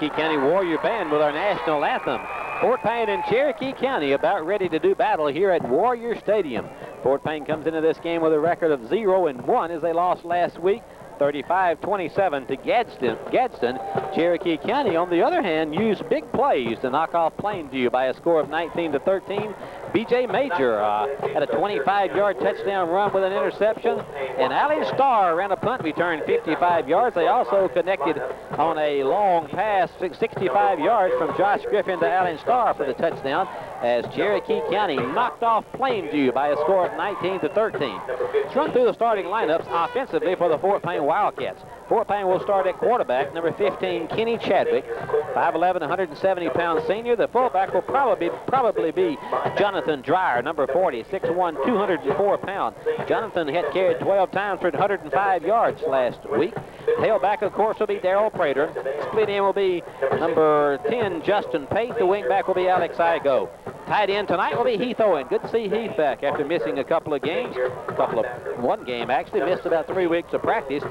Cherokee County Warrior Band with our national anthem. Fort Payne and Cherokee County about ready to do battle here at Warrior Stadium. Fort Payne comes into this game with a record of 0-1 as they lost last week, 35-27 to Gadsden. Cherokee County, on the other hand, used big plays to knock off Plainview by a score of 19-13. B.J. Major had a 25-yard touchdown run with an interception, and Allen Starr ran a punt return 55 yards. They also connected on a long pass, 65 yards from Josh Griffin to Allen Starr for the touchdown, as Cherokee County knocked off Plainview by a score of 19-13. Let's run through the starting lineups offensively for the Fort Payne Wildcats. Fort Payne will start at quarterback, number 15, Kenny Chadwick, 5'11", 170-pound senior. The fullback will probably be Jonathan Dreyer, number 40, 6'1", 204-pound. Jonathan had carried 12 times for 105 yards last week. Tailback, of course, will be Darrell Prater. Split end will be number 10, Justin Pate. The wingback will be Alex Igo. Tight end tonight will be Heath Owen. Good to see Heath back after missing one game actually, missed about 3 weeks of practice.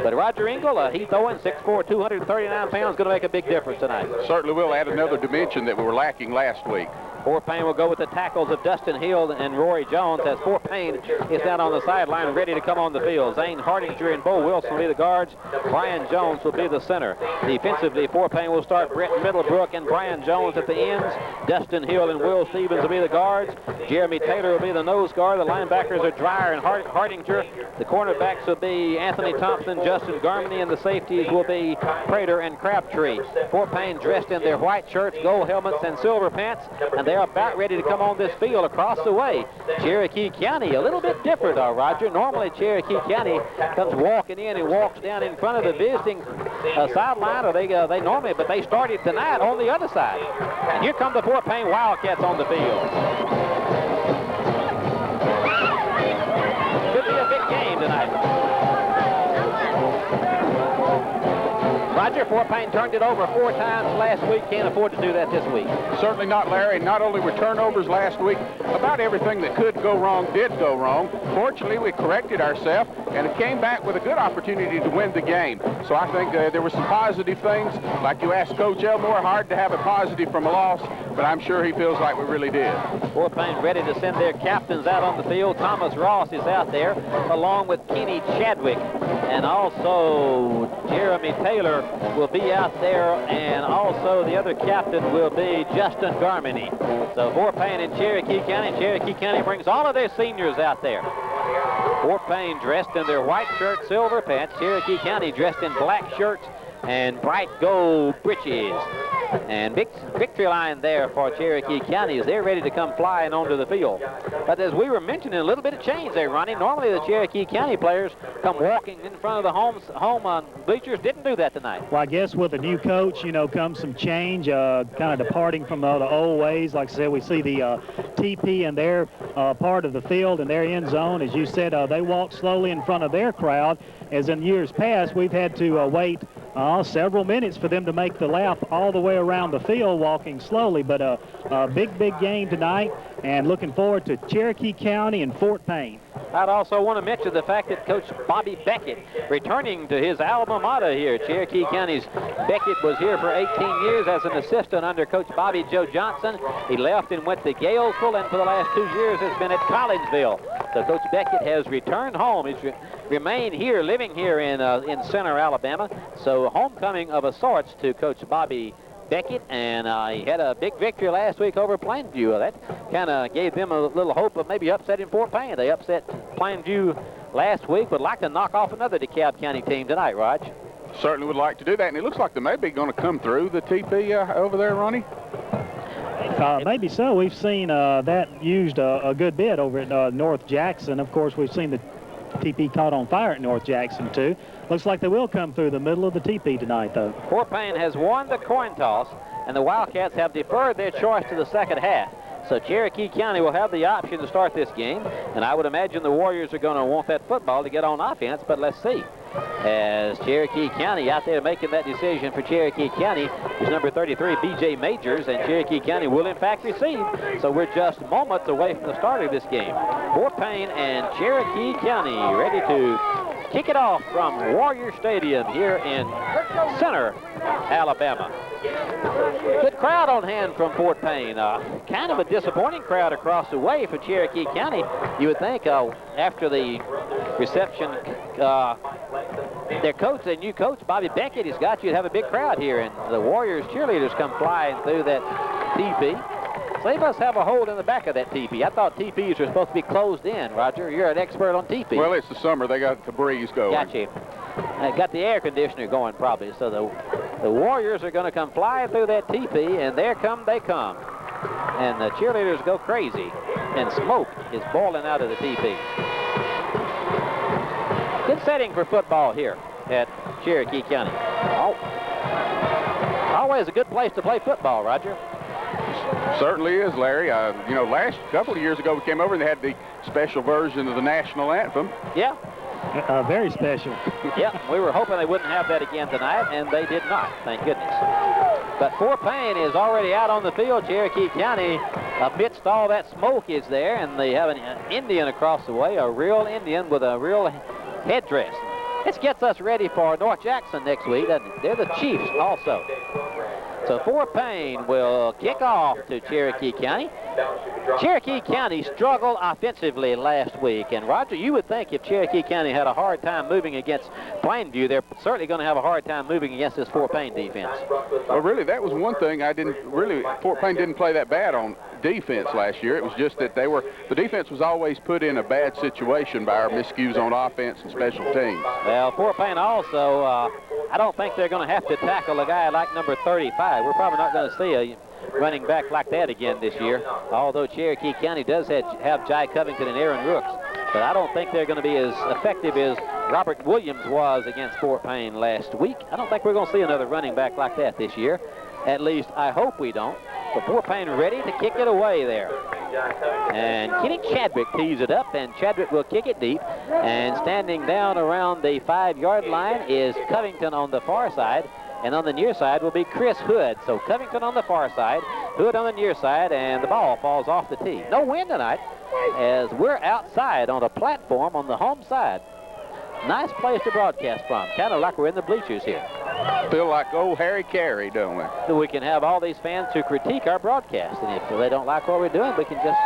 But Roger Engel, Heath Owen, 6'4", 239 pounds, going to make a big difference tonight. Certainly will add another dimension that we were lacking last week. Fort Payne will go with the tackles of Dustin Hill and Rory Jones, as Fort Payne is down on the sideline ready to come on the field. Zane Hardinger and Bo Wilson will be the guards. Brian Jones will be the center. Defensively, Fort Payne will start Brett Middlebrook and Brian Jones at the ends. Dustin Hill and Will Stevens will be the guards. Jeremy Taylor will be the nose guard. The linebackers are Dreyer and Hardinger. The cornerbacks will be Anthony Thompson, Justin Garmany, and the safeties will be Prater and Crabtree. Fort Payne dressed in their white shirts, gold helmets, and silver pants, and they're about ready to come on this field across the way. Cherokee County, a little bit different, Roger. Normally, Cherokee County comes walking in and walks down in front of the visiting sideline, or they normally, but they started tonight on the other side. And here come the Fort Payne Wildcats on the field. Could be a big game tonight. Roger, Fort Payne turned it over 4 times last week. Can't afford to do that this week. Certainly not, Larry. Not only were turnovers last week, about everything that could go wrong did go wrong. Fortunately, we corrected ourselves, and it came back with a good opportunity to win the game. So I think there were some positive things. Like you asked Coach Elmore, hard to have a positive from a loss, but I'm sure he feels like we really did. Fort Payne ready to send their captains out on the field. Thomas Ross is out there, along with Kenny Chadwick, and also Jeremy Taylor will be out there, and also the other captain will be Justin Garmany. So Fort Payne and Cherokee County brings all of their seniors out there. Fort Payne dressed in their white shirts, silver pants. Cherokee County dressed in black shirts and bright gold breeches. And big victory line there for Cherokee County as they're ready to come flying onto the field. But as we were mentioning, a little bit of change there, Ronnie. Normally the Cherokee County players come walking in front of the home bleachers. Didn't do that tonight. Well, I guess with a new coach, comes some change, kind of departing from the old ways. Like I said, we see the TP in their part of the field, in their end zone. As you said, they walk slowly in front of their crowd. As in years past, we've had to wait several minutes for them to make the lap all the way around the field, walking slowly. But a big game tonight, and looking forward to Cherokee County and Fort Payne. I'd also want to mention the fact that Coach Bobby Beckett returning to his alma mater here. Cherokee County's Beckett was here for 18 years as an assistant under Coach Bobby Joe Johnson. He left and went to Galesville, and for the last 2 years has been at Collegeville. So Coach Beckett has returned home. He's remained here, living here in Center, Alabama. So homecoming of a sorts to Coach Bobby Beckett, and he had a big victory last week over Plainview. That kind of gave them a little hope of maybe upsetting Fort Payne. They upset Plainview last week. Would like to knock off another DeKalb County team tonight, Raj. Certainly would like to do that, and it looks like they may be going to come through the TP over there, Ronnie. Maybe so. We've seen that used a good bit over at North Jackson. Of course, we've seen the TP caught on fire at North Jackson, too. Looks like they will come through the middle of the TP tonight, though. Fort Payne has won the coin toss, and the Wildcats have deferred their choice to the second half. So Cherokee County will have the option to start this game, and I would imagine the Warriors are going to want that football to get on offense, but let's see. As Cherokee County out there making that decision for Cherokee County is number 33, B.J. Majors, and Cherokee County will in fact receive. So we're just moments away from the start of this game. Fort Payne and Cherokee County ready to kick it off from Warrior Stadium here in Center, Alabama. Good crowd on hand from Fort Payne. Kind of a disappointing crowd across the way for Cherokee County. You would think after the reception, their coach, their new coach, Bobby Beckett, has got you to have a big crowd here, and the Warriors cheerleaders come flying through that teepee. So they must have a hole in the back of that teepee. I thought teepees were supposed to be closed in, Roger. You're an expert on teepees. Well, it's the summer. They got the breeze going. Got you. Got the air conditioner going probably. So the Warriors are going to come flying through that teepee, and there they come. And the cheerleaders go crazy, and smoke is boiling out of the teepee. Good setting for football here at Cherokee County. Always a good place to play football, Roger. Certainly is, Larry. You know, last couple of years ago we came over and they had the special version of the national anthem. Yeah. Very special. Yeah, we were hoping they wouldn't have that again tonight, and they did not, thank goodness. But Fort Payne is already out on the field. Cherokee County, amidst all that smoke, is there, and they have an Indian across the way, a real Indian with a real headdress. This gets us ready for North Jackson next week. They're the Chiefs also. So Fort Payne will kick off to Cherokee County. Cherokee County struggled offensively last week, and Roger, you would think if Cherokee County had a hard time moving against Plainview, they're certainly going to have a hard time moving against this Fort Payne defense. Well, really, that was one thing Fort Payne didn't play that bad on defense last year. It was just that the defense was always put in a bad situation by our miscues on offense and special teams. Well, Fort Payne also, I don't think they're going to have to tackle a guy like number 35. We're probably not going to see a running back like that again this year, although Cherokee County does have Jai Covington and Aaron Rooks. But I don't think they're going to be as effective as Robert Williams was against Fort Payne last week. I don't think we're going to see another running back like that this year. At least I hope we don't. But Fort Payne ready to kick it away there. And Kenny Chadwick tees it up, and Chadwick will kick it deep. And standing down around the 5-yard line is Covington on the far side. And on the near side will be Chris Hood. So Covington on the far side, Hood on the near side, and the ball falls off the tee. No wind tonight, as we're outside on a platform on the home side. Nice place to broadcast from, kind of like we're in the bleachers here. Feel like old Harry Carey, don't we? So we can have all these fans to critique our broadcast, and if they don't like what we're doing, we can just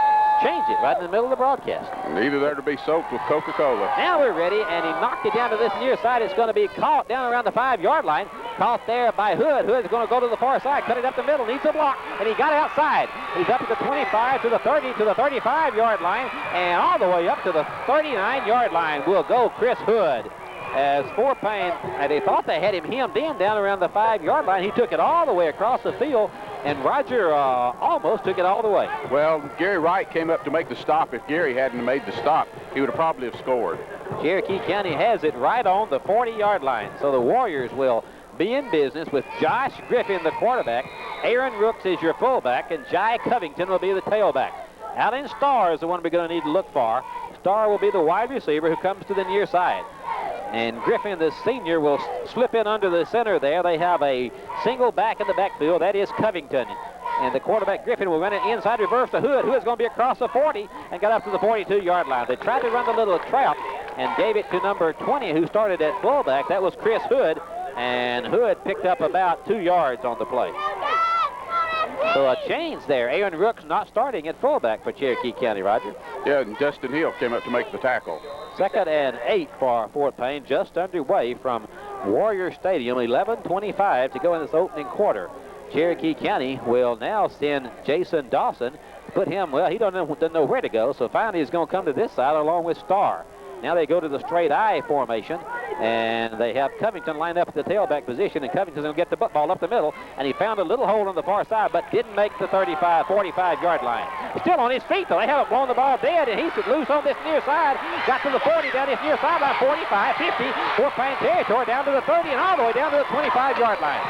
change it right in the middle of the broadcast. Either they're to be soaked with Coca-Cola. Now we're ready, and he knocked it down to this near side. It's going to be caught down around the 5-yard line. Caught there by Hood. Hood's going to go to the far side, cut it up the middle, needs a block, and he got outside. He's up to the 25, to the 30, to the 35-yard line, and all the way up to the 39-yard line will go Chris Hood. As Fort Payne, they thought they had him hemmed in down around the 5-yard line. He took it all the way across the field, and Roger almost took it all the way. Well, Gary Wright came up to make the stop. If Gary hadn't made the stop, he would have probably have scored. Cherokee County has it right on the 40-yard line. So the Warriors will be in business with Josh Griffin, the quarterback. Aaron Rooks is your fullback, and Jai Covington will be the tailback. Alan Starr is the one we're going to need to look for. Starr will be the wide receiver who comes to the near side. And Griffin, the senior, will slip in under the center there. They have a single back in the backfield. That is Covington. And the quarterback, Griffin, will run it inside reverse to Hood. Hood's going to be across the 40 and got up to the 42-yard line. They tried to run the little trap and gave it to number 20, who started at fullback. That was Chris Hood. And Hood picked up about 2 yards on the play. So a change there. Aaron Rooks not starting at fullback for Cherokee County, Roger. Yeah, and Justin Hill came up to make the tackle. 2nd and 8 for Fort Payne, just underway from Warrior Stadium. 11:25 to go in this opening quarter. Cherokee County will now send Jason Dawson. Put him, well, he doesn't know where to go, so finally he's going to come to this side along with Starr. Now they go to the straight I formation, and they have Covington lined up at the tailback position, and Covington's going to get the football up the middle, and he found a little hole on the far side, but didn't make the 35, 45-yard line. Still on his feet, though. They haven't blown the ball dead, and he's loose on this near side. Got to the 40 down this near sideline, 45, 50, Fort Payne territory down to the 30, and all the way down to the 25-yard line.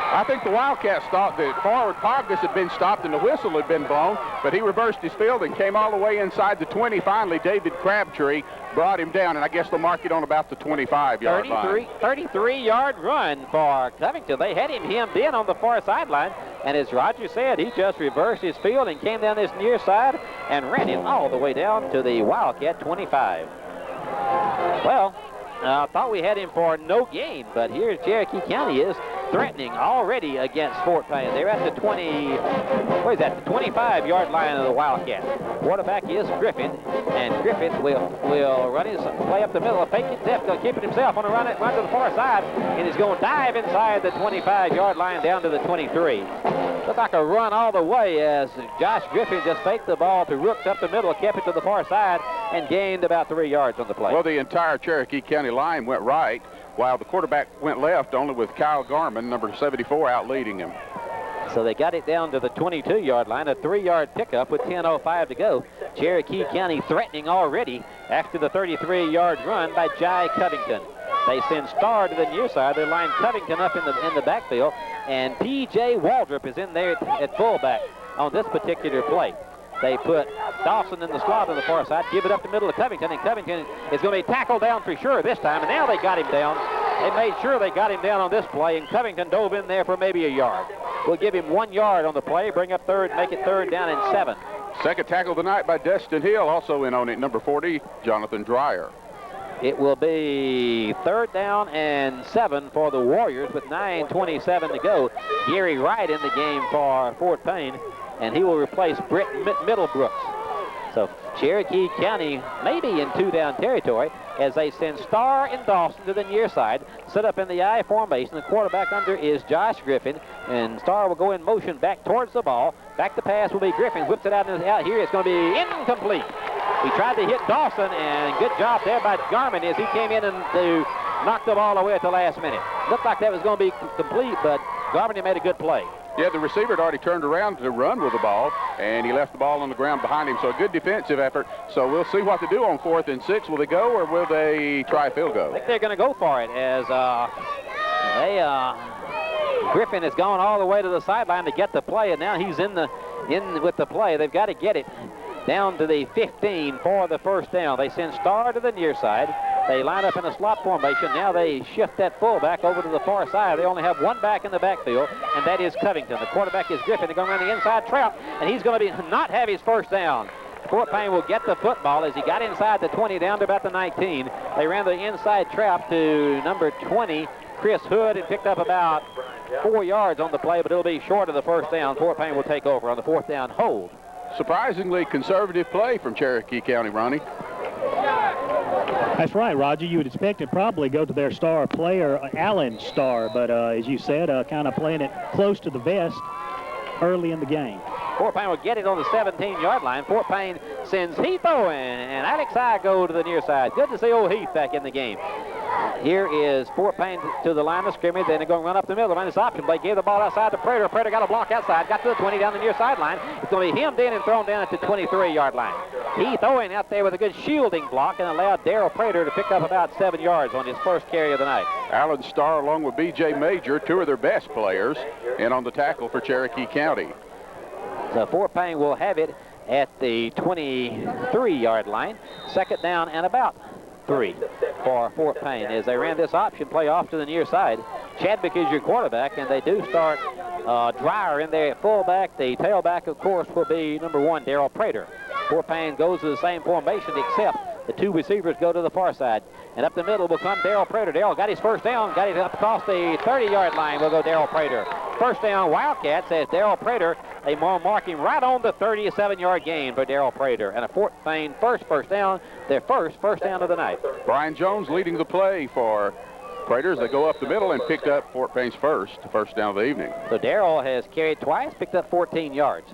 I think the Wildcats thought that forward progress had been stopped and the whistle had been blown, but he reversed his field and came all the way inside the 20. Finally, David Crabtree brought him down, and I guess they'll mark it on about the 25-yard line. 33-yard run for Covington. They had him hemmed in on the far sideline, and as Roger said, he just reversed his field and came down this near side and ran him all the way down to the Wildcat 25. Well, I thought we had him for no gain, but here Cherokee County is threatening already against Fort Payne. They're at the 25-yard line of the Wildcats. Quarterback is Griffin, and Griffin will run his play up the middle. Fake it, going to keep it himself on the run to the far side, and he's going to dive inside the 25-yard line down to the 23. Looked like a run all the way as Josh Griffin just faked the ball to Rooks up the middle, kept it to the far side, and gained about 3 yards on the play. Well, the entire Cherokee County line went right, while the quarterback went left, only with Kyle Garman, number 74, out leading him. So they got it down to the 22-yard line, a 3-yard pickup with 10:05 to go. Cherokee County threatening already after the 33-yard run by Jai Covington. They send Starr to the near side. They line Covington up in the backfield, and P.J. Waldrop is in there at fullback on this particular play. They put Dawson in the slot on the far side, give it up the middle to Covington, and Covington is going to be tackled down for sure this time, and now they got him down. They made sure they got him down on this play, and Covington dove in there for maybe a yard. We'll give him 1 yard on the play, bring up third, make it third down and 7. Second tackle of the night by Destin Hill, also in on it, number 40, Jonathan Dreyer. It will be third down and 7 for the Warriors with 9:27 to go. Gary Wright in the game for Fort Payne, and he will replace Britt Middlebrooks. So Cherokee County maybe in 2-down territory as they send Starr and Dawson to the near side, set up in the I formation. The quarterback under is Josh Griffin, and Starr will go in motion back towards the ball. Back to pass will be Griffin, whips it out here. It's going to be incomplete. He tried to hit Dawson, and good job there by Garman as he came in and to knock the ball away at the last minute. Looked like that was going to be complete, but Garman made a good play. Yeah, the receiver had already turned around to run with the ball, and he left the ball on the ground behind him. So a good defensive effort. So we'll see what to do on 4th and 6. Will they go, or will they try a field goal? I think they're going to go for it as Griffin has gone all the way to the sideline to get the play, and now he's in with the play. They've got to get it down to the 15 for the first down. They send Starr to the near side. They line up in a slot formation. Now they shift that fullback over to the far side. They only have one back in the backfield, and that is Covington. The quarterback is Griffin. They're going around the inside trap, and he's going to not have his first down. Fort Payne will get the football as he got inside the 20 down to about the 19. They ran the inside trap to number 20, Chris Hood, and picked up about 4 yards on the play, but it'll be short of the first down. Fort Payne will take over on the 4th down hold. Surprisingly conservative play from Cherokee County, Ronnie. That's right, Roger. You would expect it probably go to their star player, Alan Starr, but as you said, kind of playing it close to the vest early in the game. Fort Payne will get it on the 17-yard line. Fort Payne sends Heath Owen, and Alex I go to the near side. Good to see old Heath back in the game. Here is Fort Payne to the line of scrimmage. Then they're going to run up the middle. Run this option play. Gave the ball outside to Prater. Prater got a block outside. Got to the 20 down the near sideline. It's going to be hemmed in and thrown down at the 23-yard line. Heath Owen out there with a good shielding block and allowed Darrell Prater to pick up about 7 yards on his first carry of the night. Alan Starr along with B.J. Major, 2 of their best players, and on the tackle for Cherokee County. So Fort Payne will have it at the 23-yard line. Second down and about 3 for Fort Payne as they ran this option play off to the near side. Chadwick is your quarterback, and they do start Dreyer in there at fullback. The tailback, of course, will be number 1, Darrell Prater. Fort Payne goes to the same formation, except the 2 receivers go to the far side. And up the middle will come Darrell Prater. Darrell got his first down, got it up across the 30-yard line. Will go Darrell Prater. First down, Wildcats, as Darrell Prater, they mark him right on the 37-yard gain for Darrell Prater. And a Fort Payne first down, their first down of the night. Brian Jones leading the play for Prater as they go up the middle and picked up Fort Payne's first down of the evening. So Darrell has carried twice, picked up 14 yards.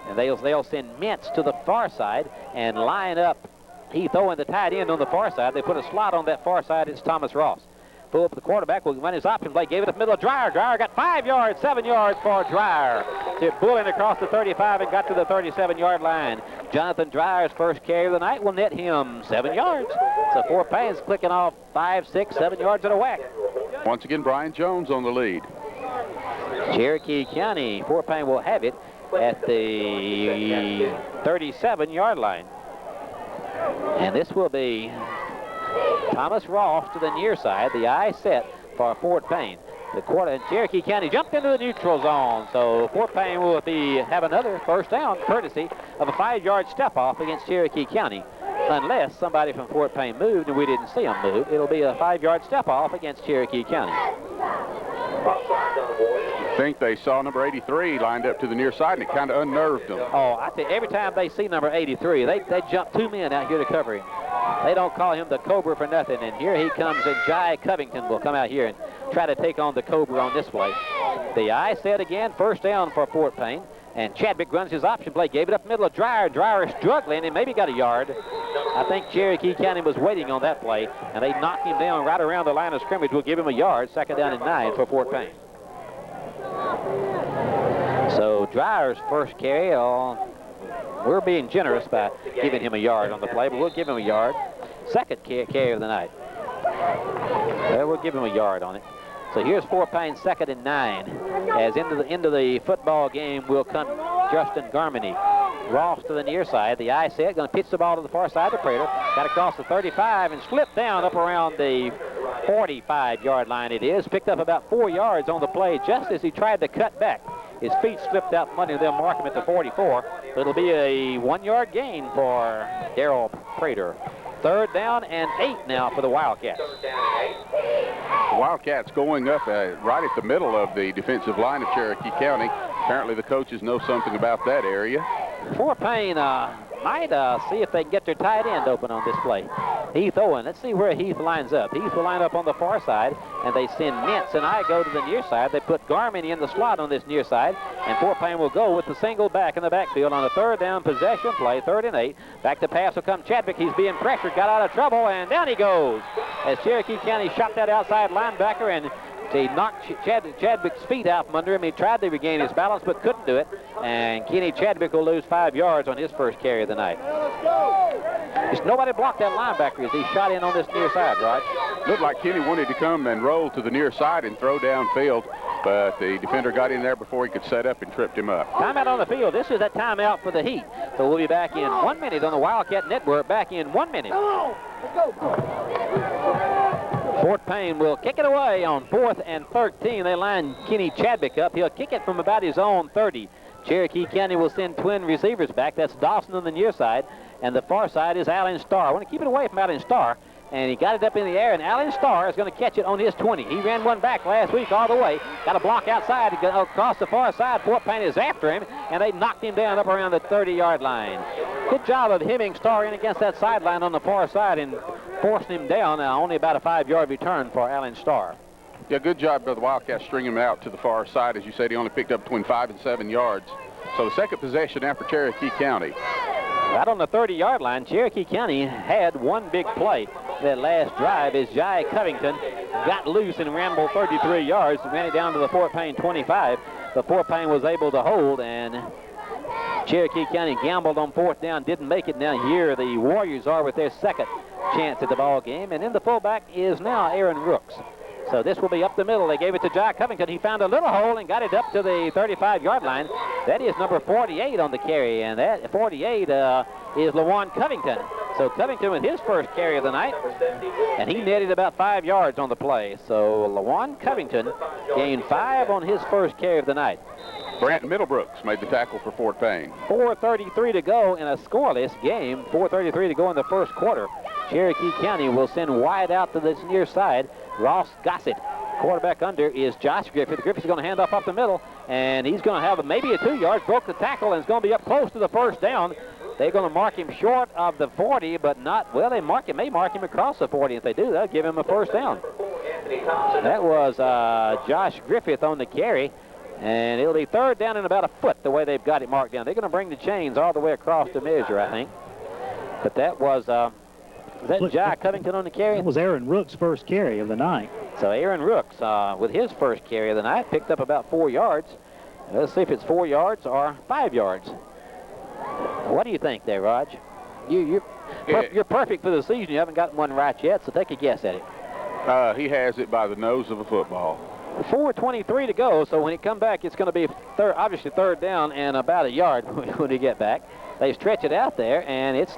And they'll send Mintz to the far side and line up Heath Owen, the tight end, on the far side. They put a slot on that far side. It's Thomas Ross. Pull up the quarterback, will run his option play, gave it up the middle of Dreyer. Dreyer got 5 yards, 7 yards for Dreyer. To bulling across the 35 and got to the 37-yard line. Jonathan Dreyer's first carry of the night will net him 7 yards. So Fort Payne's clicking off 5, 6, 7 yards at a whack. Once again, Brian Jones on the lead. Cherokee County, Fort Payne will have it at the 37-yard line. And this will be Thomas Ross to the near side, the eye set for Fort Payne. The quarter in Cherokee County jumped into the neutral zone, so Fort Payne will have another first down courtesy of a 5-yard step off against Cherokee County. Unless somebody from Fort Payne moved and we didn't see them move, it'll be a 5-yard step off against Cherokee County. think they saw number 83 lined up to the near side, and it kind of unnerved them. Oh, I think every time they see number 83, they jump 2 men out here to cover him. They don't call him the Cobra for nothing, and here he comes, and Jai Covington will come out here and try to take on the Cobra on this play. The eye set again, first down for Fort Payne, and Chadwick runs his option play, gave it up middle of Dreyer. Dreyer is struggling and maybe got a yard. I think Cherokee County was waiting on that play, and they knocked him down right around the line of scrimmage. Will give him a yard, second down and 9 for Fort Payne. So Dreyer's first carry, we're being generous by giving him a yard on the play, but we'll give him a yard. Second carry of the night. Well, we'll give him a yard on it. So here's Fort Payne, second and 9. As into the football game will come Justin Garmany. Ross to the near side. The eye set, going to pitch the ball to the far side to Prater. Got across the 35 and slipped down up around the 45-yard line it is. Picked up about 4 yards on the play just as he tried to cut back. His feet slipped out from under them, mark him at the 44. It'll be a 1-yard gain for Darrell Prater. Third down and 8 now for the Wildcats. The Wildcats going up right at the middle of the defensive line of Cherokee County. Apparently the coaches know something about that area. Fort Payne might see if they can get their tight end open on this play. Heath Owen. Let's see where Heath lines up. Heath will line up on the far side, and they send Mintz and I go to the near side. They put Garmany in the slot on this near side, and Fort Payne will go with the single back in the backfield on a third down possession play, 3rd and 8. Back to pass will come Chadwick. He's being pressured, got out of trouble, and down he goes. As Cherokee County shot that outside linebacker, and he knocked Chadwick's feet out from under him. He tried to regain his balance, but couldn't do it. And Kenny Chadwick will lose 5 yards on his first carry of the night. Just nobody blocked that linebacker as he shot in on this near side, Rod. Looked like Kenny wanted to come and roll to the near side and throw downfield, but the defender got in there before he could set up and tripped him up. Timeout on the field. This is a timeout for the Heat. So we'll be back in 1 minute on the Wildcat Network. Back in 1 minute. Fort Payne will kick it away on 4th and 13. They line Kenny Chadwick up. He'll kick it from about his own 30. Cherokee County will send twin receivers back. That's Dawson on the near side, and the far side is Allen Starr. I want to keep it away from Allen Starr, and he got it up in the air, and Allen Starr is going to catch it on his 20. He ran one back last week all the way. Got a block outside to go across the far side. Fort Payne is after him, and they knocked him down up around the 30-yard line. Good job of hemming Starr in against that sideline on the far side and forcing him down. Only about a 5-yard return for Allen Starr. Yeah, good job by the Wildcats stringing him out to the far side. As you said, he only picked up between 5 and 7 yards. So the second possession now for Cherokee County. Right on the 30-yard line, Cherokee County had one big play. That last drive is Jai Covington got loose and rambled 33 yards and ran it down to the Fort Payne 25. But Fort Payne was able to hold, and Cherokee County gambled on 4th down, didn't make it. Now here the Warriors are with their second chance at the ball game, and in the fullback is now Aaron Rooks. So this will be up the middle. They gave it to Jai Covington. He found a little hole and got it up to the 35-yard line. That is number 48 on the carry, and that 48 is LaJuan Covington. So Covington with his first carry of the night, and he netted about 5 yards on the play. So LaJuan Covington gained 5 on his first carry of the night. Brant Middlebrooks made the tackle for Fort Payne. 4:33 to go in a scoreless game. 4:33 to go in the first quarter. Cherokee County will send wide out to this near side. Ross Gossett. Quarterback under is Josh Griffith. Griffith's going to hand off the middle, and he's going to have maybe a 2 yards. Broke the tackle, and it's going to be up close to the first down. They're going to mark him short of the 40, but not, well, they may mark him across the 40. If they do, they'll give him a first down. That was Josh Griffith on the carry, and it'll be 3rd down and about a foot the way they've got it marked down. They're going to bring the chains all the way across the measure, I think. But that was that Jai Covington on the carry? That was Aaron Rook's first carry of the night. So Aaron Rooks, with his first carry of the night, picked up about 4 yards. Let's see if it's 4 yards or 5 yards. What do you think there, Raj? You're perfect for the season. You haven't gotten one right yet, so take a guess at it. He has it by the nose of a football. 4:23 to go, so when he come back, it's going to be obviously 3rd down and about a yard when he get back. They stretch it out there, and it's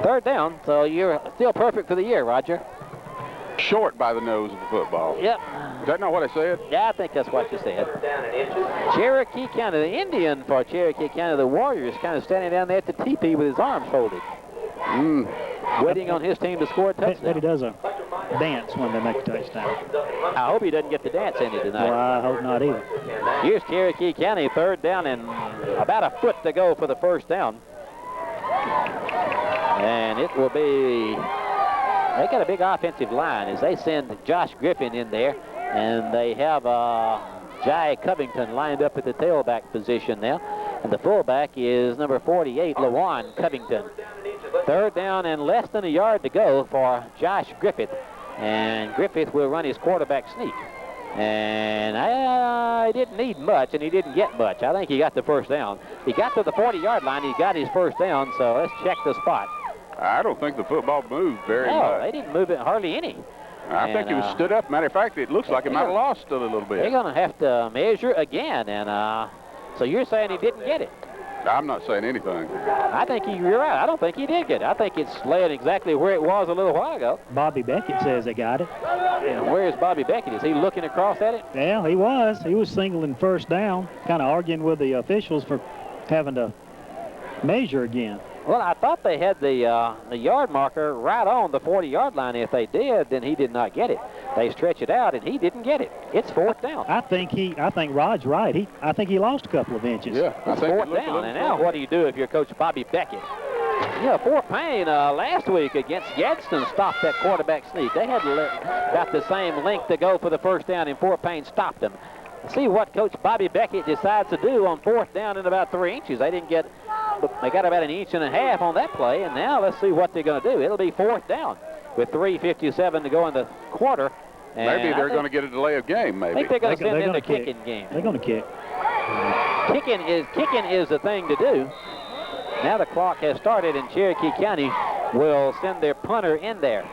3rd down, so you're still perfect for the year, Roger. Short by the nose of the football. Yep. Is that not what I said? Yeah, I think that's what you said. Cherokee County, the Indian for Cherokee County, the Warriors, kind of standing down there at the teepee with his arms folded. Waiting on his team to score a touchdown. Bet he does a dance when they make a touchdown. I hope he doesn't get the dance any tonight. Well, I hope not either. Here's Cherokee County, 3rd down and about a foot to go for the 1st down. And it will be, they got a big offensive line as they send Josh Griffin in there, and they have Jai Covington lined up at the tailback position now. And the fullback is number 48, LaJuan Covington. 3rd down and less than a yard to go for Josh Griffith. And Griffith will run his quarterback sneak. And I didn't need much, and he didn't get much. I think he got the 1st down. He got to the 40-yard line. He got his 1st down, so let's check the spot. I don't think the football moved very much. No, they didn't move it hardly any. I think he was stood up. Matter of fact, it looks like he might have lost a little bit. They're going to have to measure again, and so you're saying he didn't get it? I'm not saying anything. I think you're right. I don't think he did get it. I think it's laying exactly where it was a little while ago. Bobby Beckett says they got it. And where's Bobby Beckett? Is he looking across at it? Yeah, he was. He was singling 1st down, kind of arguing with the officials for having to measure again. Well, I thought they had the yard marker right on the 40-yard line. If they did, then he did not get it. They stretch it out, and he didn't get it. It's 4th down. I think Rod's right. I think he lost a couple of inches. Yeah, it's 4th down. And now what do you do if you're Coach Bobby Beckett? Yeah, Fort Payne last week against Gadsden stopped that quarterback sneak. They had about the same length to go for the 1st down, and Fort Payne stopped them. See what Coach Bobby Beckett decides to do on 4th down in about 3 inches. They got about 1.5 inches on that play, and now let's see what they're going to do. It'll be 4th down with 3:57 to go in the quarter. And maybe they're going to get a delay of game, maybe. I think they're going to send in the kicking game. They're going to kick. Kicking is the thing to do. Now the clock has started, and Cherokee County will send their punter in there.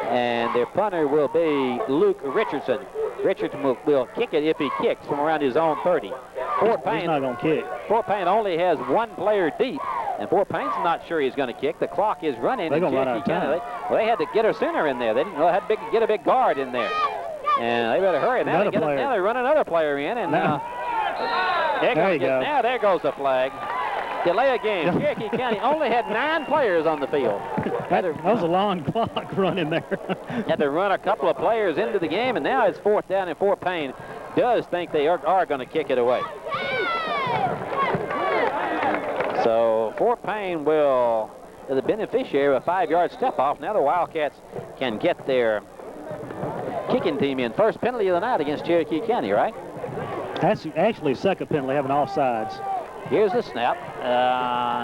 And their punter will be Luke Richardson. Richardson will kick it if he kicks from around his own 30. Fort Payne, he's not going to kick. Fort Payne only has 1 player deep, and Fort Payne's not sure he's going to kick. The clock is running. They're going to run out of time. They had to get a center in there. They didn't have to get a big guard in there. And they better hurry. Now they run another player in, and there goes the flag. Delay a game. Cherokee County only had 9 players on the field. That was a long clock running there. Had to run a couple of players into the game, and now it's 4th down, and Fort Payne does think they are going to kick it away. So Fort Payne will be the beneficiary of a 5-yard step off. Now the Wildcats can get their kicking team in. First penalty of the night against Cherokee County, right? That's actually second penalty, having offsides. Here's the snap.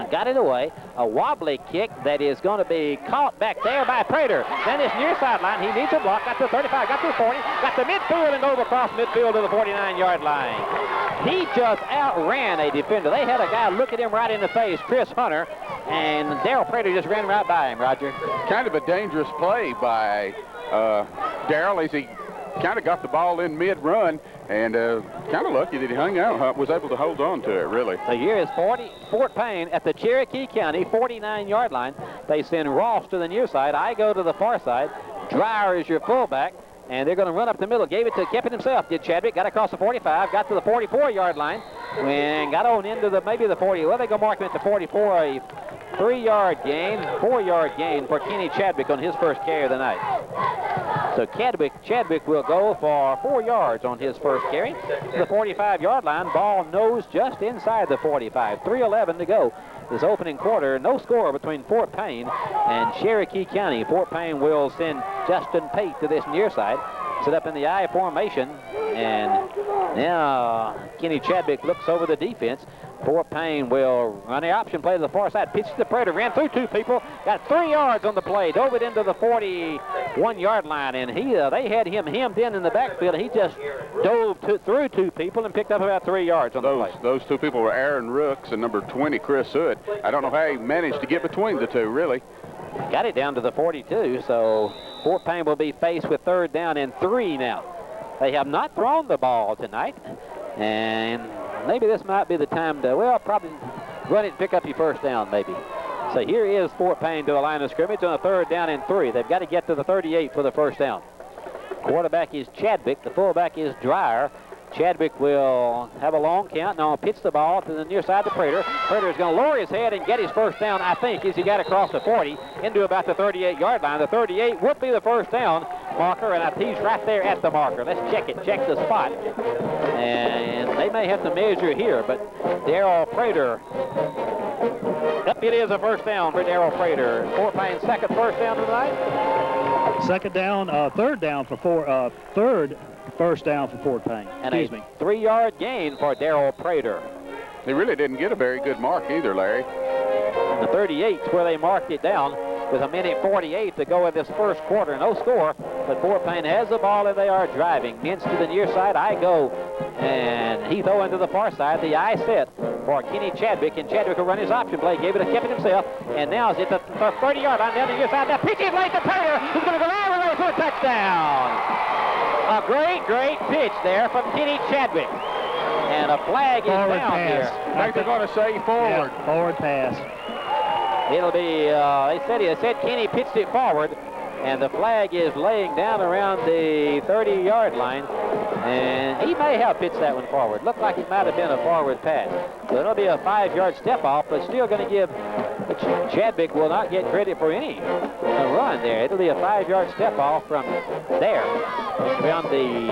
Got it away. A wobbly kick that is going to be caught back there by Prater. Then his near sideline. He needs a block. Got to 35. Got to 40. Got to midfield and over across midfield to the 49-yard line. He just outran a defender. They had a guy look at him right in the face, Chris Hunter, and Darrell Prater just ran right by him, Roger. Kind of a dangerous play by Darrell as he kind of got the ball in mid-run, and kind of lucky that he hung out, was able to hold on to it, really. So here is Fort Payne at the Cherokee County 49-yard line. They send Ross to the near side. I go to the far side. Dreyer is your fullback, and they're going to run up the middle. Gave it to kept it himself, did Chadwick. Got across the 45, got to the 44-yard line, and got on into maybe the 40. Well, they go mark him at the 44, a 3-yard gain, 4-yard gain for Kenny Chadwick on his first carry of the night. So Chadwick will go for 4 yards on his first carry. The 45-yard line, ball nose just inside the 45. 3:11 to go. This opening quarter, no score between Fort Payne and Cherokee County. Fort Payne will send Justin Pate to this near side. Set up in the I formation, and now Kenny Chadwick looks over the defense. Fort Payne will run the option play to the far side. Pitch to the Prater, ran through 2 people, got 3 yards on the play, dove it into the 41-yard line, and they had him hemmed in the backfield, and he just dove through 2 people and picked up about 3 yards on the play. Those 2 people were Aaron Rooks and number 20, Chris Hood. I don't know how he managed to get between the 2, really. Got it down to the 42, so Fort Payne will be faced with 3rd down and 3 now. They have not thrown the ball tonight, and maybe this might be the time to, well, probably run it and pick up your 1st down, maybe. So here is Fort Payne to the line of scrimmage on a 3rd down and 3. They've got to get to the 38 for the 1st down. Quarterback is Chadwick. The fullback is Dreyer. Chadwick will have a long count. Now pitch the ball to the near side to Prater. Prater is going to lower his head and get his 1st down, I think, as he got across the 40 into about the 38-yard line. The 38 would be the 1st down, marker, and he's right there at the marker. Let's check it, check the spot. And they may have to measure here, but Darrell Prater. Yep, it is a first down for Darrell Prater. Fort Payne's second first down tonight. Second down, third down for third first down for Fort Payne. And a 3-yard gain for Darrell Prater. They really didn't get a very good mark either, Larry. The 38's where they marked it down with 1:48 to go in this first quarter. No score, but Fort Payne has the ball and they are driving. Mintz to the near side, I go, and Heath Owen to the far side. The I set for Kenny Chadwick, and Chadwick will run his option play. Gave it to Kiffin himself, and now is it the 30-yard line down the near side. Now pitch is late to Prater, who's going to go all the way for a touchdown. A great pitch there from Kenny Chadwick. And a flag is forward down pass. here. I think they're going to say forward. Yeah, forward pass. It'll be, they said Kenny pitched it forward, and the flag is laying down around the 30-yard line, and he may have pitched that one forward. Looked like it might have been a forward pass. So it'll be a 5-yard step off, but still going to give, Chadwick will not get credit for any run there. It'll be a 5-yard step off from there, around the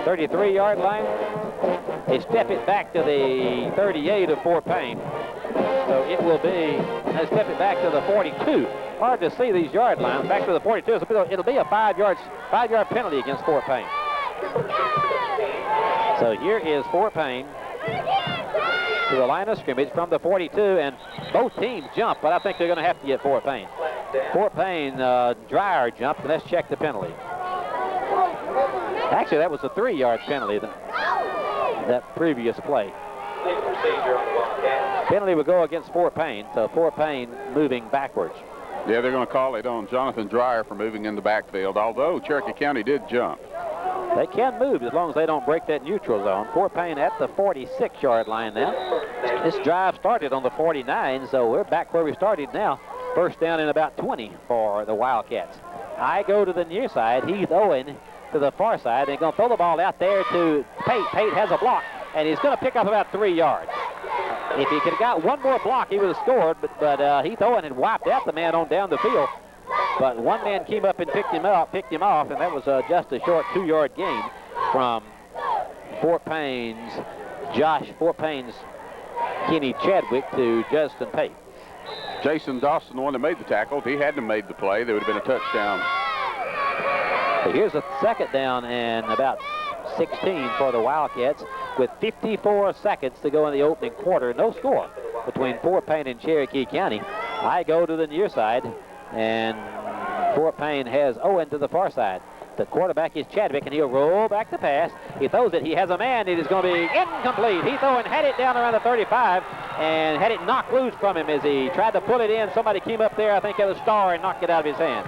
33-yard line. They step it back to the 38 of Fort Payne. So it will be, they step it back to the 42. Hard to see these yard lines. Back to the 42. So it'll be a 5-yard penalty against Fort Payne. So here is Fort Payne to the line of scrimmage from the 42, and both teams jump, but I think they're going to have to get Fort Payne. Fort Payne, Dreyer jumped, and let's check the penalty. Actually, that was a 3-yard penalty, that previous play. Penalty would go against Fort Payne, so Fort Payne moving backwards. Yeah, they're going to call it on Jonathan Dreyer for moving in the backfield, although Cherokee County did jump. They can move as long as they don't break that neutral zone. Fort Payne at the 46-yard line now. This drive started on the 49, so we're back where we started now. First down in about 20 for the Wildcats. I go to the near side. Heath Owen to the far side. They're going to throw the ball out there to Pate. Pate has a block, and he's going to pick up about 3 yards. If he could have got one more block, he would have scored, but Heath Owen had wiped out the man on down the field. But one man came up and picked him off, and that was just a short 2-yard gain from Fort Payne's Kenny Chadwick to Justin Pate. Jason Dawson, the one that made the tackle. If he hadn't have made the play, there would have been a touchdown. So here's a second down and about 16 for the Wildcats with 54 seconds to go in the opening quarter. No score between Fort Payne and Cherokee County. I go to the near side, and Fort Payne has Owen to the far side. The quarterback is Chadwick, and he'll roll back the pass. He throws it. He has a man. It is going to be incomplete. Heath Owen had it down around the 35 and had it knocked loose from him as he tried to pull it in. Somebody came up there, I think, at a star and knocked it out of his hands.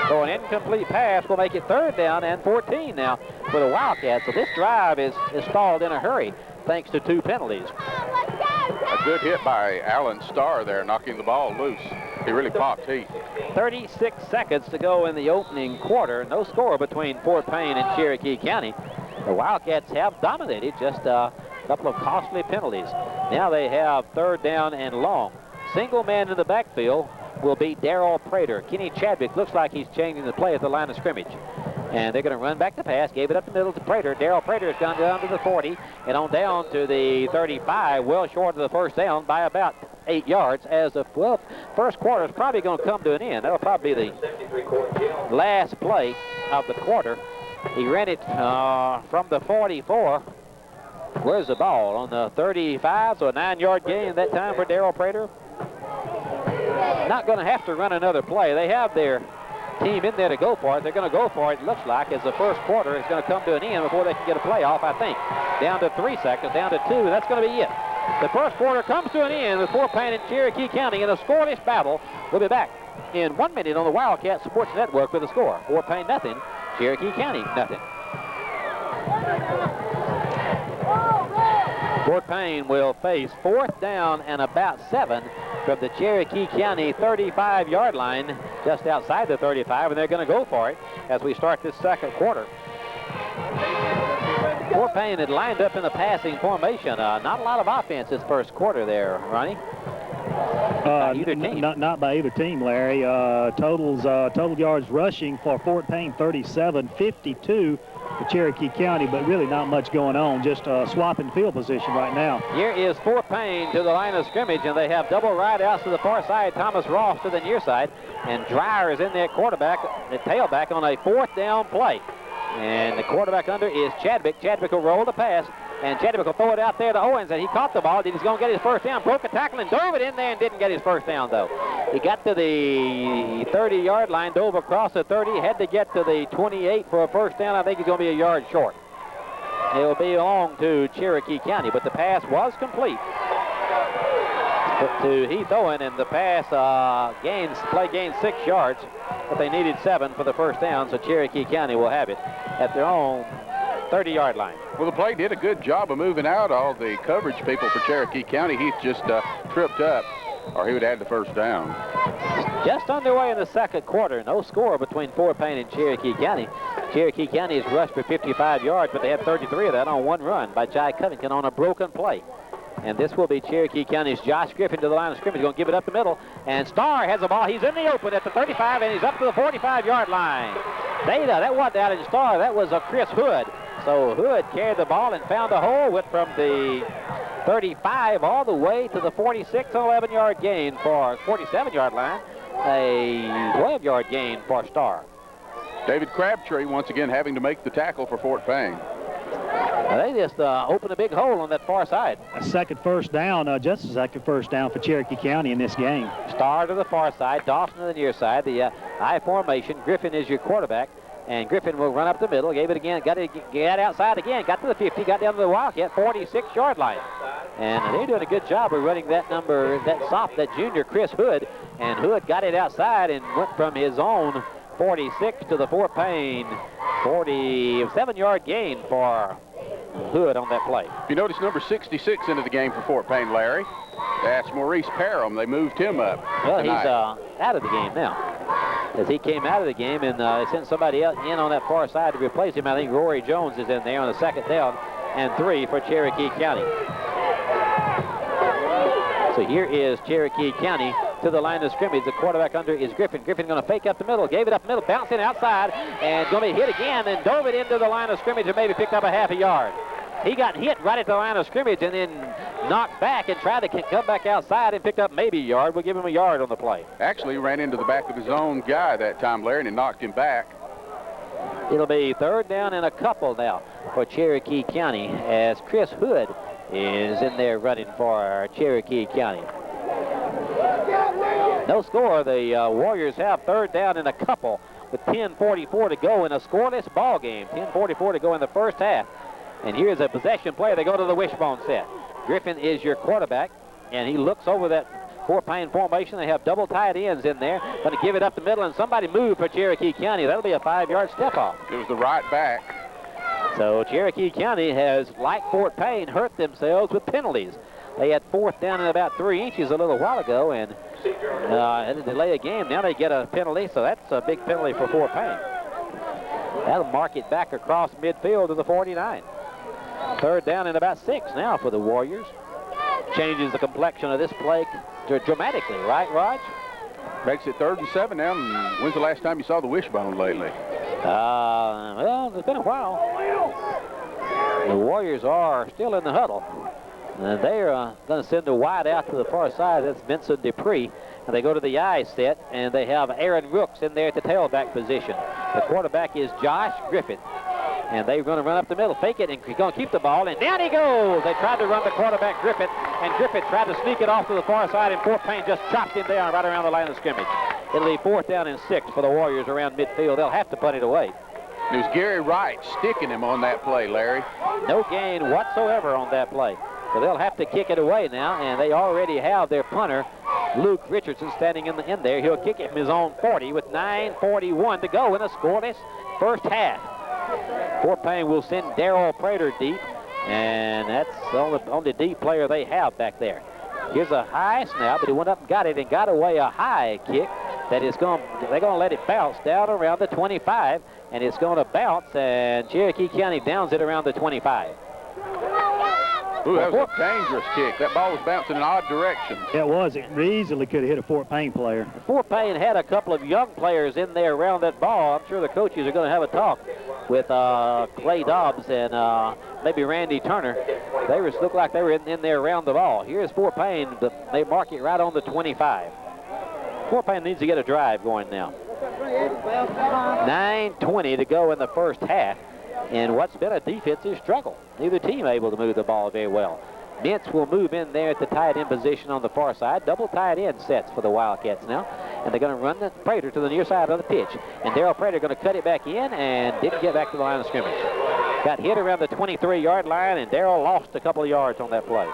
So an incomplete pass will make it third down and 14 now for the Wildcats. So this drive is stalled in a hurry thanks to 2 penalties. A good hit by Alan Starr there, knocking the ball loose. He really popped Heath. 36 seconds to go in the opening quarter. No score between Fort Payne and Cherokee County. The Wildcats have dominated, just a couple of costly penalties. Now they have third down and long. Single man in the backfield will be Darrell Prater. Kenny Chadwick looks like he's changing the play at the line of scrimmage. And they're going to run back the pass, gave it up the middle to Prater. Darrell Prater has gone down to the 40 and on down to the 35, well short of the first down by about 8 yards, as the first quarter is probably going to come to an end. That'll probably be the last play of the quarter. He ran it from the 44. Where's the ball? On the 35, so a 9-yard gain that time for Darrell Prater. Not going to have to run another play. They have their team in there to go for it. They're going to go for it, it looks like, as the first quarter is going to come to an end before they can get a playoff, I think. Down to 3 seconds, down to 2, and that's going to be it. The first quarter comes to an end with Fort Payne and Cherokee County in a scoreless battle. We'll be back in 1 minute on the Wildcat Sports Network with a score. Fort Payne nothing, Cherokee County nothing. Fort Payne will face fourth down and about 7 from the Cherokee County 35-yard line, just outside the 35, and they're going to go for it as we start this second quarter. Fort Payne had lined up in the passing formation. Not a lot of offense this first quarter there, Ronnie. Either team. Not by either team, Larry. Total yards rushing for Fort Payne 37, 52 for Cherokee County, but really not much going on, just swapping field position right now. Here is Fort Payne to the line of scrimmage, and they have double right outs to the far side, Thomas Ross to the near side, and Dreyer is in there quarterback, the tailback on a 4th down play. And the quarterback under is Chadwick. Chadwick will roll the pass, and Chadwick will throw it out there to Owens, and he caught the ball. He's going to get his first down. Broke a tackle and dove it in there and didn't get his first down, though. He got to the 30-yard line, dove across the 30, had to get to the 28 for a first down. I think he's going to be a yard short. It will be along to Cherokee County, but the pass was complete to Heath Owen, and the pass gained 6 yards, but they needed 7 for the first down, so Cherokee County will have it at their own 30-yard line. Well, the play did a good job of moving out all the coverage people for Cherokee County. Heath just tripped up, or he would add the first down. Just underway in the second quarter. No score between Fort Payne and Cherokee County. Cherokee County has rushed for 55 yards, but they had 33 of that on one run by Jai Covington on a broken play. And this will be Cherokee County's Josh Griffin to the line of scrimmage. He's going to give it up the middle. And Starr has the ball. He's in the open at the 35, and he's up to the 45-yard line. Data, that wasn't out in Starr. That was a Chris Hood. So Hood carried the ball and found a hole, went from the 35 all the way to the 46, 11-yard gain for 47-yard line. A 12-yard gain for Starr. David Crabtree once again having to make the tackle for Fort Payne. They just opened a big hole on that far side. A second first down, just a second first down for Cherokee County in this game. Starr to the far side, Dawson to the near side. The I formation. Griffin is your quarterback, and Griffin will run up the middle. Gave it again, got it outside again, got to the 50, got down to the Wildcat 46-yard line. And they're doing a good job of running that that junior Chris Hood. And Hood got it outside and went from his own 46 to the Fort Payne 47-yard gain for Hood on that play. You notice number 66 into the game for Fort Payne, Larry. That's Maurice Parham. They moved him up. Well, tonight. He's out of the game now, as he came out of the game, and they sent somebody else in on that far side to replace him. I think Rory Jones is in there on the 2nd down and 3 for Cherokee County. So here is Cherokee County to the line of scrimmage. The quarterback under is Griffin. Griffin going to fake up the middle, gave it up the middle, bouncing outside, and going to be hit again, and dove it into the line of scrimmage and maybe picked up a half a yard. He got hit right at the line of scrimmage and then knocked back and tried to come back outside and picked up maybe a yard. We'll give him a yard on the play. Actually ran into the back of his own guy that time, Larry, and it knocked him back. It'll be 3rd down and a couple now for Cherokee County as Chris Hood is in there running for Cherokee County. No score. The Warriors have 3rd down and a couple with 10:44 to go in a scoreless ball game. 10:44 to go in the first half. And here's a possession play. They go to the wishbone set. Griffin is your quarterback, and he looks over that Fort Payne formation. They have double tight ends in there. Going to give it up the middle, and somebody move for Cherokee County. That'll be a 5-yard step off. It was the right back. So Cherokee County has, like Fort Payne, hurt themselves with penalties. They had 4th down and about 3 inches a little while ago, and had to delay a game. Now they get a penalty, so that's a big penalty for Fort Payne. That'll mark it back across midfield to the 49. 3rd down and about 6 now for the Warriors. Changes the complexion of this play dramatically, right, Raj? Makes it 3rd and 7 now. And when's the last time you saw the wishbone lately? Well, it's been a while. The Warriors are still in the huddle. And they are going to send a wide out to the far side. That's Vincent Dupree. And they go to the I set, and they have Aaron Rooks in there at the tailback position. The quarterback is Josh Griffin. And they're going to run up the middle, fake it, and he's going to keep the ball, and down he goes. They tried to run the quarterback, Griffin, and Griffin tried to sneak it off to the far side, and Fort Payne just chopped him down right around the line of scrimmage. It'll be 4th down and 6 for the Warriors around midfield. They'll have to punt it away. It was Gary Wright sticking him on that play, Larry. No gain whatsoever on that play. So they'll have to kick it away now, and they already have their punter, Luke Richardson, standing in there. He'll kick it from his own 40 with 9:41 to go in a scoreless first half. Fort Payne will send Darrell Prater deep, and that's the only deep player they have back there. Here's a high snap, but he went up and got it and got away a high kick that is they're going to let it bounce down around the 25, and it's going to bounce, and Cherokee County downs it around the 25. Ooh, that was a dangerous kick. That ball was bouncing in odd directions. It was. It easily could have hit a Fort Payne player. Fort Payne had a couple of young players in there around that ball. I'm sure the coaches are going to have a talk with Clay Dobbs and maybe Randy Turner. They looked like they were in there around the ball. Here's Fort Payne. They mark it right on the 25. Fort Payne needs to get a drive going now. 9:20 to go in the first half in what's been a defensive struggle. Neither team able to move the ball very well. Mintz will move in there at the tight end position on the far side. Double tight end sets for the Wildcats now. And they're going to run the Prater to the near side of the pitch. And Darrell Prater going to cut it back in and didn't get back to the line of scrimmage. Got hit around the 23-yard line, and Darrell lost a couple of yards on that play.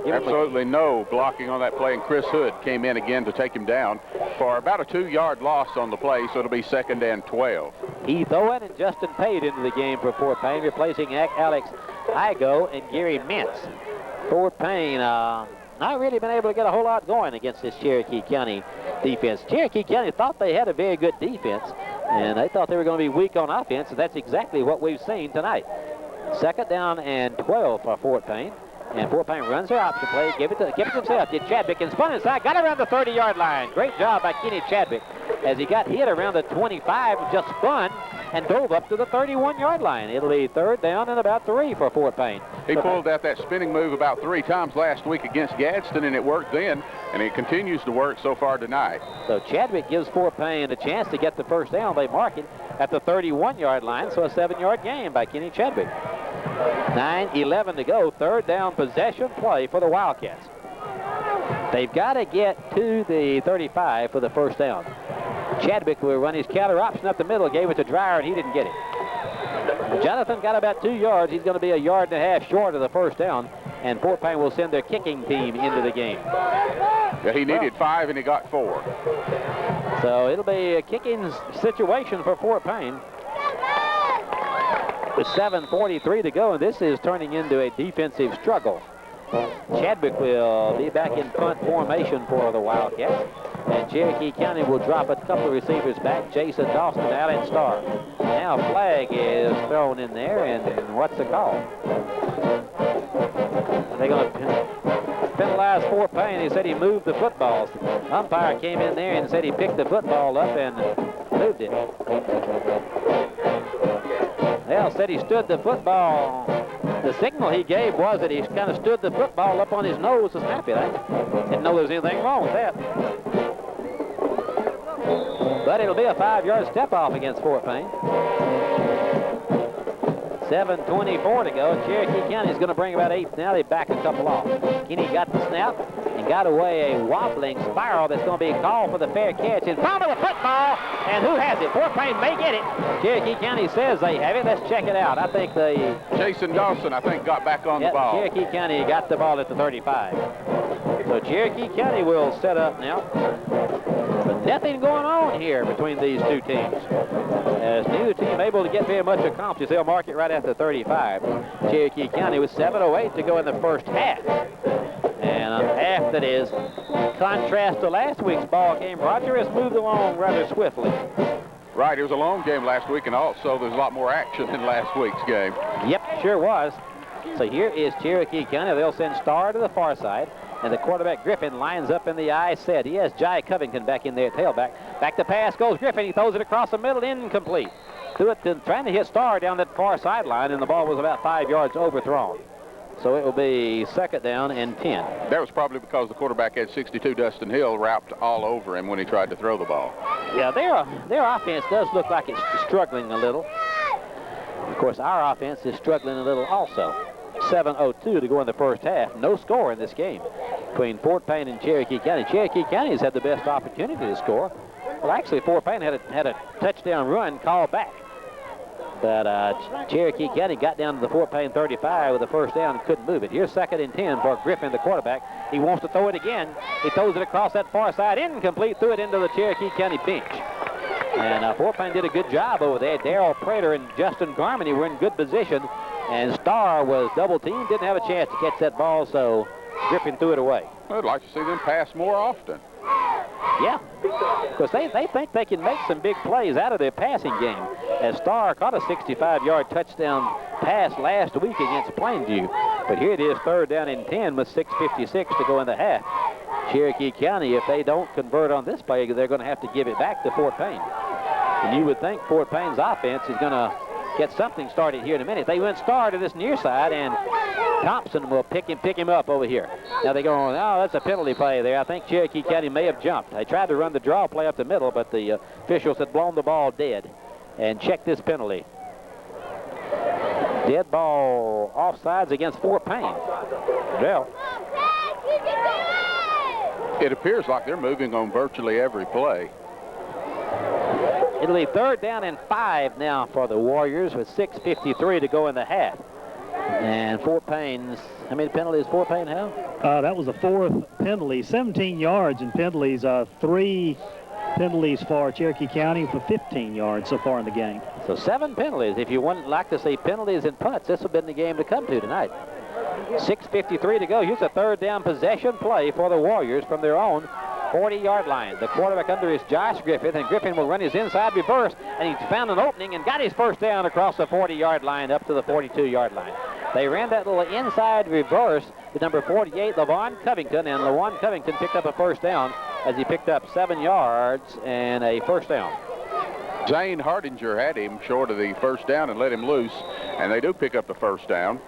Absolutely no blocking on that play, and Chris Hood came in again to take him down for about a 2-yard loss on the play, so it'll be 2nd and 12. Heath Owen and Justin Payne into the game for Fort Payne, replacing Alex Igo and Gary Mintz. Fort Payne not really been able to get a whole lot going against this Cherokee County defense. Cherokee County thought they had a very good defense, and they thought they were going to be weak on offense, and that's exactly what we've seen tonight. 2nd down and 12 for Fort Payne. And Fort Payne runs their option play, give it to himself. Did Chadwick and spun inside, got around the 30-yard line. Great job by Kenny Chadwick as he got hit around the 25, just spun and dove up to the 31-yard line. It'll be 3rd down and about 3 for Fort Payne. He pulled out that spinning move about 3 times last week against Gadsden, and it worked then, and it continues to work so far tonight. So Chadwick gives Fort Payne a chance to get the first down. They mark it at the 31-yard line, so a 7-yard gain by Kenny Chadwick. 9:11 to go, 3rd down possession play for the Wildcats. They've got to get to the 35 for the first down. Chadwick will run his counter option up the middle, gave it to Dreyer, and he didn't get it. Jonathan got about 2 yards. He's going to be a yard and a half short of the first down, and Fort Payne will send their kicking team into the game. Yeah, he needed 5, and he got 4. So it'll be a kicking situation for Fort Payne. With 7:43 to go, and this is turning into a defensive struggle. Chadwick will be back in punt formation for the Wildcats, and Cherokee County will drop a couple of receivers back, Jason Dawson and Allen Starr. Now a flag is thrown in there, and what's the call? Are they going to penalize Fort Payne? He said he moved the footballs. Umpire came in there and said he picked the football up and moved it. Well, said he stood the football. The signal he gave was that he kind of stood the football up on his nose to snap it. I didn't know there was anything wrong with that. But it'll be a 5-yard step-off against Fort Payne. 7:24 to go. Cherokee County is going to bring about 8. Now they back a couple off. Kenny got the snap and got away a wobbling spiral that's going to be called for the fair catch in front of the football. And who has it? Fort Payne may get it. Cherokee County says they have it. Let's check it out. I think Jason Dawson, I think, got back on the ball. Cherokee County got the ball at the 35. So Cherokee County will set up now. But nothing going on here between these two teams. As neither team able to get very much accomplished, they'll mark it right at the 35. Cherokee County with 7:08 to go in the first half. And a half that is contrast to last week's ball game. Roger has moved along rather swiftly. Right, it was a long game last week, and also there's a lot more action than last week's game. Yep, sure was. So here is Cherokee County. They'll send Starr to the far side. And the quarterback, Griffin, lines up in the I set. He has Jai Covington back in there at tailback. Back to pass goes Griffin. He throws it across the middle, incomplete. Trying to hit Starr down that far sideline, and the ball was about 5 yards overthrown. So it will be 2nd down and 10. That was probably because the quarterback had 62 Dustin Hill wrapped all over him when he tried to throw the ball. Yeah, their offense does look like it's struggling a little. Of course, our offense is struggling a little also. 7:02 to go in the first half. No score in this game between Fort Payne and Cherokee County. Cherokee County has had the best opportunity to score. Well, actually, Fort Payne had a touchdown run called back. But Cherokee County got down to the Fort Payne 35 with the first down and couldn't move it. Here's 2nd and 10 for Griffin, the quarterback. He wants to throw it again. He throws it across that far side, incomplete, threw it into the Cherokee County bench. And Fort Payne did a good job over there. Darrell Prater and Justin Garmany were in good position. And Starr was double-teamed, didn't have a chance to catch that ball, so Griffin threw it away. I'd like to see them pass more often. Yeah, because they think they can make some big plays out of their passing game. As Starr caught a 65-yard touchdown pass last week against Plainview. But here it is, 3rd down and 10 with 6:56 to go in the half. Cherokee County, if they don't convert on this play, they're going to have to give it back to Fort Payne. And you would think Fort Payne's offense is going to get something started here in a minute. They went star to this near side, and Thompson will pick him up over here. Now they go, oh, that's a penalty play there. I think Cherokee County may have jumped. They tried to run the draw play up the middle, but the officials had blown the ball dead. And check this penalty. Dead ball offsides against Fort Payne. Well, it appears like they're moving on virtually every play. It'll be 3rd down and 5 now for the Warriors with 6:53 to go in the half. And Fort Payne's, how many penalties Fort Payne have? That was the 4th penalty, 17 yards in penalties, 3 penalties for Cherokee County for 15 yards so far in the game. So 7 penalties. If you would like to see penalties and punts, this would have been the game to come to tonight. 6:53 to go. Here's a 3rd down possession play for the Warriors from their own 40-yard line. The quarterback under is Josh Griffith, and Griffin will run his inside reverse, and he found an opening and got his first down across the 40-yard line up to the 42-yard line. They ran that little inside reverse with number 48, LaVon Covington, and LaVon Covington picked up a first down as he picked up 7 yards and a first down. Zane Hardinger had him short of the first down and let him loose, and they do pick up the first down.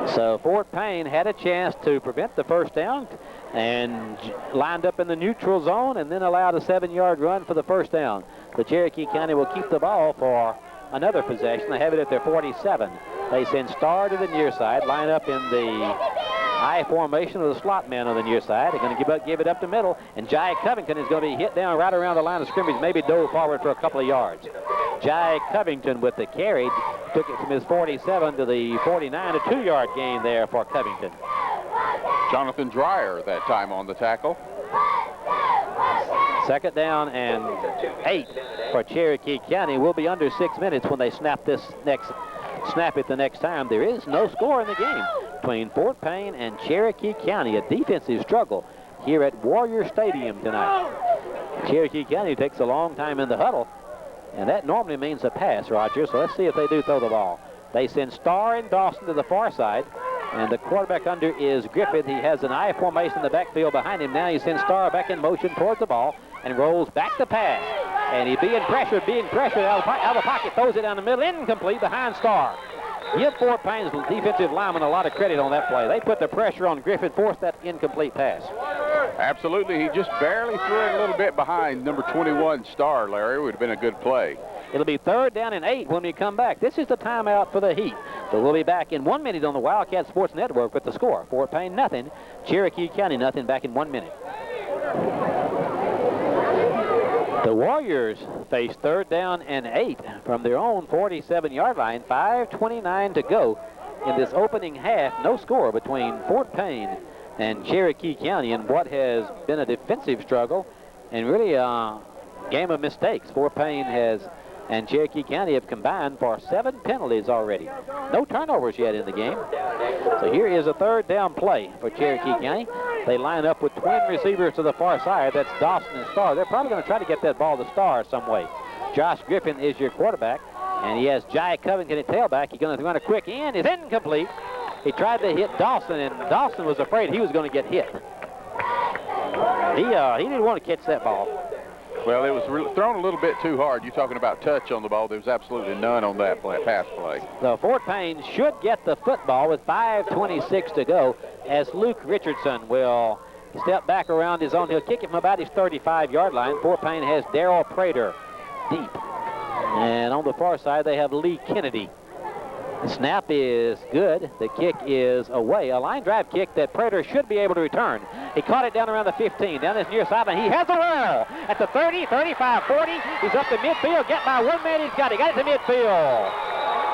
So Fort Payne had a chance to prevent the first down and lined up in the neutral zone and then allowed a 7-yard run for the first down. The Cherokee County will keep the ball for another possession. They have it at their 47. They send Starr to the near side, line up in the I formation of the slot man on the near side. They're going to give it up the middle, and Jai Covington is going to be hit down right around the line of scrimmage, maybe dove forward for a couple of yards. Jai Covington with the carry took it from his 47 to the 49, a 2-yard gain there for Covington. Jonathan Dreyer that time on the tackle. 2nd down and 8 for Cherokee County. We'll be under 6 minutes when they snap it the next time. There is no score in the game between Fort Payne and Cherokee County. A defensive struggle here at Warrior Stadium tonight. Cherokee County takes a long time in the huddle, and that normally means a pass, Roger. So let's see if they do throw the ball. They send Starr and Dawson to the far side, and the quarterback under is Griffith. He has an I formation in the backfield behind him. Now he sends Starr back in motion towards the ball and rolls back to pass. And he's being pressured out of the pocket, throws it down the middle, incomplete behind Starr. Give Fort Payne's defensive lineman a lot of credit on that play. They put the pressure on Griffith, forced that incomplete pass. Absolutely. He just barely threw it a little bit behind number 21, Starr, Larry. It would have been a good play. It'll be 3rd down and 8 when we come back. This is the timeout for the Heat. So we'll be back in 1 minute on the Wildcat Sports Network with the score. Fort Payne nothing, Cherokee County nothing, back in 1 minute. The Warriors face 3rd down and 8 from their own 47-yard line. 5:29 to go in this opening half. No score between Fort Payne and Cherokee County in what has been a defensive struggle and really a game of mistakes. Fort Payne and Cherokee County have combined for 7 penalties already. No turnovers yet in the game. So here is a 3rd down play for Cherokee County. They line up with twin receivers to the far side. That's Dawson and Starr. They're probably going to try to get that ball to Starr some way. Josh Griffin is your quarterback, and he has Jai Covington at tailback. He's going to run a quick in. It's incomplete. He tried to hit Dawson, and Dawson was afraid he was going to get hit. He didn't want to catch that ball. Well, it was thrown a little bit too hard. You're talking about touch on the ball. There was absolutely none on that pass play. So Fort Payne should get the football with 5:26 to go as Luke Richardson will step back around his own. He'll kick it from about his 35-yard line. Fort Payne has Darrell Prater deep. And on the far side, they have Lee Kennedy. The snap is good. The kick is away. A line drive kick that Prater should be able to return. He caught it down around the 15, down this near sideline. He has a roll at the 30, 35, 40. He's up to midfield. Get by one man. He got it to midfield.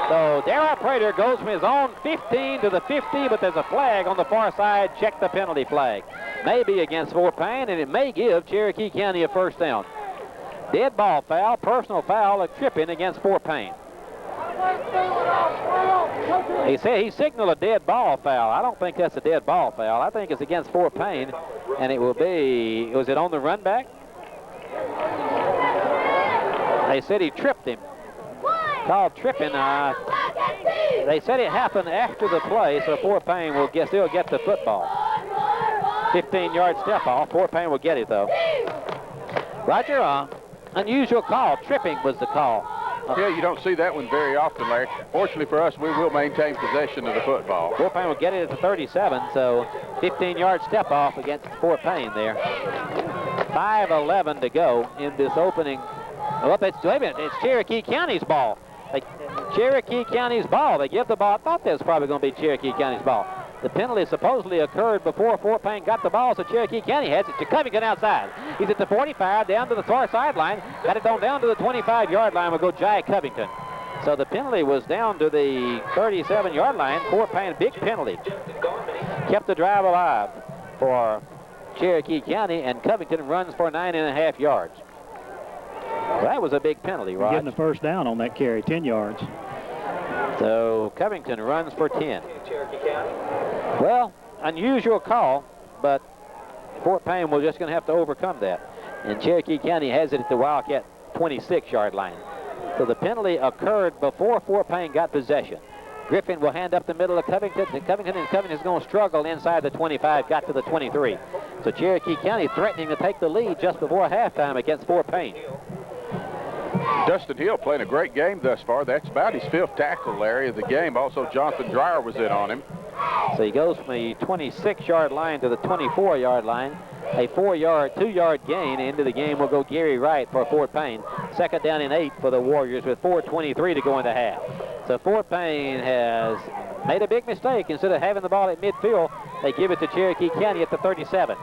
So Darrell Prater goes from his own 15 to the 50, but there's a flag on the far side. Check the penalty flag. Maybe against Fort Payne, and it may give Cherokee County a first down. Dead ball foul, personal foul, a tripping against Fort Payne. He said he signaled a dead ball foul. I don't think that's a dead ball foul. I think it's against Fort Payne, and it will be, was it on the run back? They said he tripped him. Called tripping. They said it happened after the play, so Fort Payne will still get the football. 15-yard step off. Fort Payne will get it, though. Roger, unusual call. Tripping was the call. Yeah, you don't see that one very often, Larry. Fortunately for us, we will maintain possession of the football. Fort Payne will get it at the 37, so 15-yard step off against Fort Payne there. 5:11 to go in this opening. Oh, wait a minute, it's Cherokee County's ball. Cherokee County's ball. They give the ball. I thought that was probably going to be Cherokee County's ball. The penalty supposedly occurred before Fort Payne got the ball, so Cherokee County has it to Covington outside. He's at the 45, down to the far sideline. Got it on down to the 25-yard line. Will go Jai Covington. So the penalty was down to the 37-yard line. Fort Payne, big penalty. Kept the drive alive for Cherokee County, and Covington runs for 9.5 yards. Well, that was a big penalty, Rod. Getting the first down on that carry, 10 yards. So Covington runs for 10. Well, unusual call, but Fort Payne will just going to have to overcome that. And Cherokee County has it at the Wildcat 26-yard line. So the penalty occurred before Fort Payne got possession. Griffin will hand up the middle of Covington, and Covington is going to struggle inside the 25, got to the 23. So Cherokee County threatening to take the lead just before halftime against Fort Payne. Dustin Hill playing a great game thus far. That's about his 5th tackle, Larry, of the game. Also, Jonathan Dreyer was in on him. So he goes from the 26-yard line to the 24-yard line. A 2-yard gain. Into the game will go Gary Wright for Fort Payne. 2nd down and 8 for the Warriors with 4:23 to go in the half. So Fort Payne has made a big mistake. Instead of having the ball at midfield, they give it to Cherokee County at the 37.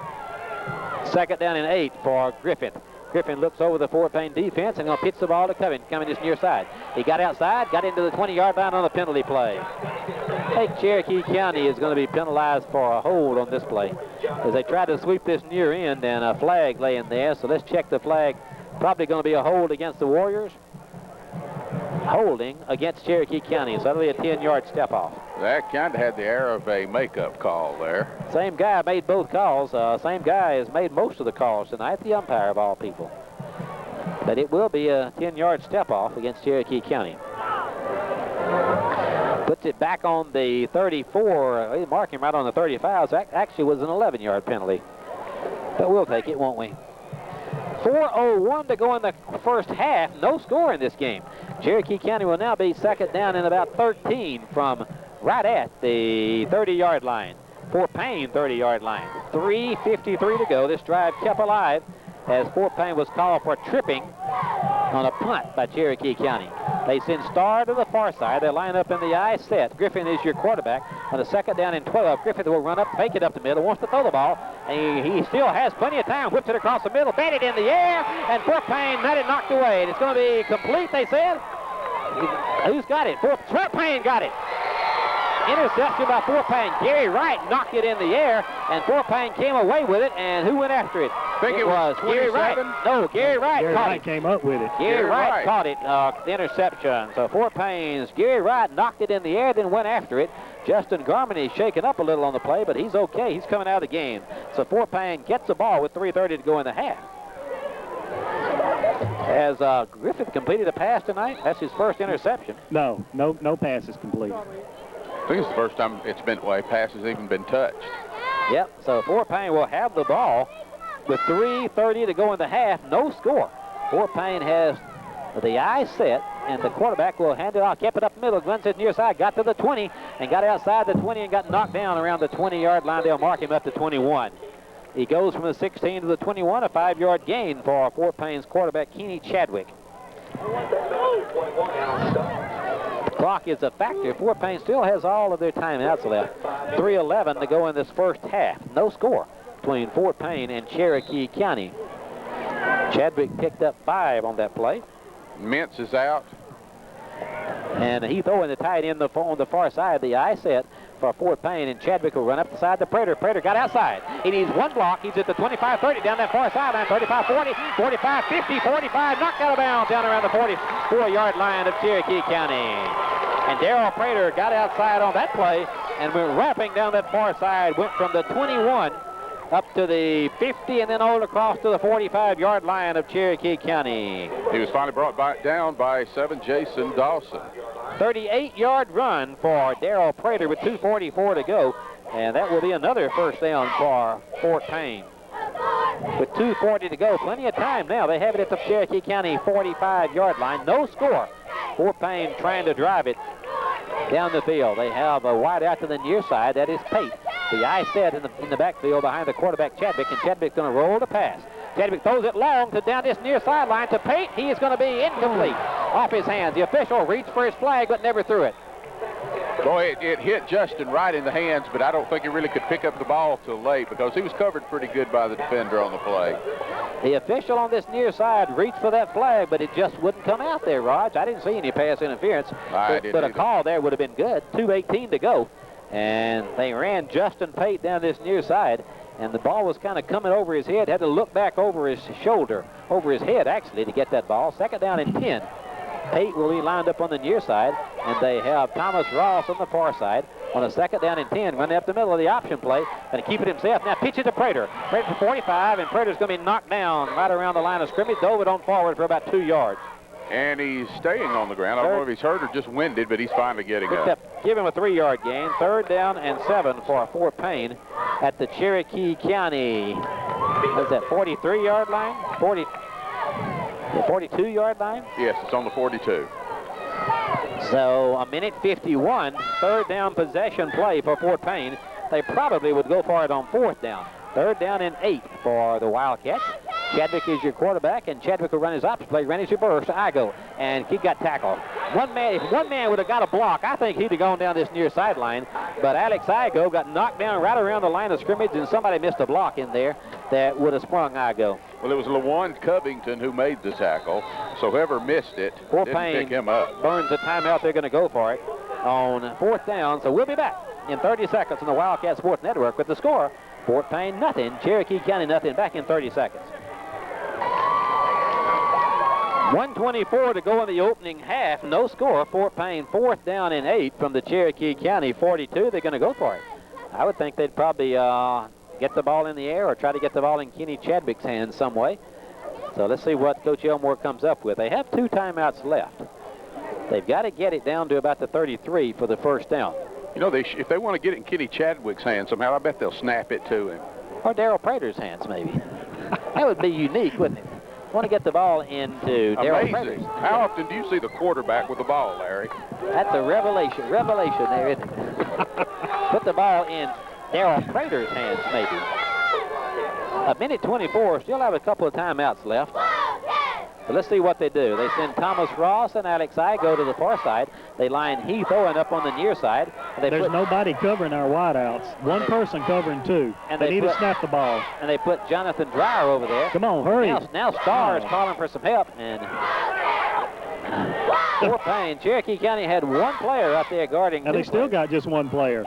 2nd down and 8 for Griffin. Griffin looks over the Fort Payne defense and going to pitch the ball to Covington, coming this near side. He got outside, got into the 20-yard line on the penalty play. I think Cherokee County is going to be penalized for a hold on this play as they try to sweep this near end, and a flag laying there. So let's check the flag. Probably going to be a hold against the Warriors. Holding against Cherokee County, so that'll be a 10-yard step off. That kind of had the air of a makeup call there. Same guy made both calls. Same guy has made most of the calls tonight, the umpire of all people. But it will be a 10-yard step off against Cherokee County. Puts it back on the 34. He marked him right on the 35. So that actually was an 11-yard penalty. But we'll take it, won't we? 4:01 to go in the first half. No score in this game. Cherokee County will now be 2nd down and about 13 from right at the 30-yard line. Fort Payne 30-yard line. 3:53 to go. This drive kept alive as Fort Payne was called for tripping on a punt by Cherokee County. They send Starr to the far side. They line up in the I set. Griffin is your quarterback. On the 2nd down and 12, Griffin will run up, fake it up the middle, wants to throw the ball. And he still has plenty of time. Whips it across the middle, batted in the air, and Fort Payne had it knocked away. And it's going to be complete, they said. Who's got it? Fort Payne got it. Interception by Fort Payne. Gary Wright knocked it in the air, and Fort Payne came away with it, and who went after it? I think it was Gary Wright. No, Gary Wright caught it. Came up with it. Gary Wright caught it, the interception. So Fort Payne's Gary Wright knocked it in the air, then went after it. Justin Garman is shaken up a little on the play, but he's okay. He's coming out of the game. So Fort Payne gets the ball with 3:30 to go in the half. Has Griffith completed a pass tonight? That's his first interception. No pass is completed. I think it's the first time it's been a pass has even been touched. Yep, so Fort Payne will have the ball with 3:30 to go in the half. No score. Fort Payne has the eye set, and the quarterback will hand it off. Kept it up the middle. Guns it near side. Got to the 20 and got outside the 20 and got knocked down around the 20-yard line. They'll mark him up to 21. He goes from the 16 to the 21, a 5-yard gain for Fort Payne's quarterback, Keeney Chadwick. Clock is a factor. Fort Payne still has all of their timeouts left. 3:11 to go in this first half. No score between Fort Payne and Cherokee County. Chadwick picked up 5 on that play. Mintz is out. And he throwing the tight end on the far side. The eye set for Fort Payne, and Chadwick will run up the side to Prater. Prater got outside. He needs one block. He's at the 25-30 down that far sideline. 35-40, 45-50, 45, knocked out of bounds down around the 44-yard line of Cherokee County. And Darrell Prater got outside on that play and went wrapping down that far side. Went from the 21 up to the 50 and then all across to the 45-yard line of Cherokee County. He was finally brought down by 7 Jason Dawson. 38-yard run for Darrell Prater with 2:44 to go. And that will be another first down for Fort Payne. With 2:40 to go, plenty of time now. They have it at the Cherokee County 45-yard line. No score. Fort Payne trying to drive it down the field. They have a wide out to the near side. That is Pate. The eye set in the backfield behind the quarterback, Chadwick, and Chadwick's going to roll the pass. Chadwick throws it long to down this near sideline to Pate. He is going to be incomplete. Off his hands. The official reached for his flag but never threw it. Boy, it hit Justin right in the hands, but I don't think he really could pick up the ball till late because he was covered pretty good by the defender on the play. The official on this near side reached for that flag, but it just wouldn't come out there, Raj. I didn't see any pass interference, but a call there would have been good. 2:18 to go, and they ran Justin Pate down this near side, and the ball was kind of coming over his head. Had to look back over his shoulder, over his head, actually, to get that ball. Second down and 10. Pate will be lined up on the near side, and they have Thomas Ross on the far side on a second down and 10, running up the middle of the option play, and keep it himself. Now pitch it to Prater. Prater for 45, and Prater's going to be knocked down right around the line of scrimmage. Dove it on forward for about 2 yards. And he's staying on the ground. I don't know if he's hurt or just winded, but he's finally getting up. Give him a 3-yard gain. Third down and 7 for Fort Payne at the Cherokee County. What is that, 43-yard line? 42-yard line? Yes, it's on the 42. So a minute 51, third down possession play for Fort Payne. They probably would go for it on fourth down. Third down and 8 for the Wildcats. Chadwick is your quarterback, and Chadwick will run his option play, ran his reverse to Igo, and he got tackled. If one man would have got a block, I think he'd have gone down this near sideline, but Alex Igo got knocked down right around the line of scrimmage, and somebody missed a block in there that would have sprung Igo. Well, it was LaJuan Covington who made the tackle, so whoever missed it didn't pick him up. Burns the timeout. They're going to go for it on fourth down, so we'll be back in 30 seconds on the Wildcat Sports Network with the score. Fort Payne nothing, Cherokee County nothing. Back in 30 seconds. 1:24 to go in the opening half. No score. Fort Payne fourth down and 8 from the Cherokee County 42. They're going to go for it. I would think they'd probably get the ball in the air or try to get the ball in Kenny Chadwick's hands some way. So let's see what Coach Elmore comes up with. They have 2 timeouts left. They've got to get it down to about the 33 for the first down. You know, if they want to get it in Kenny Chadwick's hands somehow, I bet they'll snap it to him. Or Darrell Prater's hands, maybe. That would be unique, wouldn't it? Want to get the ball into Darrell Prater's. How often do you see the quarterback with the ball, Larry? That's a revelation there, isn't it? Put the ball in Darrell Prater's hands, maybe. A minute 24, still have a couple of timeouts left. So let's see what they do. They send Thomas Ross and Alex Igo to the far side. They line Heath Owen up on the near side. There's nobody covering our wideouts. One person covering 2. And they need to snap the ball. And they put Jonathan Dreyer over there. Come on, hurry. Now Starr is calling for some help. And Fort Payne, Cherokee County had one player out there guarding. And they still got just one player.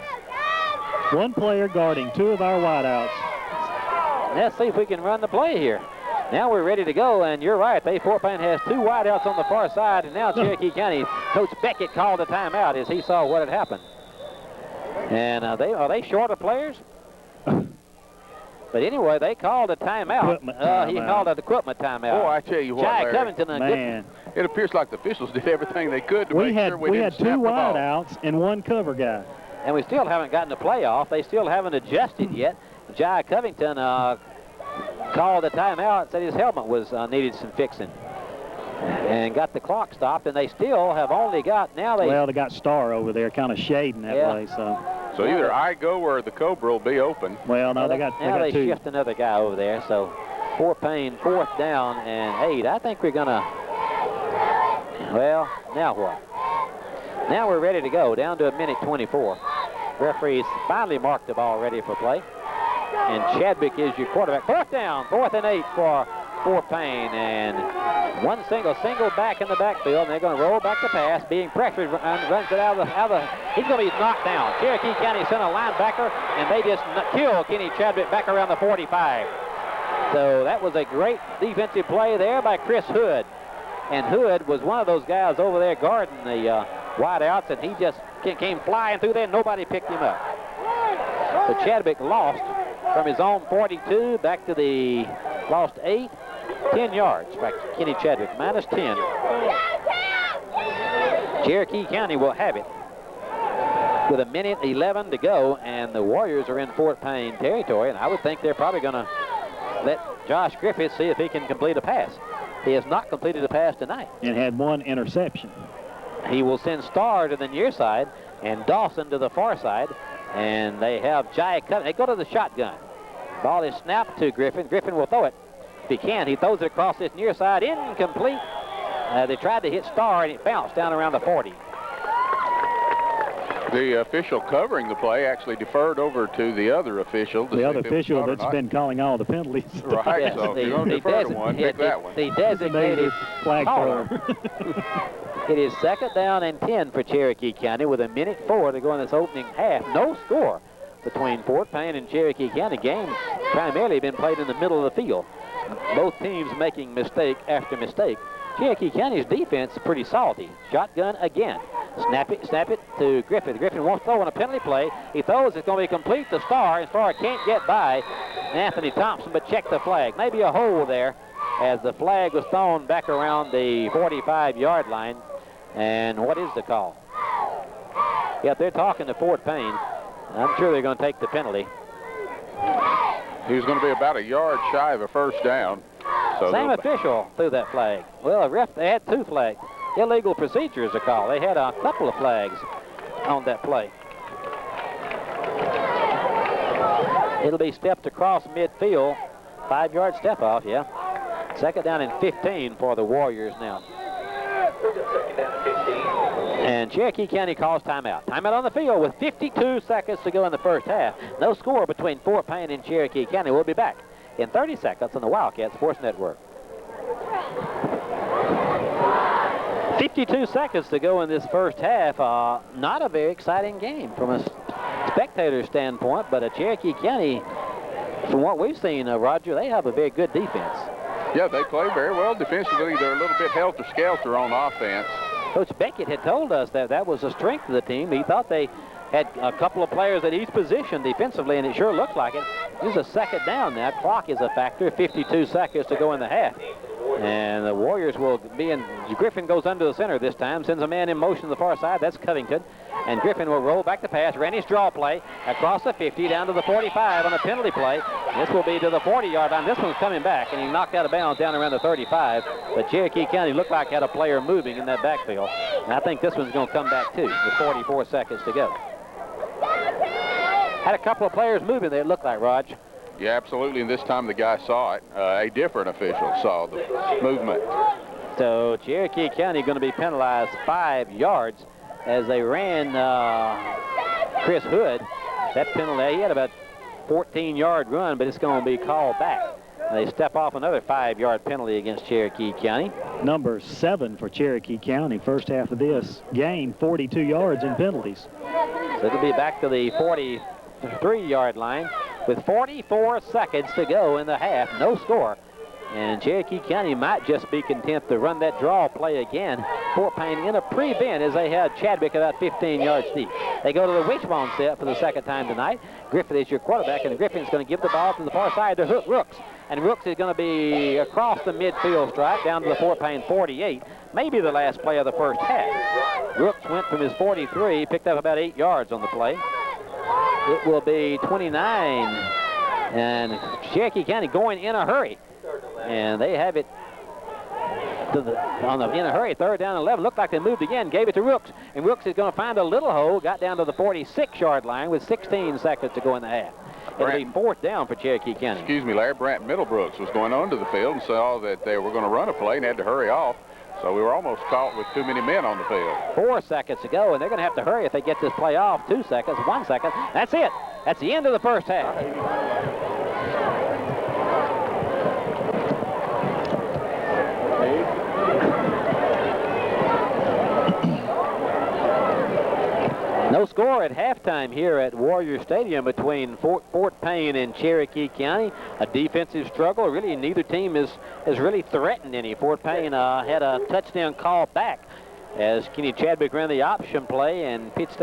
One player guarding 2 of our wideouts. Let's see if we can run the play here. Now we're ready to go, and you're right. Fort Payne has 2 wideouts on the far side, and now Cherokee County Coach Beckett called a timeout as he saw what had happened. And are they short of players? But anyway, they called a timeout. He called an equipment timeout. Oh, I tell you what, Jai Covington, man. It appears like the officials did everything they could to make sure we didn't snap the ball. We had 2 wideouts and 1 cover guy. And we still haven't gotten a playoff. They still haven't adjusted yet. Jai Covington called the timeout, said his helmet was needed some fixing, and got the clock stopped. And they still have only got they got Starr over there, kind of shading that way. So either Igo or the Cobra will be open. Well, no, they got 2. Shift another guy over there. So Fort Payne fourth down and 8. I think we're gonna. Well, now what? Now we're ready to go. Down to a minute 24. Referees finally marked the ball ready for play. And Chadwick is your quarterback. Fourth down, 4th and 8 for Fort Payne. And one single back in the backfield, and they're going to roll back the pass. Being pressured, runs it out of the he's going to be knocked down. Cherokee County sent a linebacker, and they just kill Kenny Chadwick back around the 45. So that was a great defensive play there by Chris Hood. And Hood was one of those guys over there guarding the wideouts, and he just came flying through there, and nobody picked him up. So Chadwick lost from his own 42 back to the lost 8, 10 yards back to Kenny Chadwick, -10. Cherokee County will have it with 1:11 to go, and the Warriors are in Fort Payne territory, and I would think they're probably going to let Josh Griffith see if he can complete a pass. He has not completed a pass tonight. And had one interception. He will send Starr to the near side and Dawson to the far side, and they have Jai coming. They go to the shotgun. Ball is snapped to Griffin. Griffin will throw it. If he can, he throws it across this near side. Incomplete. They tried to hit Starr, and it bounced down around the 40. The official covering the play actually deferred over to the other official. The other official that's been calling all the penalties. Right, yes, so if you're going to defer to one, pick that one. The designated flag thrower. It is 2nd down and 10 for Cherokee County with 1:04 to go in this opening half. No score between Fort Payne and Cherokee County. Game primarily been played in the middle of the field. Both teams making mistake after mistake. Cherokee County's defense is pretty salty. Shotgun again. Snap it to Griffin. Griffin won't throw on a penalty play. He throws, it's going to be complete to Starr, and Starr can't get by Anthony Thompson, but check the flag. Maybe a hole there as the flag was thrown back around the 45-yard line. And what is the call? Yeah, they're talking to Fort Payne. I'm sure they're going to take the penalty. He was going to be about a yard shy of a first down. So Same official threw that flag. Well, a ref, they had 2 flags. Illegal procedure is a call. They had a couple of flags on that play. It'll be stepped across midfield. 5-yard step off, yeah. 2nd down and 15 for the Warriors now. And Cherokee County calls timeout. Timeout on the field with 52 seconds to go in the first half. No score between Fort Payne and Cherokee County. We'll be back in 30 seconds on the Wildcat Sports Network. 52 seconds to go in this first half. Not a very exciting game from a spectator standpoint, but a Cherokee County, from what we've seen, Roger, they have a very good defense. Yeah, they play very well defensively. They're a little bit helter-skelter on offense. Coach Beckett had told us that that was the strength of the team. He thought they had a couple of players at each position defensively, and it sure looked like it. This is a 2nd down now. Clock is a factor. 52 seconds to go in the half. And the Warriors will be in. Griffin goes under the center this time, sends a man in motion to the far side. That's Covington. And Griffin will roll back the pass, ran his draw play across the 50 down to the 45 on a penalty play. This will be to the 40-yard line. This one's coming back, and he knocked out of bounds down around the 35. But Cherokee County looked like had a player moving in that backfield. And I think this one's going to come back too with 44 seconds to go. Had a couple of players moving there, it looked like, Raj. Yeah, absolutely, and this time the guy saw it. A different official saw the movement. So Cherokee County going to be penalized 5 yards as they ran Chris Hood. That penalty, he had about 14-yard run, but it's going to be called back. They step off another 5-yard penalty against Cherokee County. Number 7 for Cherokee County. First half of this game, 42 yards in penalties. So it'll be back to the 43-yard line with 44 seconds to go in the half. No score. And Cherokee County might just be content to run that draw play again. Fort Payne in a pre-bend as they had Chadwick about 15 yards deep. They go to the wishbone set for the 2nd time tonight. Griffin is your quarterback, and Griffin's going to give the ball from the far side to Rooks. And Rooks is going to be across the midfield stripe down to the Fort Payne 48. Maybe the last play of the first half. Rooks went from his 43, picked up about 8 yards on the play. It will be 29. And Cherokee County going in a hurry. And they have it to in a hurry. 3rd down and 11. Looked like they moved again. Gave it to Rooks. And Rooks is going to find a little hole. Got down to the 46-yard line with 16 seconds to go in the half. It'll be 4th down for Cherokee County. Excuse me, Larry. Brant Middlebrooks was going onto the field and saw that they were going to run a play and had to hurry off. So we were almost caught with too many men on the field. 4 seconds to go, and they're going to have to hurry if they get this play off. 2 seconds, 1 second. That's it. That's the end of the first half. No score at halftime here at Warrior Stadium between Fort Payne and Cherokee County. A defensive struggle. Really, neither team has really threatened any. Fort Payne had a touchdown call back as Kenny Chadwick ran the option play and pitched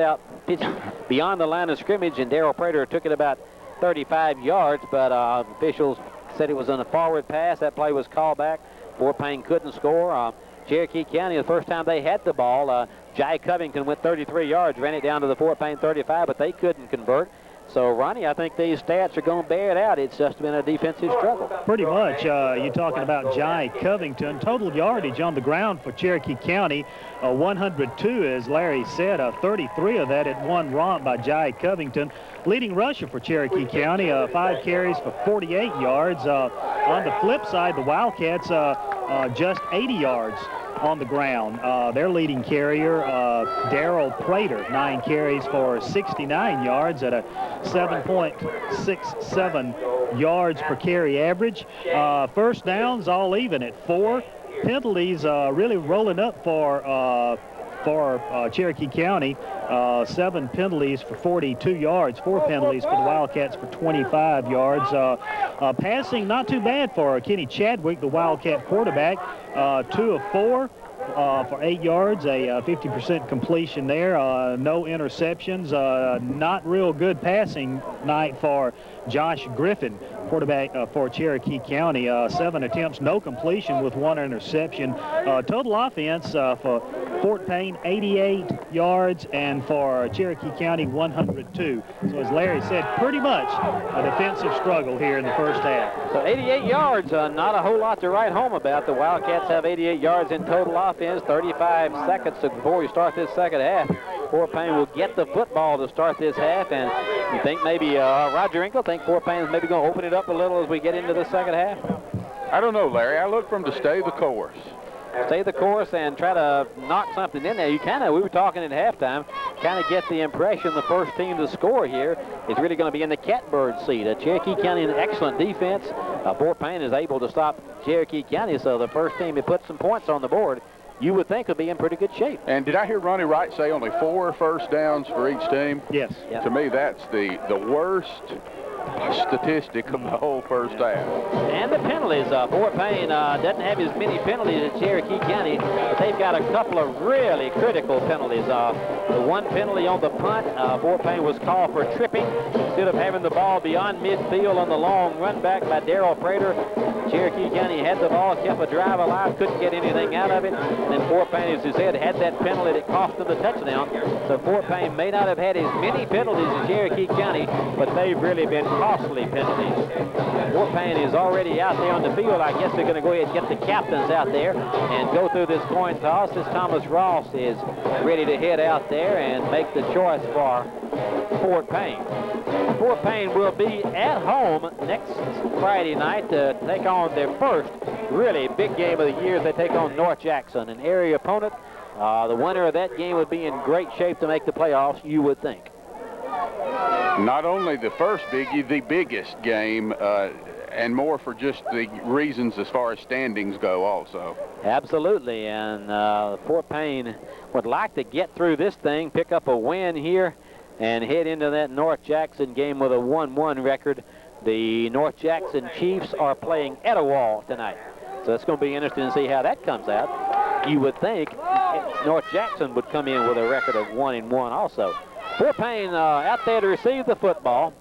beyond the line of scrimmage, and Darrell Prater took it about 35 yards, but officials said it was on a forward pass. That play was called back. Fort Payne couldn't score. Cherokee County, the first time they had the ball, Jai Covington went 33 yards, ran it down to the Fort Payne 35, but they couldn't convert. So, Ronnie, I think these stats are going to bear it out. It's just been a defensive struggle. Pretty much. You're talking about Jai Covington. Total yardage on the ground for Cherokee County, 102, as Larry said. 33 of that at one romp by Jai Covington. Leading rusher for Cherokee County, 5 carries for 48 yards. On the flip side, the Wildcats just 80 yards on the ground. Their leading carrier, Darrell Prater, 9 carries for 69 yards at a 7.67 yards per carry average. First downs all even at 4. Penalties really rolling up for Cherokee County. 7 penalties for 42 yards, 4 penalties for the Wildcats for 25 yards. Passing not too bad for Kenny Chadwick, the Wildcat quarterback. 2 of 4 for 8 yards, a 50% completion there. No interceptions. Not real good passing night for Josh Griffin, quarterback for Cherokee County. 7 attempts, no completion with 1 interception. Total offense for Fort Payne, 88 yards, and for Cherokee County, 102. So as Larry said, pretty much a defensive struggle here in the first half. So 88 yards, not a whole lot to write home about. The Wildcats have 88 yards in total offense, 35 seconds before we start this second half. Fort Payne will get the football to start this half, and you think maybe Roger Inkle think Fort Payne is maybe going to open it up a little as we get into the second half? I don't know, Larry. I look for them to stay the course. Stay the course and try to knock something in there. You we were talking at halftime, kind of get the impression the first team to score here is really going to be in the catbird seat. Cherokee County, an excellent defense. Fort Payne is able to stop Cherokee County, so the first team to put some points on the board, you would think would be in pretty good shape. And did I hear Ronnie Wright say only 4 first downs for each team? Yes. Yep. To me, that's the worst statistic of the whole first half. And the penalties. Fort Payne doesn't have as many penalties as Cherokee County, but they've got a couple of really critical penalties. The one penalty on the punt, Fort Payne was called for tripping. Instead of having the ball beyond midfield on the long run back by Darrell Prater, Cherokee County had the ball, kept a drive alive, couldn't get anything out of it. And then Fort Payne, as you said, had that penalty that cost them the touchdown. So Fort Payne may not have had as many penalties as Cherokee County, but they've really been costly penalties. Fort Payne is already out there on the field. I guess they're going to go ahead and get the captains out there and go through this coin toss. This Thomas Ross is ready to head out there and make the choice for Fort Payne. Fort Payne will be at home next Friday night to take on their first really big game of the year. They take on North Jackson, an area opponent. The winner of that game would be in great shape to make the playoffs, you would think. Not only the first biggie, the biggest game, and more for just the reasons as far as standings go also. Absolutely, and Fort Payne would like to get through this thing, pick up a win here, and head into that North Jackson game with a 1-1 record. The North Jackson Chiefs are playing Etowah tonight, so it's going to be interesting to see how that comes out. You would think North Jackson would come in with a record of 1-1 also. Fort Payne out there to receive the football.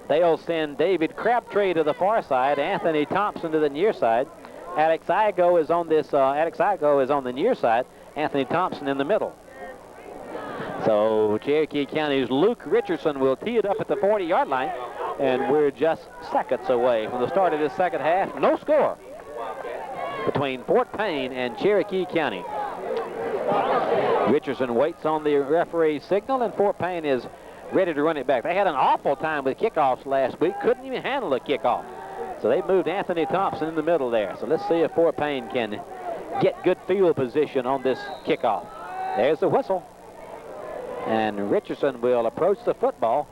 They'll send David Crabtree to the far side, Anthony Thompson to the near side. Alex Igo is on this. Alex Igo is on the near side. Anthony Thompson in the middle. So Cherokee County's Luke Richardson will tee it up at the 40-yard line, and we're just seconds away from the start of this second half. No score between Fort Payne and Cherokee County. Richardson waits on the referee's signal, and Fort Payne is ready to run it back. They had an awful time with kickoffs last week, couldn't even handle a kickoff. So they moved Anthony Thompson in the middle there. So let's see if Fort Payne can get good field position on this kickoff. There's the whistle. And Richardson will approach the football.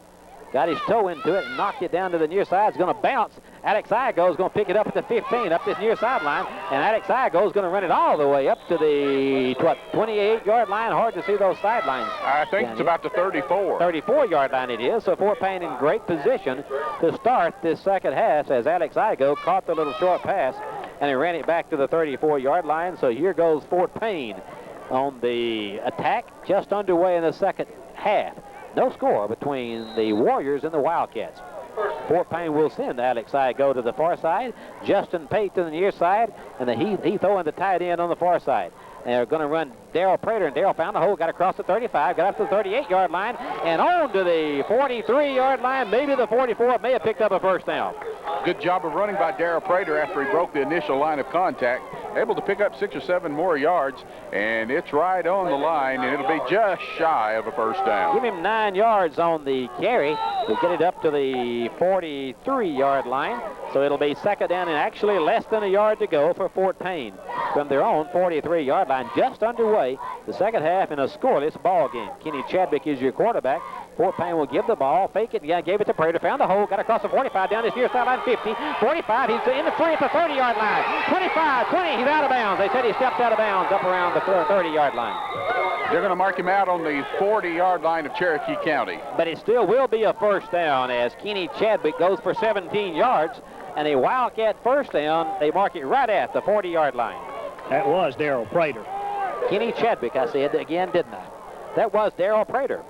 Got his toe into it and knocked it down to the near side. It's going to bounce. Alex Igo is going to pick it up at the 15, up this near sideline. And Alex Igo is going to run it all the way up to the 28-yard line. Hard to see those sidelines. I think it's about the 34. 34-yard line it is. So Fort Payne in great position to start this second half as Alex Igo caught the little short pass and he ran it back to the 34-yard line. So here goes Fort Payne on the attack, just underway in the second half. No score between the Warriors and the Wildcats. Fort Payne will send Alex Igo to the far side. Justin Pate to the near side, and he throwing the tight end on the far side. They're going to run Darrell Prater, and Darrell found the hole, got across the 35, got up to the 38-yard line, and on to the 43-yard line, maybe the 44. May have picked up a first down. Good job of running by Darrell Prater after he broke the initial line of contact. Able to pick up 6 or 7 more yards, and it's right on the line, and it'll be just shy of a first down. Give him 9 yards on the carry. We'll get it up to the 43-yard line, so it'll be second down and actually less than a yard to go for Fort Payne from their own 43-yard line. Just underway, the second half in a scoreless ball game. Kenny Chadwick is your quarterback. Fort Payne will give the ball, fake it, yeah, gave it to Prater, found the hole, got across the 45, down this near sideline, 50, 45, he's in the free at the 30-yard line, 25, 20, he's out of bounds. They said he stepped out of bounds up around the 30-yard line. They're going to mark him out on the 40-yard line of Cherokee County. But it still will be a first down as Kenny Chadwick goes for 17 yards, and a Wildcat first down. They mark it right at the 40-yard line. That was Darrell Prater. Kenny Chadwick, I said again, didn't I? That was Darrell Prater.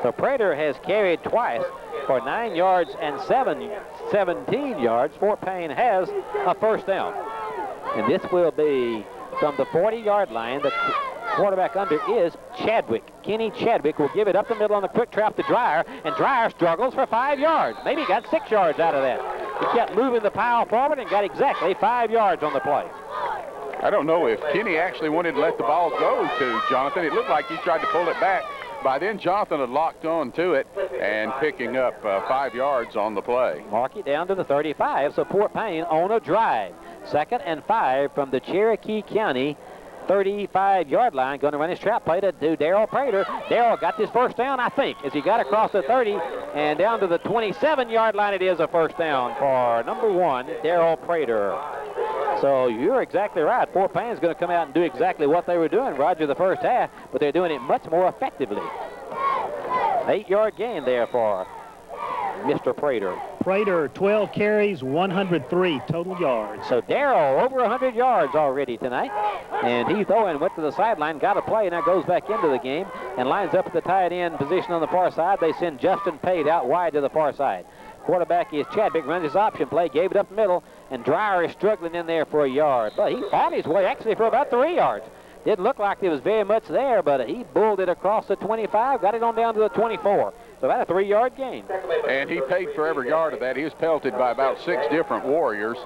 So Prater has carried twice for 9 yards and 17 yards. Fort Payne has a first down. And this will be from the 40-yard line. The quarterback under is Chadwick. Kenny Chadwick will give it up the middle on the quick trap to Dreyer, and Dreyer struggles for 5 yards. Maybe got 6 yards out of that. He kept moving the pile forward and got exactly 5 yards on the play. I don't know if Kenny actually wanted to let the ball go to Jonathan. It looked like he tried to pull it back. By then, Jonathan had locked on to it and picking up 5 yards on the play. Mark it down to the 35, so Fort Payne on a drive. 2nd and 5 from the Cherokee County 35-yard line. Going to run his trap play to Darrell Prater. Darrell got this first down, I think, as he got across the 30 and down to the 27-yard line. It is a first down for number 1, Darrell Prater. So you're exactly right. Fort Payne's going to come out and do exactly what they were doing, Roger, the first half, but they're doing it much more effectively. 8-yard gain there for Mr. Prater. Prater, 12 carries, 103 total yards. So Darrell over 100 yards already tonight. And Heath Owen went to the sideline, got a play, now goes back into the game and lines up at the tight end position on the far side. They send Justin Pate out wide to the far side. Quarterback is Chadwick, runs his option play, gave it up the middle, and Dreyer is struggling in there for a yard. But he fought his way actually for about 3 yards. Didn't look like there was very much there, but he bulled it across the 25, got it on down to the 24. So about a 3-yard gain. And he paid for every yard of that. He was pelted by about 6 different Warriors.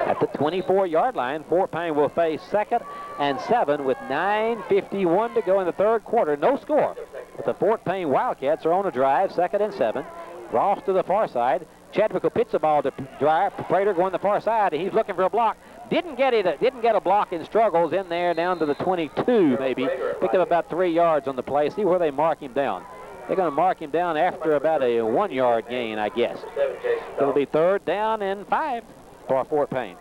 At the 24-yard line, Fort Payne will face 2nd and 7 with 9:51 to go in the third quarter. No score. But the Fort Payne Wildcats are on a drive, 2nd and 7. Ross to the far side. Chadwick will pitch the ball to Dreyer. Prater going the far side, and he's looking for a block. Didn't get a block and struggles in there down to the 22 maybe. Picked up about 3 yards on the play. See where they mark him down. They're going to mark him down after about a 1-yard gain, I guess. It'll be 3rd down and 5 for Fort Payne.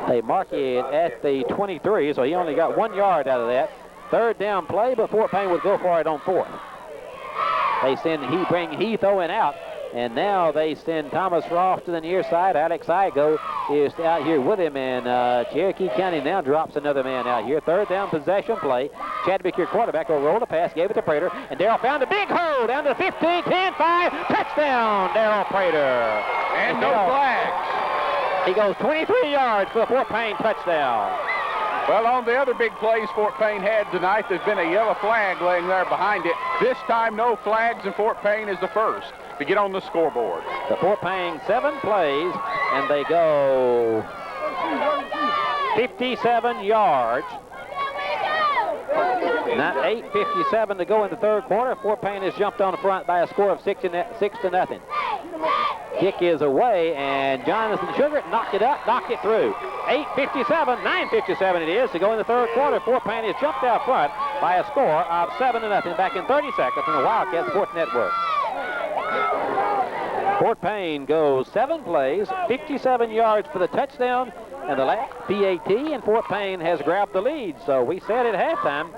They mark it at the 23, so he only got 1 yard out of that. 3rd down play, but Fort Payne would go for it on 4th. They bring Heath Owen out, and now they send Thomas Ross to the near side. Alex Igo is out here with him, and Cherokee County now drops another man out here. 3rd down possession play. Chadwick, your quarterback, will roll the pass, gave it to Prater, and Darrell found a big hole down to the 15, 10, 5, touchdown, Darrell Prater. And no flags. He goes 23 yards for the Fort Payne touchdown. Well, on the other big plays Fort Payne had tonight, there's been a yellow flag laying there behind it. This time, no flags, and Fort Payne is the first to get on the scoreboard. The Fort Payne 7 plays, and they go 57 yards. Not 8:57 to go in the third quarter. Fort Payne has jumped on the front by a score of 6 to nothing. Kick is away, and Jonathan Sugar knocked it up, knocked it through. 8:57, 9:57 it is to go in the third quarter. Fort Payne has jumped out front by a score of 7 to nothing. Back in 30 seconds from the Wildcat Sports Network. Fort Payne goes 7 plays, 57 yards for the touchdown, and the last PAT, and Fort Payne has grabbed the lead. So we said at halftime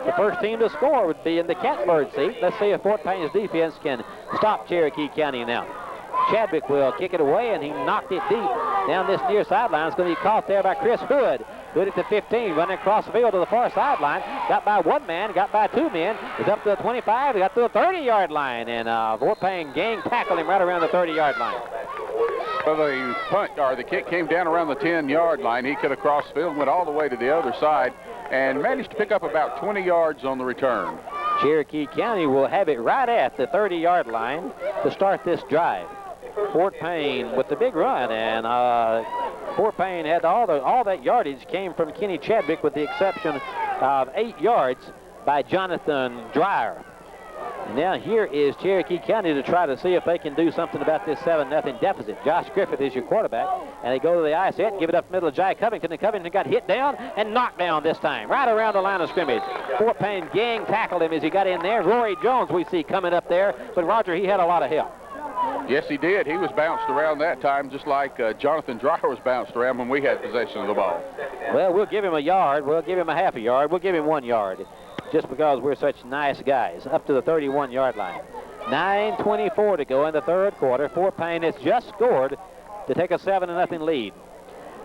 the first team to score would be in the catbird seat. Let's see if Fort Payne's defense can stop Cherokee County now. Chadwick will kick it away, and he knocked it deep down this near sideline. It's going to be caught there by Chris Hood. Hood at the 15, running across the field to the far sideline. Got by 1 man, got by 2 men. Is up to the 25, got to the 30-yard line, and Fort Payne gang tackled him right around the 30-yard line. Well, the punt or the kick came down around the 10-yard line. He could have crossed the field and went all the way to the other side and managed to pick up about 20 yards on the return. Cherokee County will have it right at the 30-yard line to start this drive. Fort Payne with the big run, and Fort Payne had all that yardage came from Kenny Chadwick, with the exception of 8 yards by Jonathan Dreyer. Now here is Cherokee County to try to see if they can do something about this 7-0 deficit. Josh Griffith is your quarterback, and they go to the eye set, give it up the middle of Jai Covington, and Covington got hit down and knocked down this time, right around the line of scrimmage. Fort Payne gang tackled him as he got in there. Rory Jones we see coming up there, but Roger, he had a lot of help. Yes, he did. He was bounced around that time, just like Jonathan Dreyer was bounced around when we had possession of the ball. Well, we'll give him a yard. We'll give him a half a yard. We'll give him 1 yard, just because we're such nice guys, up to the 31-yard line. 9:24 to go in the third quarter. Fort Payne has just scored to take a 7-0 lead.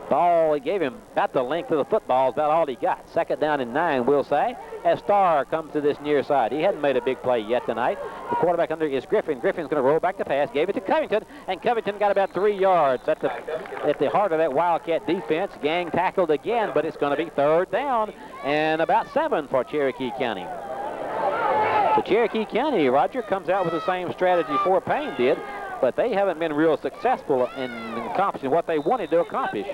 Ball, he gave him about the length of the football, is about all he got. Second down and 9, we'll say, as Starr comes to this near side. He hadn't made a big play yet tonight. The quarterback under is Griffin. Griffin's going to roll back the pass, gave it to Covington, and Covington got about 3 yards at the heart of that Wildcat defense. Gang tackled again, but it's going to be third down and about 7 for Cherokee County. The Cherokee County, Roger, comes out with the same strategy Fort Payne did, but they haven't been real successful in accomplishing what they wanted to accomplish.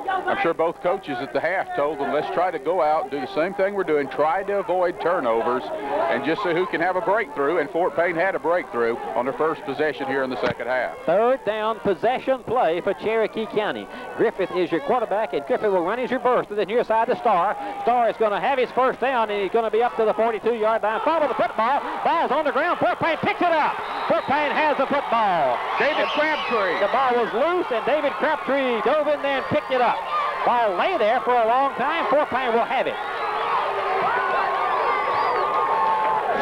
I'm sure both coaches at the half told them, let's try to go out and do the same thing we're doing, try to avoid turnovers, and just see who can have a breakthrough, and Fort Payne had a breakthrough on their first possession here in the second half. Third down possession play for Cherokee County. Griffith is your quarterback, and Griffith will run his reverse to the near side to Starr. Starr is going to have his first down, and he's going to be up to the 42-yard line. Follow the football. Ball's on the ground. Fort Payne picks it up. Fort Payne has the football. David Crabtree. The ball was loose, and David Crabtree dove in there and picked it up. Ball lay there for a long time. Fort Payne will have it.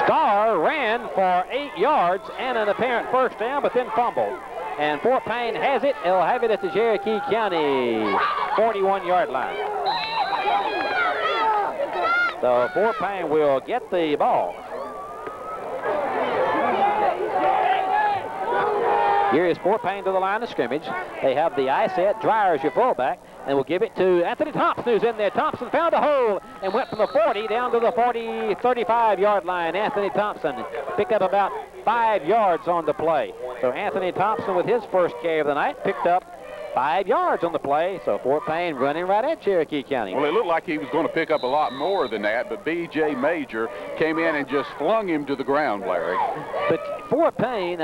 Starr ran for 8 yards and an apparent first down, but then fumbled. And Fort Payne has it. They'll have it at the Cherokee County 41-yard line. So Fort Payne will get the ball. Here is Fort Payne to the line of scrimmage. They have the eye set. Dreyer is your fullback, and will give it to Anthony Thompson, who's in there. Thompson found a hole and went from the 40 down to the 35-yard line. Anthony Thompson picked up about 5 yards on the play. So Anthony Thompson, with his first carry of the night, picked up 5 yards on the play. So Fort Payne running right at Cherokee County. Well, it looked like he was going to pick up a lot more than that, but B.J. Major came in and just flung him to the ground, Larry. But Fort Payne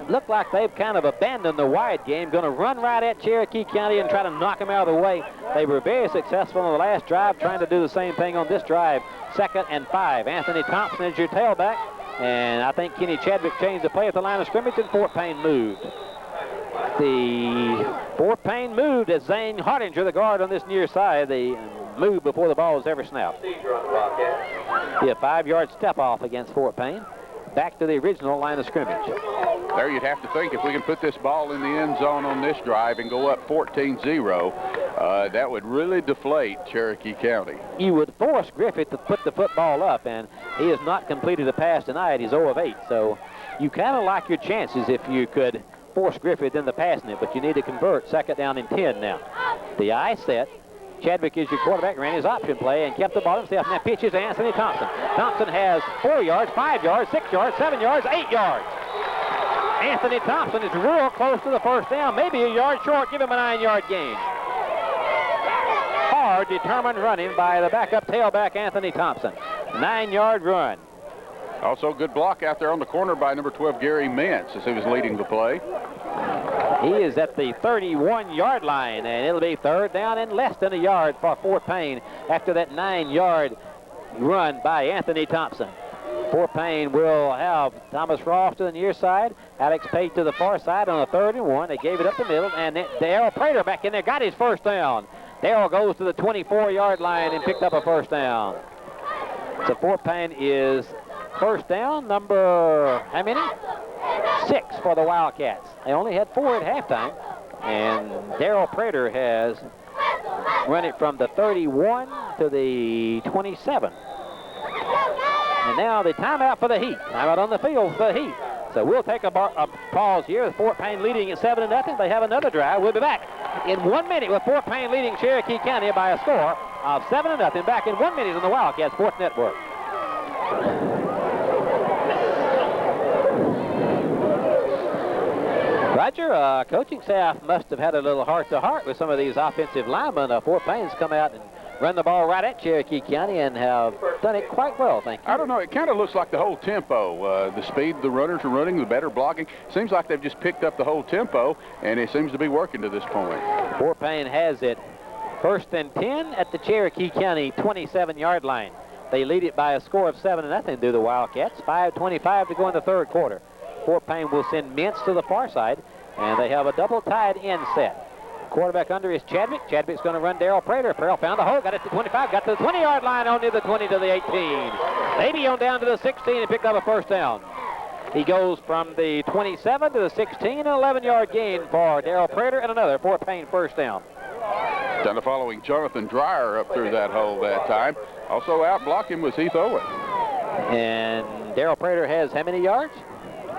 looked like they've kind of abandoned the wide game, going to run right at Cherokee County and try to knock them out of the way. They were very successful on the last drive, trying to do the same thing on this drive. 2nd and 5. Anthony Thompson is your tailback, and I think Kenny Chadwick changed the play at the line of scrimmage, and Fort Payne moved. The Fort Payne moved as Zane Hardinger, the guard on this near side. They moved before the ball was ever snapped. Be a 5-yard step off against Fort Payne. Back to the original line of scrimmage. There you'd have to think if we can put this ball in the end zone on this drive and go up 14-0, that would really deflate Cherokee County. You would force Griffith to put the football up, and he has not completed a pass tonight. He's 0 of 8, so you kind of like your chances if you could force Griffith into passing it, but you need to convert. 2nd down and 10 now. The eye set. Chadwick is your quarterback, ran his option play and kept the ball himself. Now pitches to Anthony Thompson. Thompson has 4 yards, 5 yards, 6 yards, 7 yards, 8 yards. Anthony Thompson is real close to the first down, maybe a yard short. Give him a 9-yard gain. Hard, determined running by the backup tailback, Anthony Thompson. 9-yard run. Also good block out there on the corner by number 12, Gary Mintz, as he was leading the play. He is at the 31-yard line, and it'll be 3rd down and less than a yard for Fort Payne after that 9-yard run by Anthony Thompson. Fort Payne will have Thomas Ross to the near side, Alex Pate to the far side on a 3rd and 1. They gave it up the middle, and Darrell Prater back in there got his first down. Darrell goes to the 24-yard line and picked up a first down. So Fort Payne is first down, number, how many? 6 for the Wildcats. They only had 4 at halftime, and Darrell Prater has run it from the 31 to the 27. And now the timeout for the Heat. Timeout on the field for the Heat. So we'll take a pause here with Fort Payne leading at 7-0. They have another drive. We'll be back in 1 minute with Fort Payne leading Cherokee County by a score of 7-0. Back in 1 minute on the Wildcat Sports Network. Roger, coaching staff must have had a little heart-to-heart with some of these offensive linemen. Fort Payne's come out and run the ball right at Cherokee County and have done it quite well, thank you. I don't know. It kind of looks like the whole tempo, the speed the runners are running, the better blocking. Seems like they've just picked up the whole tempo, and it seems to be working to this point. Fort Payne has it 1st and 10 at the Cherokee County 27-yard line. They lead it by a score of 7-0 to the Wildcats. 5:25 to go in the third quarter. Fort Payne will send Mintz to the far side, and they have a double tied end set. Quarterback under is Chadwick. Chadwick's going to run Darrell Prater. Prater found the hole, got it to 25, got to the 20-yard line, on to the 20 to the 18. Maybe on down to the 16 and picked up a first down. He goes from the 27 to the 16, an 11-yard gain for Darrell Prater, and another Fort Payne first down. Down the following Jonathan Dreyer up through that hole that time. Also out blocking was Heath Owen. And Darrell Prater has how many yards?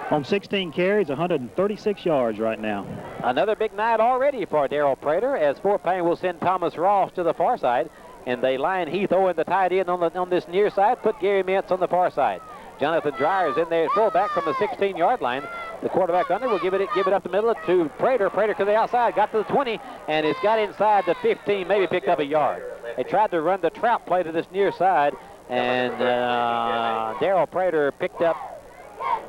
On 16 carries, 136 yards right now. Another big night already for Darrell Prater, as Fort Payne will send Thomas Ross to the far side, and they line Heath Owen, the tight end, on this near side, put Gary Mintz on the far side. Jonathan Dreyer is in there at fullback from the 16-yard line. The quarterback under will give it up the middle to Prater. Prater to the outside, got to the 20, and it's got inside the 15, maybe picked up a yard. They tried to run the trap play to this near side, and Darrell Prater picked up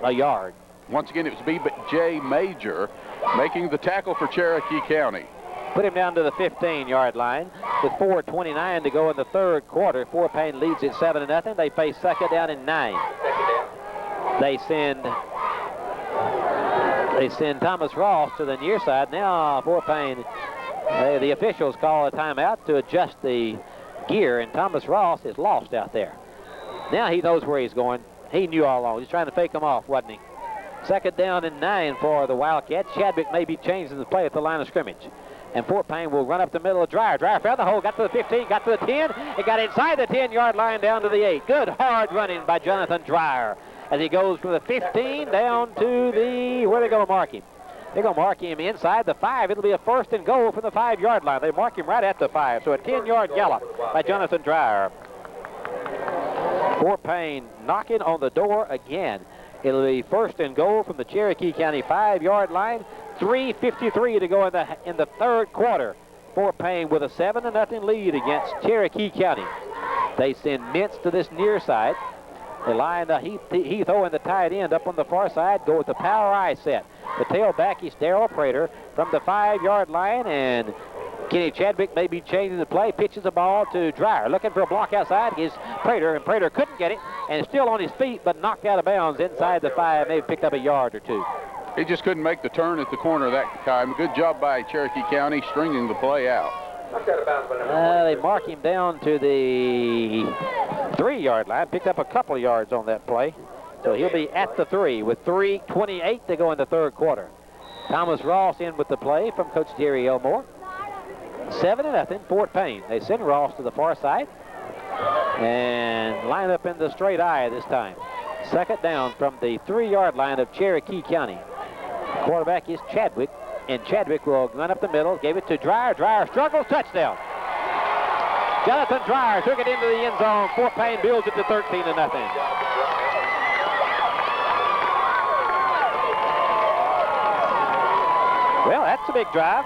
a yard. Once again, it was B.J. Major making the tackle for Cherokee County. Put him down to the 15-yard line with 4:29 to go in the third quarter. Fort Payne leads it 7-0. They face second down and 9. They send Thomas Ross to the near side. Now Fort Payne, the officials call a timeout to adjust the gear, and Thomas Ross is lost out there. Now he knows where he's going. He knew all along. He's trying to fake him off, wasn't he? Second down and 9 for the Wildcats. Chadwick may be changing the play at the line of scrimmage. And Fort Payne will run up the middle of Dreyer. Dreyer found the hole, got to the 15, got to the 10. It got inside the 10-yard line down to the 8. Good hard running by Jonathan Dreyer as he goes from the 15 down to the, where are they going to mark him? They're going to mark him inside the 5. It'll be a 1st and goal from the 5-yard line. They mark him right at the 5. So a 10-yard gallop by Jonathan Dreyer. Fort Payne knocking on the door again. It'll be 1st and goal from the Cherokee County 5-yard line. 3:53 to go in the third quarter. Fort Payne with a 7-0 lead against Cherokee County. They send Mintz to this near side. They line Heath Owen, the tight end, up on the far side. Go with the power I set. The tailback is Darrell Prater from the 5-yard line, and Kenny Chadwick may be changing the play. Pitches the ball to Dreyer. Looking for a block outside is Prater, and Prater couldn't get it, and still on his feet, but knocked out of bounds inside the 5. Maybe picked up a yard or two. He just couldn't make the turn at the corner that time. Good job by Cherokee County stringing the play out. They mark him down to the 3-yard line. Picked up a couple of yards on that play. So he'll be at the 3 with 3:28 to go in the third quarter. Thomas Ross in with the play from Coach Jerry Elmore. 7-0, Fort Payne. They send Ross to the far side and line up in the straight eye this time. Second down from the 3-yard line of Cherokee County. Quarterback is Chadwick, and Chadwick will run up the middle, gave it to Dreyer. Dreyer struggles, touchdown. Jonathan Dreyer took it into the end zone. Fort Payne builds it to 13-0. Well, that's a big drive.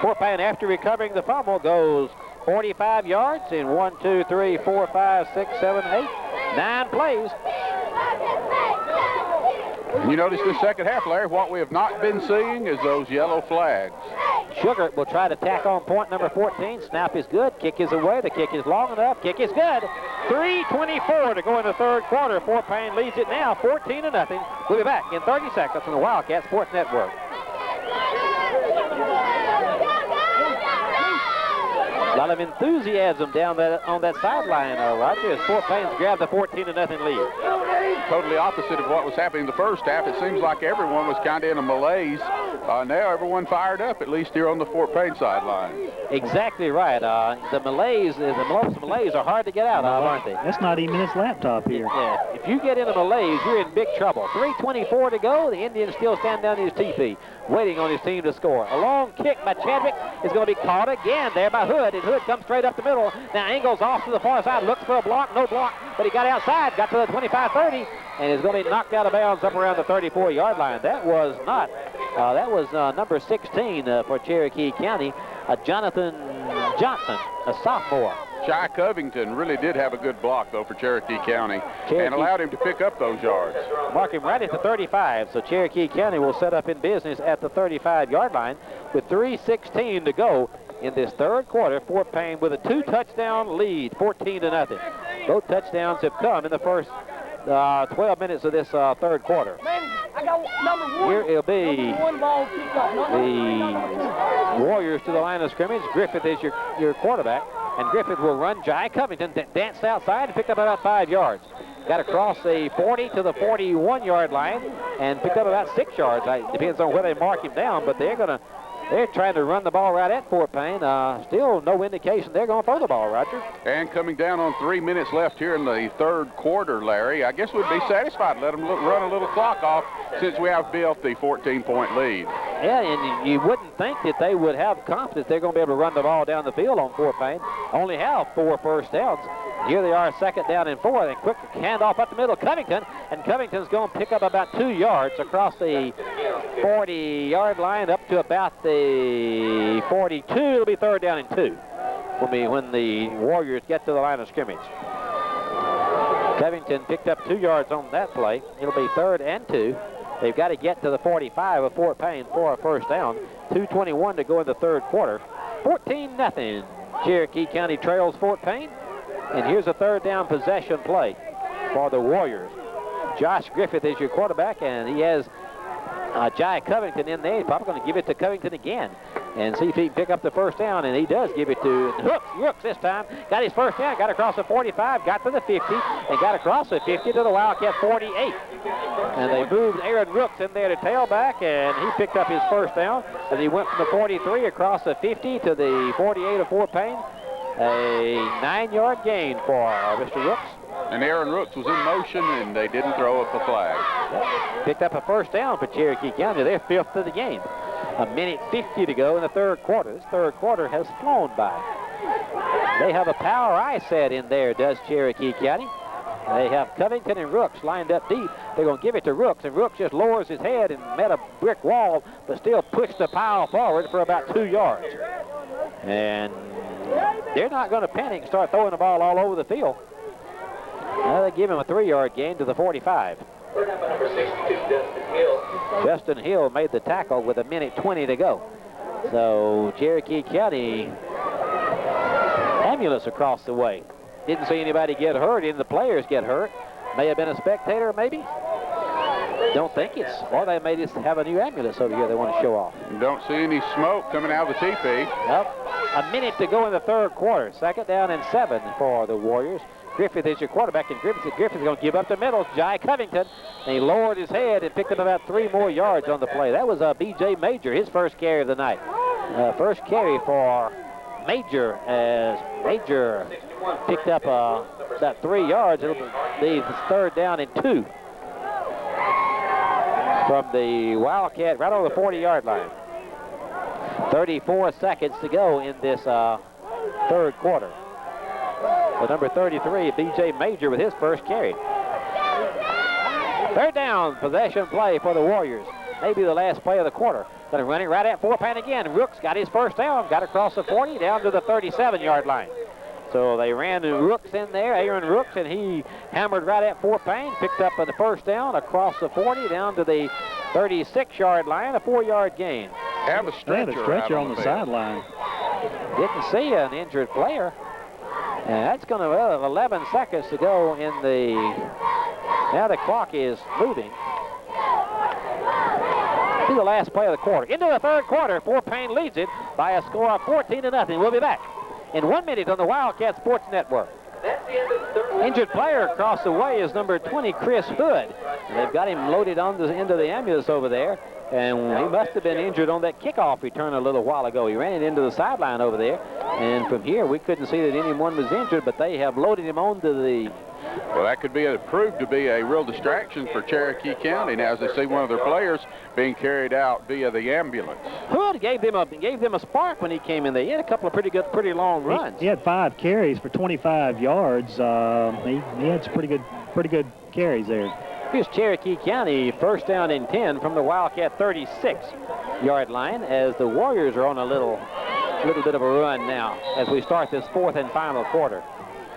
Fort Payne, after recovering the fumble, goes 45 yards in 1, 2, 3, 4, 5, 6, 7, 8, 9 plays. You notice the second half, Larry, what we have not been seeing is those yellow flags. Sugar will try to tack on point number 14. Snap is good. Kick is away. The kick is long enough. Kick is good. 3:24 to go in the third quarter. Fort Payne leads it now 14-0. We'll be back in 30 seconds on the Wildcat Sports Network. A lot of enthusiasm down on that sideline, Roger, as Fort Payne's grabbed the 14-0 lead. totally opposite of what was happening in the first half. It seems like everyone was kind of in a malaise. Now everyone fired up, at least here on the Fort Payne sideline. Exactly right. The Malays are hard to get out of, aren't they? That's not even his laptop here. Yeah. If you get in a malaise, you're in big trouble. 3:24 to go. The Indians still stand down in his teepee, waiting on his team to score. A long kick by Chadwick is going to be caught again there by Hood, and Hood comes straight up the middle. Now Ingles off to the far side, looks for a block, no block, but he got outside, got to the 25-30, and is going to be knocked out of bounds up around the 34-yard line. That was not, number 16 for Cherokee County, Jonathan Johnson, a sophomore. Jai Covington really did have a good block, though, for Cherokee County, and allowed him to pick up those yards. Mark him right at the 35, so Cherokee County will set up in business at the 35-yard line with 3:16 to go in this third quarter. Fort Payne with a 2-touchdown lead, 14-0. Both touchdowns have come in the first 12 minutes of this third quarter. Here it'll be the Warriors to the line of scrimmage. Griffith is your quarterback, and Griffith will run. Jai Covington danced outside and picked up about 5 yards. Got across the 40 to the 41-yard line and picked up about 6 yards. It depends on where they mark him down, but they're trying to run the ball right at Fort Payne. Still no indication they're going to throw the ball, Roger. And coming down on 3 minutes left here in the third quarter, Larry, I guess we'd be satisfied. Let them run a little clock off since we have built the 14-point lead. Yeah, and you wouldn't think that they would have confidence they're going to be able to run the ball down the field on Fort Payne. Only have 4 first downs. Here they are, 2nd down and 4. Then quick handoff up the middle, Covington, and Covington's going to pick up about 2 yards across the 40-yard line up to about the 42. It'll be 3rd down and 2 when the Warriors get to the line of scrimmage. Covington picked up 2 yards on that play. It'll be 3rd and 2. They've got to get to the 45 of Fort Payne for a first down. 2:21 to go in the third quarter. 14-0. Cherokee County trails Fort Payne. And here's a 3rd down possession play for the Warriors. Josh Griffith is your quarterback, and he has Jai Covington in there. He's probably going to give it to Covington again and see if he can pick up the first down, and he does give it to Rooks this time. Got his first down, got across the 45, got to the 50, and got across the 50 to the Wildcat 48. And they moved Aaron Rooks in there to tailback, and he picked up his first down as he went from the 43 across the 50 to the 48 of Fort Payne. A 9-yard gain for Mr. Rooks. And Aaron Rooks was in motion, and they didn't throw up a flag. Picked up a first down for Cherokee County. They're 5th of the game. 1:50 to go in the third quarter. This third quarter has flown by. They have a power eye set in there, does Cherokee County. They have Covington and Rooks lined up deep. They're going to give it to Rooks, and Rooks just lowers his head and met a brick wall, but still pushed the pile forward for about 2 yards. And they're not going to panic and start throwing the ball all over the field. Now they give him a 3-yard gain to the 45. Justin Hill made the tackle with 1:20 to go. So Cherokee County ambulance across the way. Didn't see anybody get hurt. Any of the players get hurt. May have been a spectator, maybe. Don't think it's, or they may just have a new ambulance over here they want to show off. Don't see any smoke coming out of the teepee. Nope. 1 minute to go in the third quarter. 2nd down and 7 for the Warriors. Griffith is your quarterback, and Griffith is going to give up the middle. Jai Covington, and he lowered his head and picked up about 3 more yards on the play. That was B.J. Major, his first carry of the night. First carry for Major, as Major picked up about 3 yards. It'll be 3rd down and 2 from the Wildcat right on the 40-yard line. 34 seconds to go in this third quarter. The number 33, B.J. Major, with his first carry. 3rd down, possession play for the Warriors. Maybe the last play of the quarter. Going to run it right at Fort Payne again. Rooks got his first down, got across the 40, down to the 37-yard line. So they ran Rooks in there, Aaron Rooks, and he hammered right at Fort Payne, picked up the first down across the 40, down to the 36-yard line, a 4-yard gain. Have a stretcher on the sideline. Didn't see an injured player. And that's going to have 11 seconds to go in the, now the clock is moving. To the last play of the quarter. Into the third quarter, Fort Payne leads it by a score of 14-0. We'll be back in 1 minute on the Wildcat Sports Network. That's the end of Injured player across the way is number 20, Chris Hood. And they've got him loaded on the end of the ambulance over there. And he must have been injured on that kickoff return a little while ago. He ran it into the sideline over there. And from here, we couldn't see that anyone was injured, but they have loaded him onto the... Well, that could be proved to be a real distraction for Cherokee County now as they see one of their players being carried out via the ambulance. Hood gave them a spark when he came in there. He had a couple of pretty long runs. He had 5 carries for 25 yards. He had some pretty good carries there. Here's Cherokee County, first down and 10 from the Wildcat 36-yard line as the Warriors are on a little bit of a run now as we start this 4th and final quarter.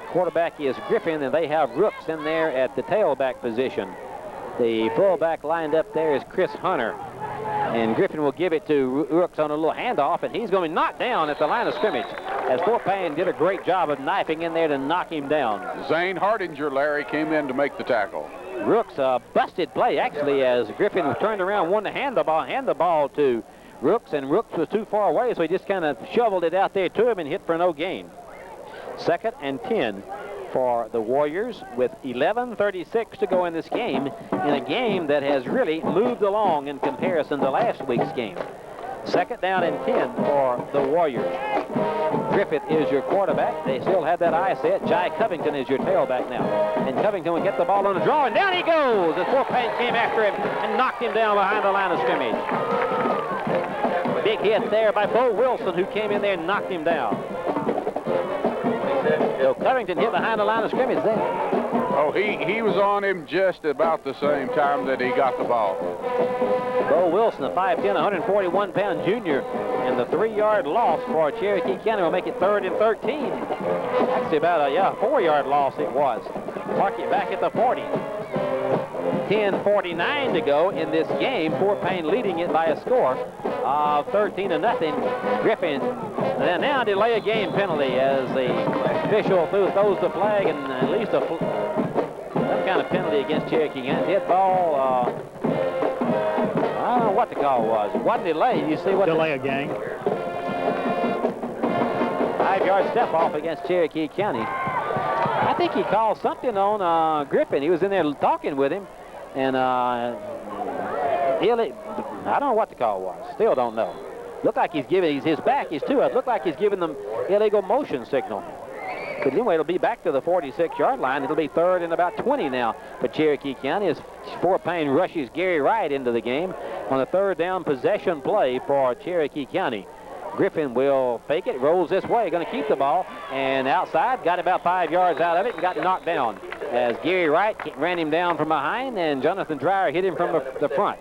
Quarterback is Griffin, and they have Rooks in there at the tailback position. The fullback lined up there is Chris Hunter. And Griffin will give it to Rooks on a little handoff, and he's going to be knocked down at the line of scrimmage as Fort Payne did a great job of knifing in there to knock him down. Zane Hardinger, Larry, came in to make the tackle. Rooks busted play, actually, as Griffin turned around, wanted to hand the ball to Rooks, and Rooks was too far away, so he just kind of shoveled it out there to him and hit for no gain. 2nd and 10 for the Warriors with 11:36 to go in this game, in a game that has really moved along in comparison to last week's game. 2nd down and 10 for the Warriors. Griffith is your quarterback. They still have that eye set. Jai Covington is your tailback now. And Covington will get the ball on the draw, and down he goes as Fort Payne came after him and knocked him down behind the line of scrimmage. Big hit there by Bo Wilson, who came in there and knocked him down. So Covington hit behind the line of scrimmage there. Oh, he was on him just about the same time that he got the ball. Bo Wilson, a 5'10", 141-pound junior, and the 3-yard loss for Cherokee County will make it 3rd and 13. Actually, about a 4-yard loss it was. Mark it back at the 40. 10:49 to go in this game. Fort Payne leading it by a score of 13-0. Griffin, and now delay a game penalty as the official throws the flag, and at least some kind of penalty against Cherokee County. Hit ball. I don't know what the call was. It wasn't delayed. You see what? Delay a game. 5-yard step off against Cherokee County. I think he called something on Griffin. He was in there talking with him, and I don't know what the call was. Still don't know. Looked like he's giving his back is to us. Looked like he's giving them illegal motion signal. But anyway, it'll be back to the 46-yard line. It'll be 3rd and about 20 now for Cherokee County as Fort Payne rushes Gary Wright into the game on a 3rd down possession play for Cherokee County. Griffin will fake it, rolls this way, going to keep the ball, and outside, got about 5 yards out of it and got knocked down as Gary Wright ran him down from behind, and Jonathan Dreyer hit him from the front.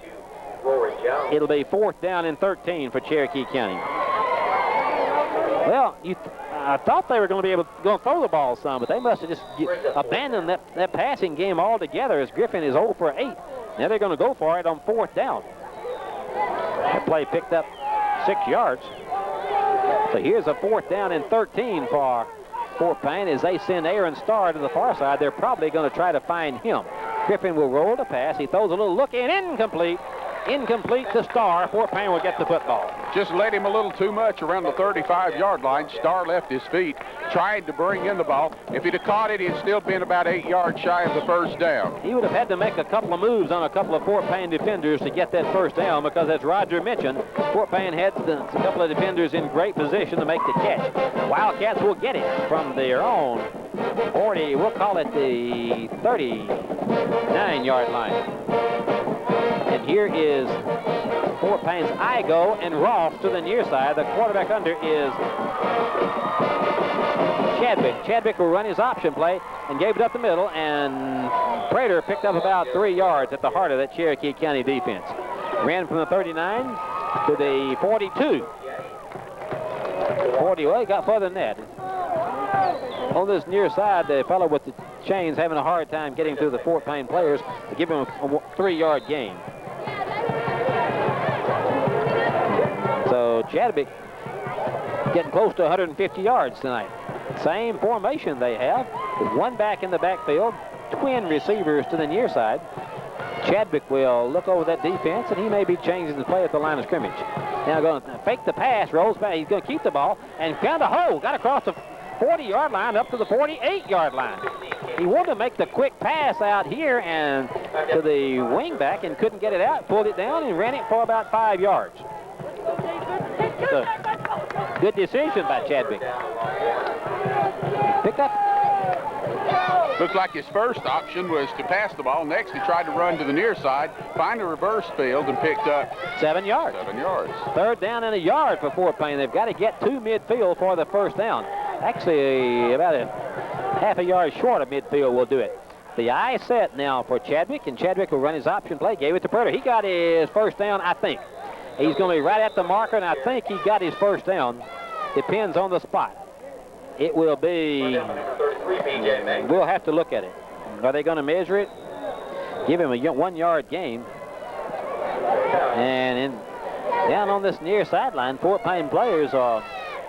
It'll be 4th down and 13 for Cherokee County. Well, I thought they were going to be able to throw the ball some, but they must have just abandoned that passing game altogether as Griffin is 0 for 8. Now they're going to go for it on 4th down. That play picked up 6 yards. So here's a 4th down and 13 for Fort Payne as they send Aaron Starr to the far side. They're probably going to try to find him. Griffin will roll the pass. He throws a little look in, incomplete. Incomplete to Starr. Fort Payne will get the football. Just led him a little too much around the 35-yard line. Starr left his feet, tried to bring in the ball. If he'd have caught it, he'd still been about 8 yards shy of the 1st down. He would have had to make a couple of moves on a couple of Fort Payne defenders to get that 1st down because, as Roger mentioned, Fort Payne had a couple of defenders in great position to make the catch. Wildcats will get it from their own 40, we'll call it the 39-yard line. And here is Fort Payne's Igo and Ross to the near side. The quarterback under is Chadwick. Chadwick will run his option play and gave it up the middle, and Prater picked up about 3 yards at the heart of that Cherokee County defense. Ran from the 39 to the 42. 40, well, he got further than that. On this near side, the fellow with the chains having a hard time getting through the Fort Payne players to give him a 3-yard gain. So Chadwick getting close to 150 yards tonight. Same formation they have, with one back in the backfield, twin receivers to the near side. Chadwick will look over that defense, and he may be changing the play at the line of scrimmage. Now going to fake the pass, rolls back. He's going to keep the ball and found a hole. Got across the 40-yard line up to the 48-yard line. He wanted to make the quick pass out here and to the wingback and couldn't get it out, pulled it down and ran it for about 5 yards. So, good decision by Chadwick. Picked up. Looks like his first option was to pass the ball. Next, he tried to run to the near side, find a reverse field, and picked up 7 yards. 7 yards. 3rd down and a yard for Fort Payne. They've got to get to midfield for the first down. Actually, about a half a yard short of midfield will do it. The eye set now for Chadwick, and Chadwick will run his option play. Gave it to Prater. He got his first down, I think. He's going to be right at the marker, and I think he got his first down. Depends on the spot. It will be, we'll have to look at it. Are they going to measure it? Give him a 1 yard gain. And down on this near sideline, Fort Payne players are,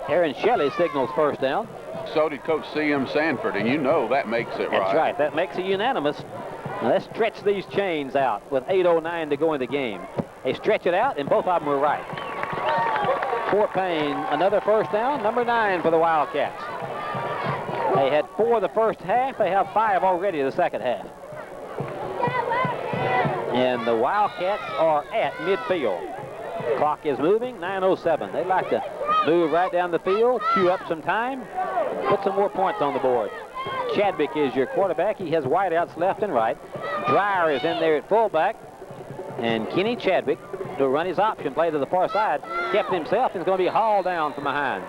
Aaron Shelley signals first down. So did Coach C.M. Sanford, and you know that makes it right. That's right. That makes it unanimous. Now let's stretch these chains out with 8:09 to go in the game. They stretch it out, and both of them were right. Fort Payne, another first down, number 9 for the Wildcats. They had 4 the first half. They have 5 already the second half. And the Wildcats are at midfield. Clock is moving, 9:07. They'd like to move right down the field, chew up some time, put some more points on the board. Chadwick is your quarterback. He has wideouts left and right. Dreyer is in there at fullback. And Kenny Chadwick to run his option play to the far side. Kept himself and is going to be hauled down from behind.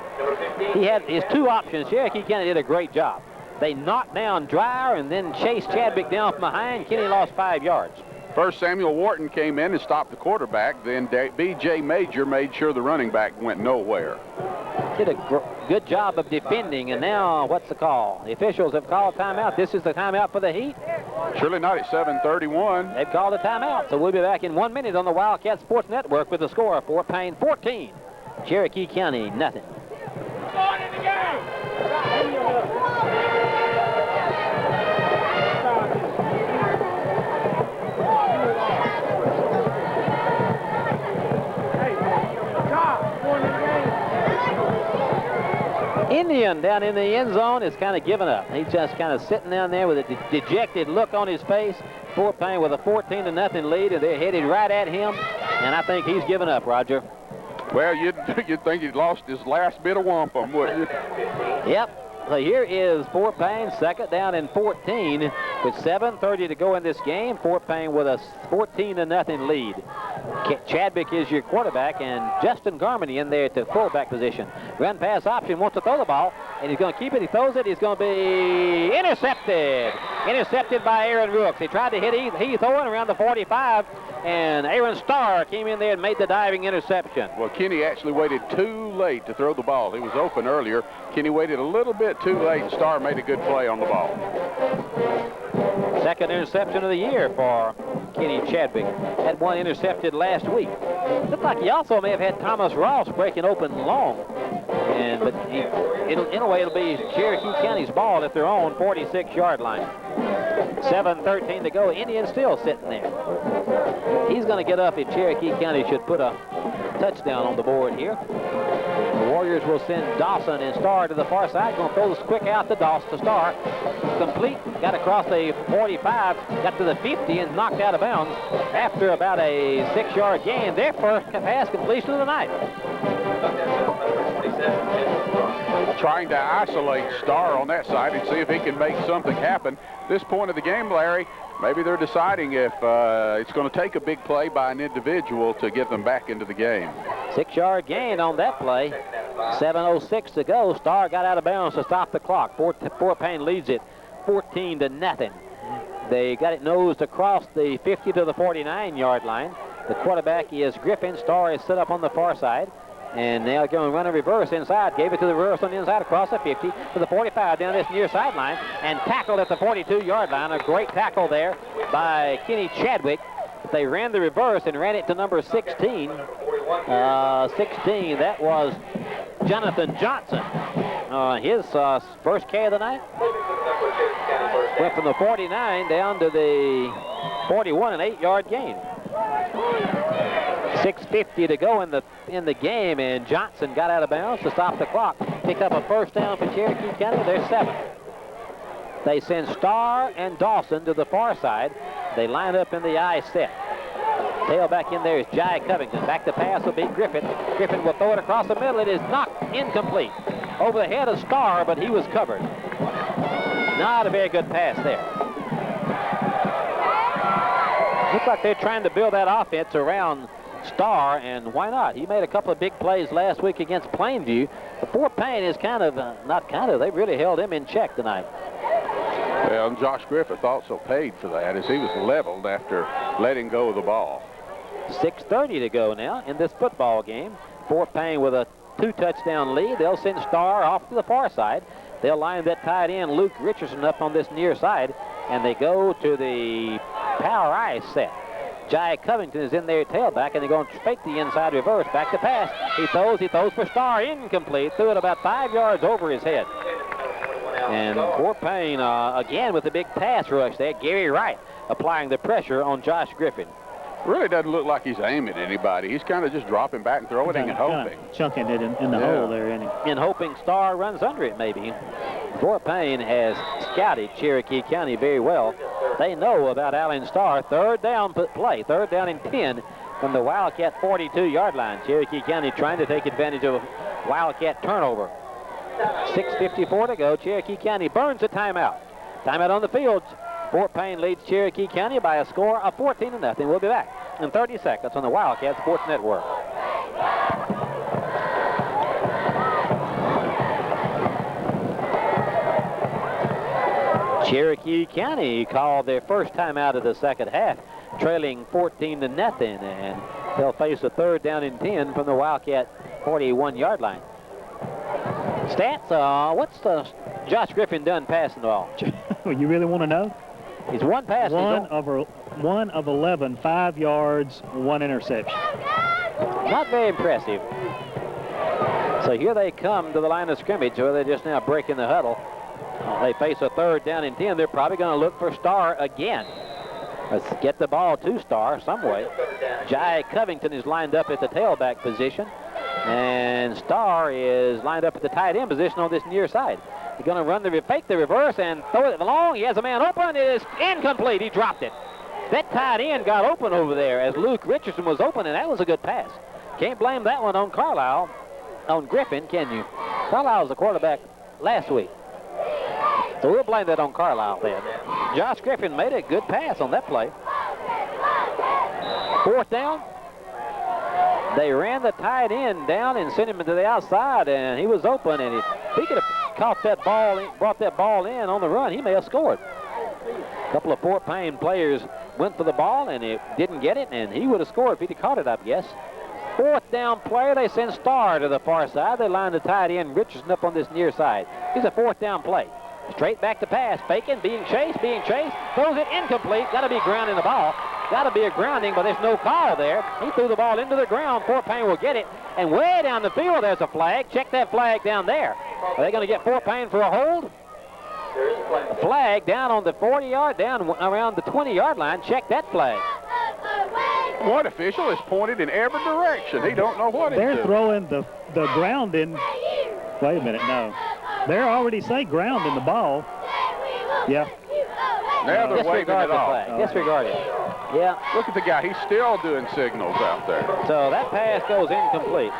He had his 2 options. Cherokee County did a great job. They knocked down Dreyer and then chased Chadwick down from behind. Kenny lost 5 yards. First, Samuel Wharton came in and stopped the quarterback. Then B.J. Major made sure the running back went nowhere. Did a good job of defending, and now what's the call? The officials have called timeout. This is the timeout for the Heat. Surely not at 7:31. They've called a timeout, so we'll be back in 1 minute on the Wildcat Sports Network with the score of Fort Payne 14, Cherokee County nothing. Indian down in the end zone is kind of giving up. He's just kind of sitting down there with a dejected look on his face. Fort Payne with a 14-0 lead, and they're headed right at him, and I think he's given up, Roger. Well, you'd think he'd lost his last bit of wampum, wouldn't you? Yep. So here is Fort Payne, 2nd down and 14 with 7:30 to go in this game. Fort Payne with a 14-0 lead. Chadwick is your quarterback, and Justin Garmany in there to fullback position. Run pass option, wants to throw the ball, and he's going to keep it. He throws it. He's going to be intercepted. Intercepted by Aaron Rooks. He tried to hit Heath Owen around the 45, and Aaron Starr came in there and made the diving interception. Well, Kenny actually waited too late to throw the ball. He was open earlier. Kenny waited a little bit too late, and Starr made a good play on the ball. 2nd interception of the year for Kenny Chadwick. Had 1 intercepted last week. Looked like he also may have had Thomas Ross breaking open long. But in a way, it'll be Cherokee County's ball at their own 46-yard line. 7:13 to go. Indian still sitting there. He's going to get up if Cherokee County should put a touchdown on the board here. The Warriors will send Dawson and Starr to the far side. Going to throw this quick out to Dawson to Starr. Complete. Got across the 45. Got to the 50 and knocked out of bounds after about a 6-yard gain. Their first pass completion of the night. Trying to isolate Starr on that side and see if he can make something happen. This point of the game, Larry, maybe they're deciding if it's going to take a big play by an individual to get them back into the game. 6-yard gain on that play. 7:06 to go. Starr got out of bounds to stop the clock. Fort Payne leads it 14-0. They got it nosed across the 50 to the 49-yard line. The quarterback is Griffin. Starr is set up on the far side. And now going to run a reverse inside. Gave it to the reverse on the inside across the 50 to the 45 down this near sideline. And tackled at the 42-yard line. A great tackle there by Kenny Chadwick. They ran the reverse and ran it to number 16. 16, that was Jonathan Johnson. His first K of the night. Went from the 49 down to the 41, an 8-yard gain. 6:50 to go in the game, and Johnson got out of bounds to stop the clock. pick up a first down for Cherokee County. They're 7th. They send Starr and Dawson to the far side. They line up in the I set. Tailback in there is Jai Covington. Back to pass will be Griffin. Griffin will throw it across the middle. It is knocked incomplete. Over the head of Starr, but he was covered. Not a very good pass there. Looks like they're trying to build that offense around Starr, and why not? He made a couple of big plays last week against Plainview. But Fort Payne is they really held him in check tonight. Well, and Josh Griffith also paid for that as he was leveled after letting go of the ball. 6:30 to go now in this football game. Fort Payne with a 2-touchdown lead. They'll send Starr off to the far side. They'll line that tight end Luke Richardson up on this near side, and they go to the power I set. Jai Covington is in there tailback, and they're going to fake the inside reverse. Back to pass. He throws for Starr. Incomplete. Threw it about 5 yards over his head. And Fort Payne, again, with a big pass rush there. Gary Wright applying the pressure on Josh Griffin. Really doesn't look like he's aiming at anybody. He's kind of just dropping back and throwing it and hoping. Chunking it in the hole there, isn't he? And hoping Starr runs under it, maybe. Fort Payne has scouted Cherokee County very well. They know about Alan Starr. Third down play. Third down and 10 from the Wildcat 42-yard line. Cherokee County trying to take advantage of a Wildcat turnover. 6:54 to go. Cherokee County burns a timeout. Timeout on the field. Fort Payne leads Cherokee County by a score of 14-0. We'll be back in 30 seconds on the Wildcat Sports Network. Cherokee County called their first time out of the second half, trailing 14-0, and they'll face a third down and 10 from the Wildcat 41-yard line. Stats, what's Josh Griffin done passing the ball? You really want to know? He's one pass. One of 11, 5 yards, 1 interception. Not very impressive. So here they come to the line of scrimmage where they're just now breaking the huddle. They face a third down and 10. They're probably going to look for Starr again. Let's get the ball to Starr some way. Jai Covington is lined up at the tailback position. And Starr is lined up at the tight end position on this near side. He's going to fake the reverse and throw it long. He has a man open. It is incomplete. He dropped it. That tight end got open over there as Luke Richardson was open, and that was a good pass. Can't blame that one on Griffin, can you? Carlisle was the quarterback last week. So we'll blame that on Carlisle then. Josh Griffin made a good pass on that play. Fourth down. They ran the tight end down and sent him to the outside, and he was open, and he could have caught that ball, brought that ball in on the run, he may have scored. A couple of Fort Payne players went for the ball, and he didn't get it, and he would have scored if he'd have caught it, I guess. Fourth down play, they send Starr to the far side. They line the tight end Richardson up on this near side. He's a fourth down play. Straight back to pass, faking, being chased, throws it incomplete. Got to be grounding the ball. Got to be a grounding, but there's no call there. He threw the ball into the ground. Fort Payne will get it. And way down the field, there's a flag. Check that flag down there. Are they going to get Fort Payne for a hold? Flag down on the 40-yard, down around the 20-yard line. Check that flag. One official is pointed in every direction. He don't know what they're throwing the ground in. Wait a minute, no. They're already say ground in the ball. Yeah. Now they're waving it off. Disregard it. Yeah. Look at the guy. He's still doing signals out there. So that pass goes incomplete.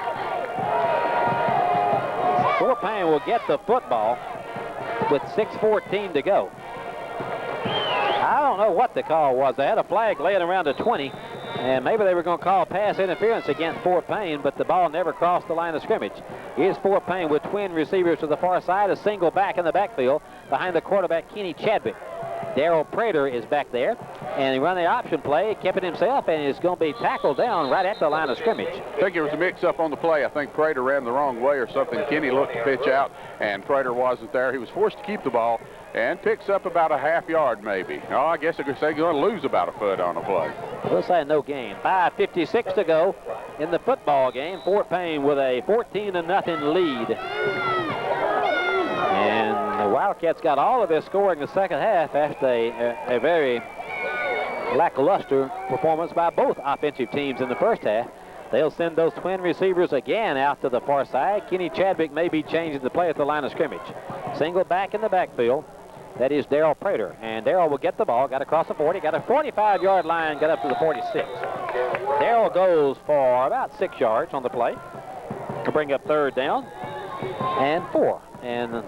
Fort Payne will get the football with 6:14 to go. I don't know what the call was. They had a flag laying around the 20, and maybe they were going to call pass interference against Fort Payne, but the ball never crossed the line of scrimmage. Here's Fort Payne with twin receivers to the far side, a single back in the backfield behind the quarterback, Kenny Chadwick. Darrell Prater is back there, and he ran the option play, kept it himself, and is going to be tackled down right at the line of scrimmage. I think there was a mix-up on the play. I think Prater ran the wrong way or something. Kenny looked to pitch out, and Prater wasn't there. He was forced to keep the ball and picks up about a half yard maybe. Oh, I guess they're going to lose about a foot on the play. We'll say no gain. 5:56 to go in the football game. Fort Payne with a 14-0 lead. And the Wildcats got all of their scoring in the second half after a very lackluster performance by both offensive teams in the first half. They'll send those twin receivers again out to the far side. Kenny Chadwick may be changing the play at the line of scrimmage. Single back in the backfield. That is Darrell Prater. And Darrell will get the ball. Got across the 40. Got a 45-yard line. Got up to the 46. Darrell goes for about 6 yards on the play to bring up 3rd down and 4. And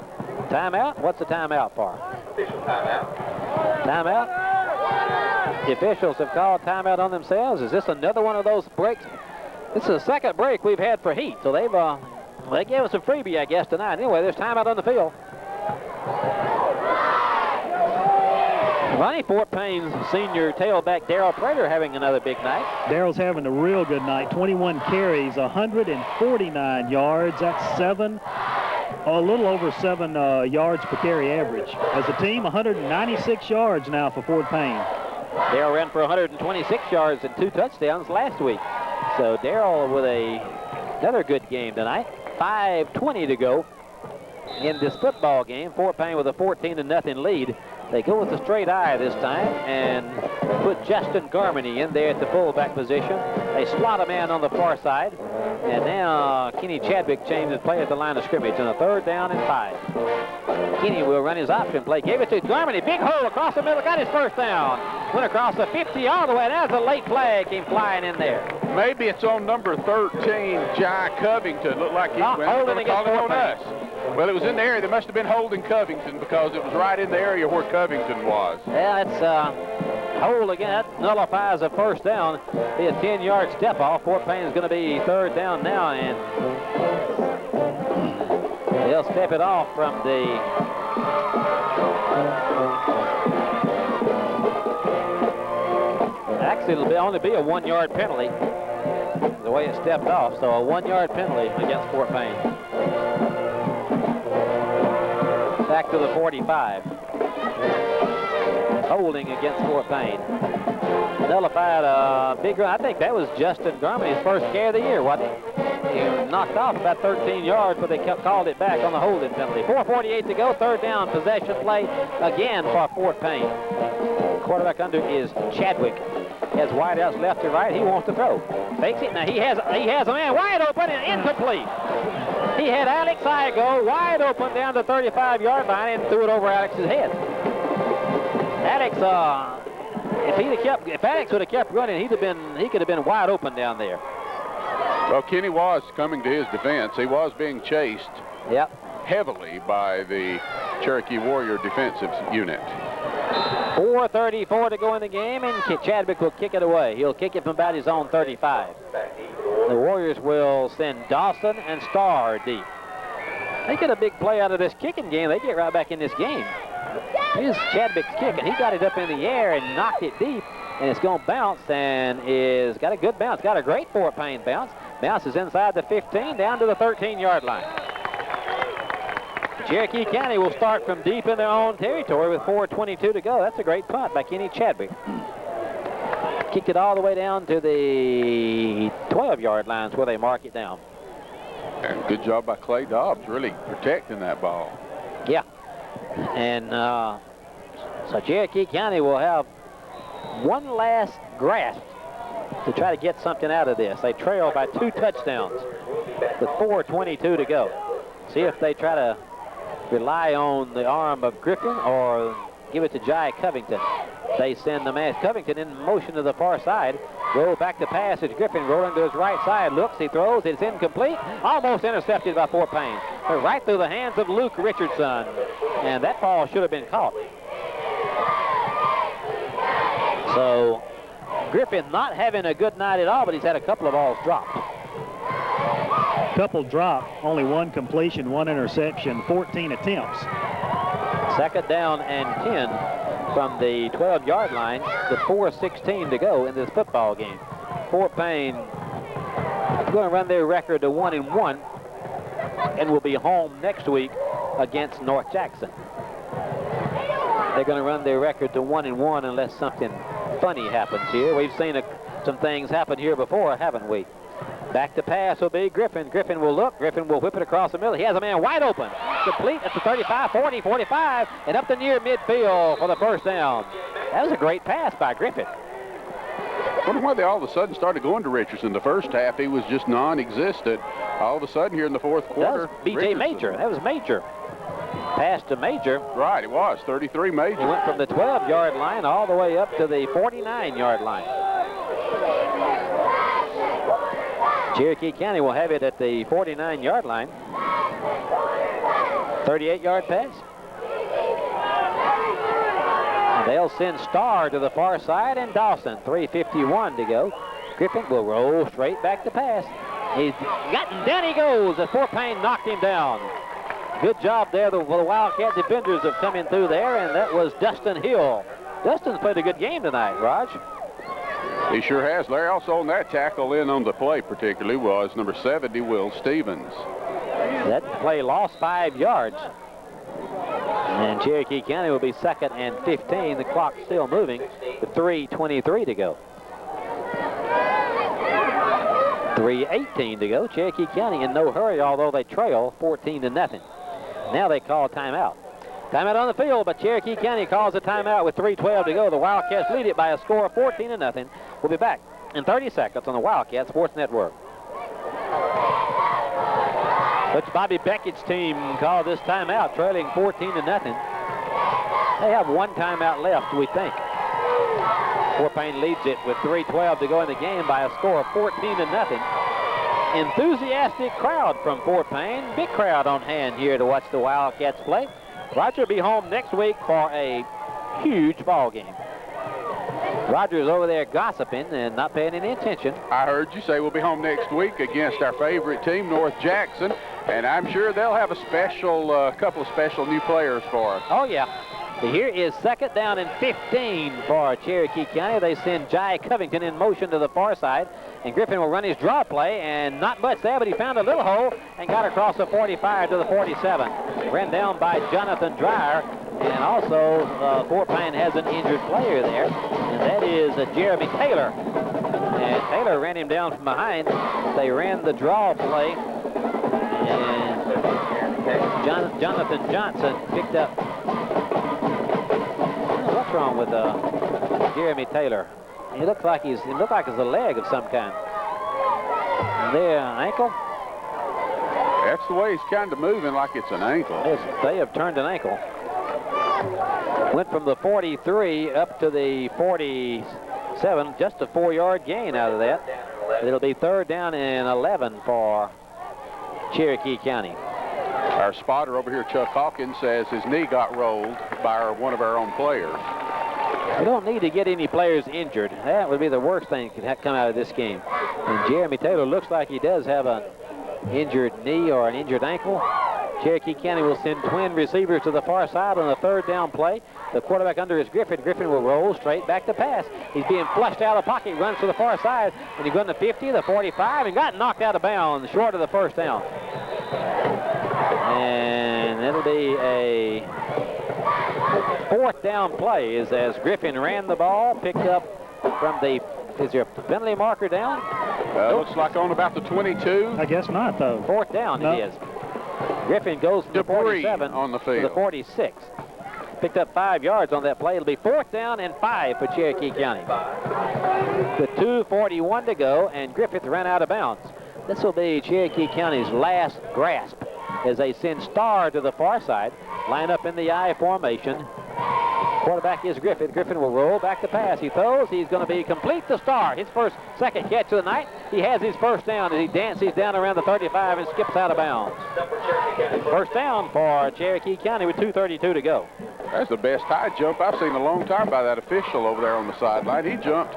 timeout. What's the timeout for? Official timeout. Timeout. The officials have called timeout on themselves. Is this another one of those breaks? This is the second break we've had for heat. So they gave us a freebie, I guess, tonight. Anyway, there's timeout on the field. Ronnie, Fort Payne's senior tailback Darrell Prater having another big night. Darrell's having a real good night. 21 carries, 149 yards. That's a little over 7 yards per carry average. As a team, 196 yards now for Fort Payne. Darrell ran for 126 yards and 2 touchdowns last week. So Darrell with another good game tonight. 5:20 to go in this football game. Fort Payne with a 14-0 lead. They go with a straight eye this time and put Justin Garmany in there at the fullback position. They slot a man on the far side. And now Kenny Chadwick changes play at the line of scrimmage on a 3rd down and 5. Kenny will run his option play. Gave it to Garmany. Big hole across the middle. Got his 1st down. Went across the 50 all the way. That's a late flag. Came flying in there. Maybe it's on number 13, Jai Covington. Looked like he went holding to call it against on us. Well, it was in the area. They must have been holding Covington because it was right in the area where Covington was. Yeah, it's hold again. That nullifies a 1st down. Be a 10-yard step off. Fort Payne is going to be 3rd down now, and they'll step it off from the actually it'll only be a 1-yard penalty the way it stepped off. So a 1-yard penalty against Fort Payne. Back to the 45. Holding against Fort Payne. Nullified a big run. I think that was Justin Garmany's 1st carry of the year, wasn't it? He knocked off about 13 yards, but they called it back on the holding penalty. 4:48 to go, 3rd down possession play again for Fort Payne. Quarterback under is Chadwick. He has wideouts left and right. He wants to throw. Fakes it. Now he has a man wide open and incomplete. He had Alex Igo wide open down the 35-yard line and threw it over Alex's head. Alex, if Alex would have kept running, he could have been wide open down there. Well, Kenny was coming to his defense. He was being chased heavily by the Cherokee Warrior defensive unit. 4:34 to go in the game, and Chadwick will kick it away. He'll kick it from about his own 35. The Warriors will send Dawson and Starr deep. They get a big play out of this kicking game. They get right back in this game. Here's Chadwick's kick, and he got it up in the air and knocked it deep, and it's going to bounce, and is got a good bounce. Got a great Fort Payne bounce. Bounces inside the 15 down to the 13-yard line. Cherokee County will start from deep in their own territory with 4:22 to go. That's a great punt by Kenny Chadwick. Kicked it all the way down to the 12-yard lines where they mark it down. And good job by Clay Dobbs, really protecting that ball. Yeah. And so Cherokee County will have one last grasp to try to get something out of this. They trail by 2 touchdowns with 4:22 to go. See if they try to rely on the arm of Griffin or give it to Jai Covington. They send the man Covington in motion to the far side. Roll back to pass. It's Griffin rolling to his right side. Looks, he throws. It's incomplete. Almost intercepted by Fort Payne. Right through the hands of Luke Richardson. And that ball should have been caught. So Griffin not having a good night at all, but he's had a couple of balls dropped. Couple dropped, only 1 completion, 1 interception, 14 attempts. 2nd down and 10 from the 12-yard line with 4:16 to go in this football game. Fort Payne is going to run their record to 1-1 and will be home next week against North Jackson. They're going to run their record to 1-1 unless something funny happens here. We've seen some things happen here before, haven't we? Back to pass will be Griffin. Griffin will look. Griffin will whip it across the middle. He has a man wide open. Complete at the 35, 40, 45, and up to near midfield for the 1st down. That was a great pass by Griffin. I wonder why they all of a sudden started going to Richardson. The first half, he was just non-existent. All of a sudden here in the fourth quarter, That was B.J. Major. That was Major. Pass to Major. Right, it was 33 Major. He went from the 12-yard line all the way up to the 49-yard line. Cherokee County will have it at the 49-yard line. 38-yard pass. And they'll send Starr to the far side and Dawson. 3:51 to go. Griffin will roll straight back to pass. He's gotten, down he goes as Fort Payne knocked him down. Good job there. The Wildcat defenders have come in through there, and that was Dustin Hill. Dustin's played a good game tonight, Raj. He sure has. Larry, also on that tackle in on the play particularly was number 70, Will Stevens. That play lost 5 yards. And Cherokee County will be 2nd and 15. The clock still moving with 3:23 to go. 3:18 to go. Cherokee County in no hurry, although they trail 14-0. Now they call a timeout. Timeout on the field, but Cherokee County calls a timeout with 3:12 to go. The Wildcats lead it by a score of 14-0. We'll be back in 30 seconds on the Wildcat Sports Network. Coach Bobby Beckett's team called this timeout, trailing 14-0. They have one timeout left, we think. Fort Payne leads it with 3:12 to go in the game by a score of 14-0. Enthusiastic crowd from Fort Payne. Big crowd on hand here to watch the Wildcats play. Roger will be home next week for a huge ball game. Roger's over there gossiping and not paying any attention. I heard you say we'll be home next week against our favorite team, North Jackson, and I'm sure they'll have a special, couple of special new players for us. Oh, yeah. Here is 2nd down and 15 for Cherokee County. They send Jai Covington in motion to the far side, and Griffin will run his draw play, and not much there, but he found a little hole and got across the 45 to the 47. Ran down by Jonathan Dreyer, and also Fort Payne has an injured player there, and that is Jeremy Taylor. And Taylor ran him down from behind. They ran the draw play, and Jonathan Johnson picked up. What's wrong with Jeremy Taylor? He looks like it's a leg of some kind. And there, ankle. That's the way he's kind of moving, like it's an ankle. Yes, they have turned an ankle. Went from the 43 up to the 47, just a 4-yard gain out of that. It'll be 3rd down and 11 for Cherokee County. Our spotter over here, Chuck Hawkins, says his knee got rolled by one of our own players. We don't need to get any players injured. That would be the worst thing that could come out of this game. And Jeremy Taylor looks like he does have an injured knee or an injured ankle. Cherokee County will send twin receivers to the far side on the 3rd down play. The quarterback under is Griffin. Griffin will roll straight back to pass. He's being flushed out of the pocket, runs to the far side, and he's going to 50, the 45, and got knocked out of bounds short of the 1st down. And it'll be a 4th down play as Griffin ran the ball, picked up from the, is there a penalty marker down? Looks like on about the 22. I guess not, though. 4th down No. it is. Griffin goes from the 47 on the to field. the 46. Picked up 5 yards on that play. It'll be 4th down and 5 for Cherokee County. With 2:41 to go, and Griffith ran out of bounds. This will be Cherokee County's last grasp as they send Starr to the far side, line up in the I formation. Quarterback is Griffith. Griffin will roll back to pass. He throws. He's going to be complete to Starr. His second catch of the night. He has his 1st down as he dances down around the 35 and skips out of bounds. 1st down for Cherokee County with 2:32 to go. That's the best high jump I've seen in a long time by that official over there on the sideline. He jumped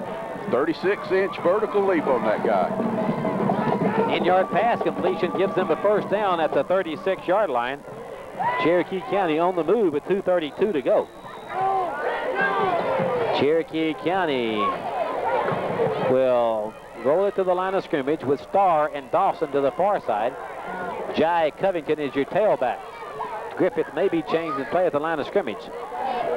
36-inch vertical leap on that guy. 10-yard pass completion gives them a 1st down at the 36-yard line. Cherokee County on the move with 2:32 to go. Cherokee County will roll it to the line of scrimmage with Starr and Dawson to the far side. Jai Covington is your tailback. Griffith may be changed and play at the line of scrimmage.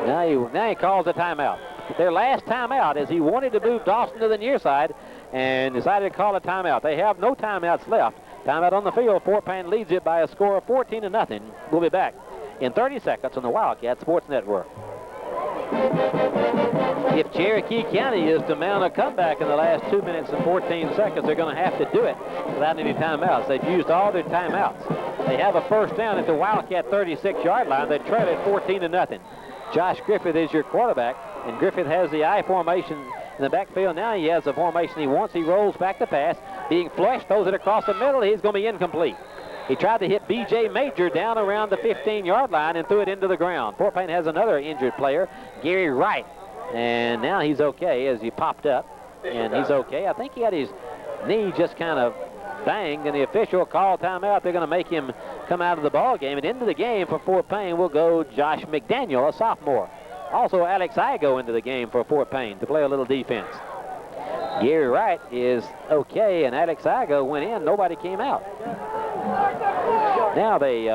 Now he calls a timeout. Their last timeout as he wanted to move Dawson to the near side and decided to call a timeout. They have no timeouts left. Timeout on the field. Fort Payne leads it by a score of 14-0. We'll be back in 30 seconds on the Wildcat Sports Network. if Cherokee County is to mount a comeback in the last 2 minutes and 14 seconds, they're going to have to do it without any timeouts. They've used all their timeouts. They have a first down at the Wildcat 36-yard line. They trail it 14-0. Josh Griffith is your quarterback, and Griffith has the I formation in the backfield. Now he has the formation he wants. He rolls back the pass, being flushed, throws it across the middle. He's going to be incomplete. He tried to hit B.J. Major down around the 15-yard line and threw it into the ground. Fort Payne has another injured player, Gary Wright, and now he's okay as he popped up, and he's okay. I think he had his knee just kind of banged, and the official called timeout. They're going to make him come out of the ball game, and into the game for Fort Payne will go Josh McDaniel, a sophomore. Also, Alex Igo into the game for Fort Payne to play a little defense. Gary Wright is okay, and Alex Igo went in. Nobody came out. Now they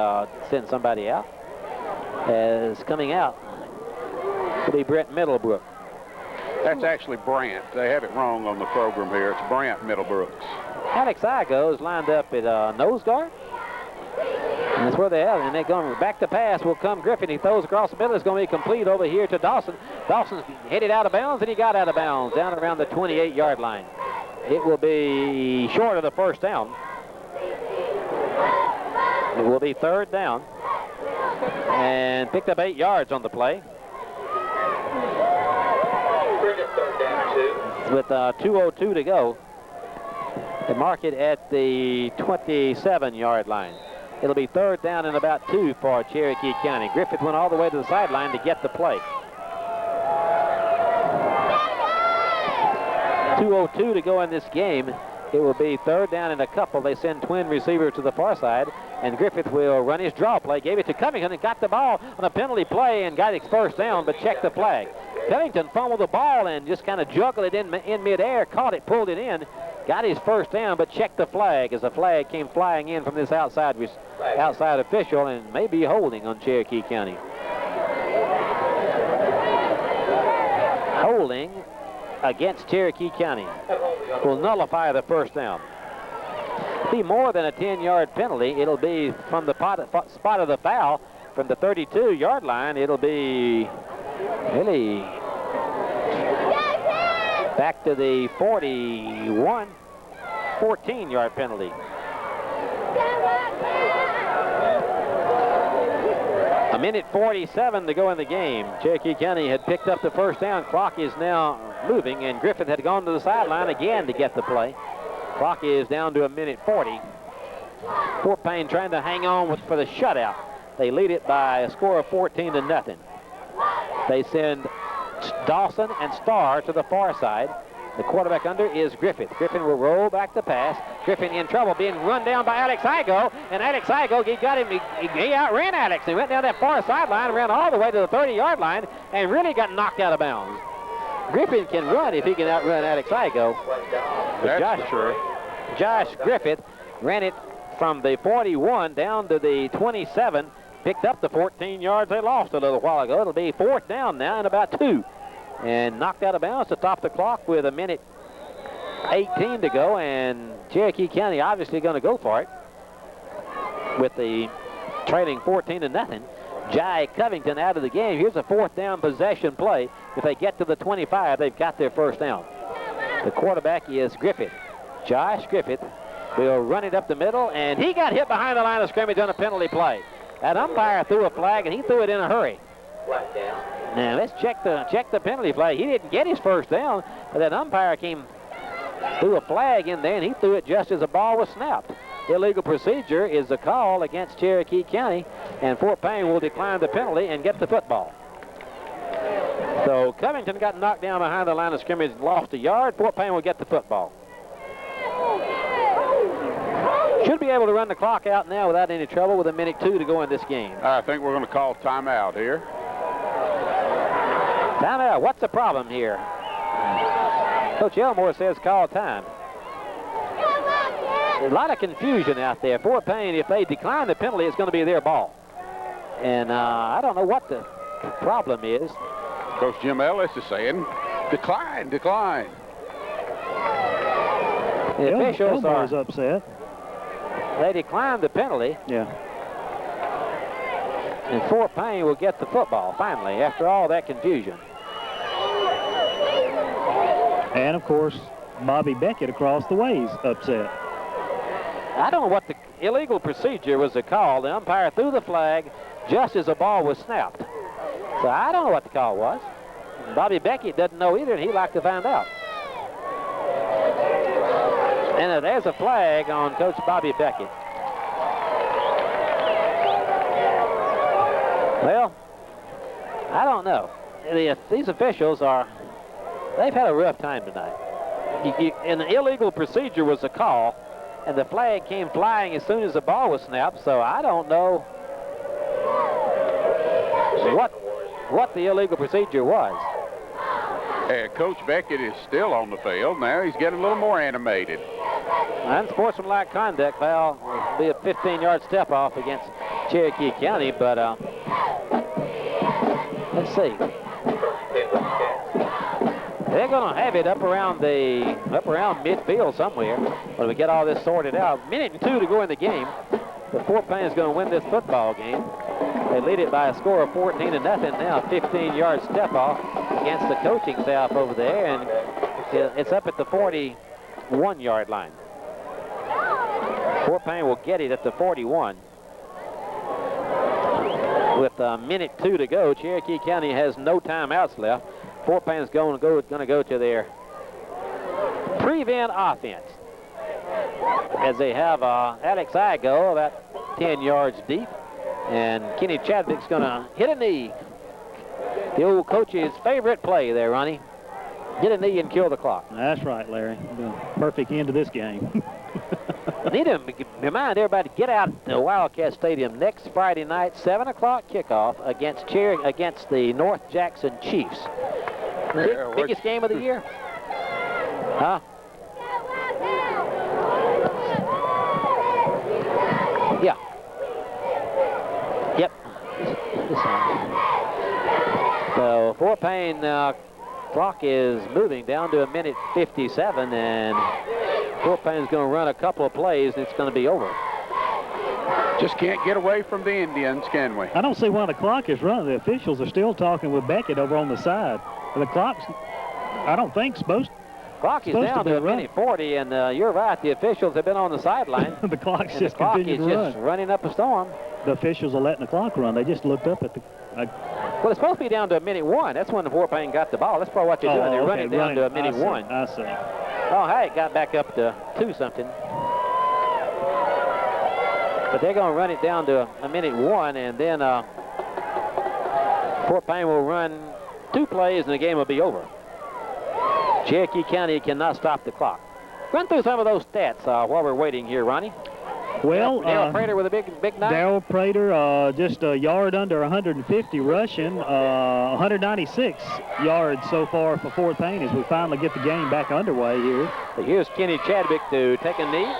send somebody out. As coming out will be Brent Middlebrook. That's actually Brant. They have it wrong on the program here. It's Brant Middlebrooks. Alex Igo is lined up at nose guard. And that's where they have it. And they're going back to pass will come Griffin. He throws across the middle. It's going to be complete over here to Dawson. Dawson's headed out of bounds, and he got out of bounds down around the 28-yard line. It will be short of the first down. It will be third down. And picked up 8 yards on the play. With 2:02 to go. They mark it at the 27-yard line. It'll be third down and about 2 for Cherokee County. Griffith went all the way to the sideline to get the play. 2:02 to go in this game. It will be third down and a couple. They send twin receivers to the far side, and Griffith will run his draw play. Gave it to Covington and got the ball on a penalty play and got his first down, but checked the flag. Covington fumbled the ball and just kind of juggled it in midair, caught it, pulled it in, got his first down, but checked the flag as the flag came flying in from this outside official and may be holding on Cherokee County. Holding against Cherokee County will nullify the first down. It'll be more than a 10-yard penalty. It'll be from the spot of the foul from the 32-yard line. It'll be really back to the 41, 14-yard penalty. A minute 47 to go in the game. Cherokee County had picked up the first down. Clock is now moving, and Griffith had gone to the sideline again to get the play. Clock is down to a minute 40. Fort Payne trying to hang on for the shutout. They lead it by a score of 14-0. They send Dawson and Starr to the far side. The quarterback under is Griffith. Griffin will roll back the pass. Griffin in trouble, being run down by Alex Igo. And Alex Igo, he got him, he outran Alex. He went down that far sideline, ran all the way to the 30-yard line, and really got knocked out of bounds. Griffin can run if he can outrun Alex Igo. That's true. Josh Griffith ran it from the 41 down to the 27, picked up the 14 yards they lost a little while ago. It'll be fourth down now and about 2. And knocked out of bounds to top the clock with a minute 18 to go, and Cherokee County obviously going to go for it with the trailing 14-0. Jai Covington out of the game. Here's a fourth down possession play. If they get to the 25, they've got their first down. The quarterback is Griffith. Josh Griffith will run it up the middle, and he got hit behind the line of scrimmage on a penalty play. That umpire threw a flag, and he threw it in a hurry. Now let's check the penalty flag. He didn't get his first down, but that umpire threw a flag in there, and he threw it just as the ball was snapped. Illegal procedure is the call against Cherokee County, and Fort Payne will decline the penalty and get the football. So Covington got knocked down behind the line of scrimmage and lost a yard. Fort Payne will get the football. Should be able to run the clock out now without any trouble with a minute 2 to go in this game. I think we're going to call timeout here. Timeout. What's the problem here? Coach Elmore says call time. A lot of confusion out there. Fort Payne, if they decline the penalty, it's going to be their ball. And I don't know what the problem is. Coach Jim Ellis is saying, decline, decline. The officials are upset. They declined the penalty. Yeah. And Fort Payne will get the football finally after all that confusion. And, of course, Bobby Beckett across the way is upset. I don't know what the illegal procedure was to call. The umpire threw the flag just as the ball was snapped. So I don't know what the call was. Bobby Beckett doesn't know either, and he'd like to find out. And there's a flag on Coach Bobby Beckett. Well, I don't know. These officials they've had a rough time tonight. And the illegal procedure was a call, and the flag came flying as soon as the ball was snapped, so I don't know what the illegal procedure was. Coach Beckett is still on the field. Now he's getting a little more animated. Unsportsmanlike conduct foul will be a 15-yard step off against Cherokee County, but let's see. They're going to have it up around midfield somewhere when we get all this sorted out. Minute and 2 to go in the game. The Fort Payne is going to win this football game. They lead it by a score of 14-0 now. 15-yard step off against the coaching staff over there, and it's up at the 41-yard line. Fort Payne will get it at the 41. With a minute 2 to go, Cherokee County has no timeouts left. Fort Payne is going to go to their prevent offense, as they have Alex Igo about 10 yards deep, and Kenny Chadwick's going to hit a knee. The old coach's favorite play there, Ronnie. Hit a knee and kill the clock. That's right, Larry. Perfect end to this game. Need to remind everybody to get out to Wildcat Stadium next Friday night, 7 o'clock kickoff against the North Jackson Chiefs. Biggest game of the year? Huh? Yeah. Yep. So Fort Payne clock is moving down to a minute 57, and Fort Payne's going to run a couple of plays, and it's going to be over. Just can't get away from the Indians, can we? I don't see why the clock is running. The officials are still talking with Beckett over on the side. The clock's, I don't think, supposed to. Clock is down to a minute 40, and you're right. The officials have been on the sideline. The clock's just continuing to run. The clock is just running up a storm. The officials are letting the clock run. They just looked up at the. Well, it's supposed to be down to a minute 1. That's when the Fort Payne got the ball. That's probably what they're doing. They're running down to a minute 1. I see. Oh, hey, it got back up to 2-something. But they're going to run it down to a minute 1, and then Fort Payne will run 2 plays, and the game will be over. Cherokee County cannot stop the clock. Run through some of those stats while we're waiting here, Ronnie. Well, Darryl Prater with a big night. Darryl Prater just a yard under 150 rushing, 196 yards so far for Fort Payne as we finally get the game back underway here. So here's Kenny Chadwick to take a knee.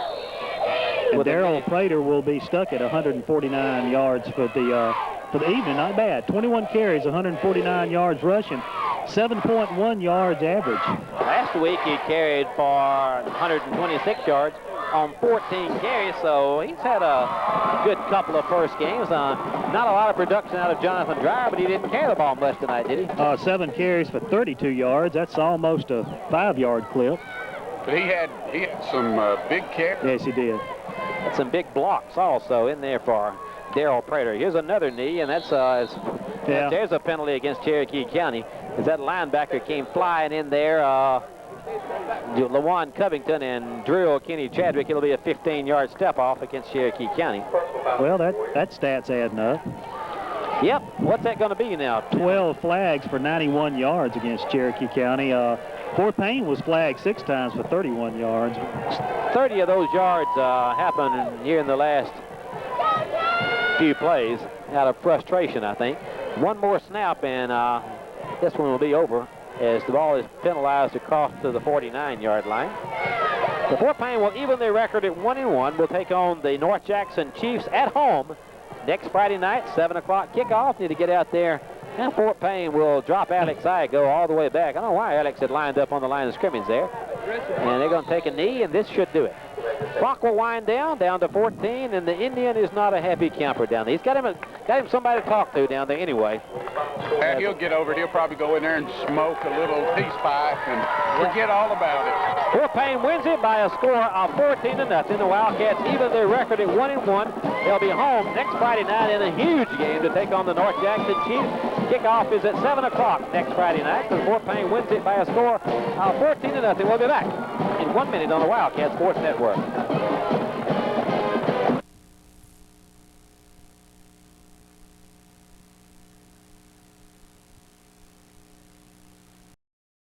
And Darryl Prater will be stuck at 149 yards for the evening. Not bad. 21 carries, 149 yards rushing, 7.1 yards average. Last week he carried for 126 yards on 14 carries, so he's had a good couple of first games. Not a lot of production out of Jonathan Dreyer, but he didn't carry the ball much tonight, did he? 7 carries for 32 yards. That's almost a 5-yard clip. But he had some big carries. Yes, he did. Some big blocks also in there for Darryl Prater. Here's another knee, and there's a penalty against Cherokee County as that linebacker came flying in there. LaJuan Covington and Drill Kenny Chadwick. It'll be a 15-yard step off against Cherokee County. Well, that stat's adding up. Yep. What's that going to be now? 12 flags for 91 yards against Cherokee County. Fort Payne was flagged 6 times for 31 yards. 30 of those yards happened here in the last few plays out of frustration, I think. One more snap, and this one will be over as the ball is penalized across to the 49-yard line. The Fort Payne will even their record at 1-1. Will take on the North Jackson Chiefs at home next Friday night, 7 o'clock kickoff. Need to get out there. And Fort Payne will drop Alex Igo all the way back. I don't know why Alex had lined up on the line of scrimmage there. And they're going to take a knee, and this should do it. Clock will wind down to 14, and the Indian is not a happy camper down there. He's got him somebody to talk to down there anyway. Yeah, he'll get over it. He'll probably go in there and smoke a little peace pipe and forget all about it. Fort Payne wins it by a score of 14-0. The Wildcats even their record at 1-1. They'll be home next Friday night in a huge game to take on the North Jackson Chiefs. Kickoff is at 7 o'clock next Friday night. So Fort Payne wins it by a score of 14-0. We'll be back in 1 minute on the Wildcat Sports Network.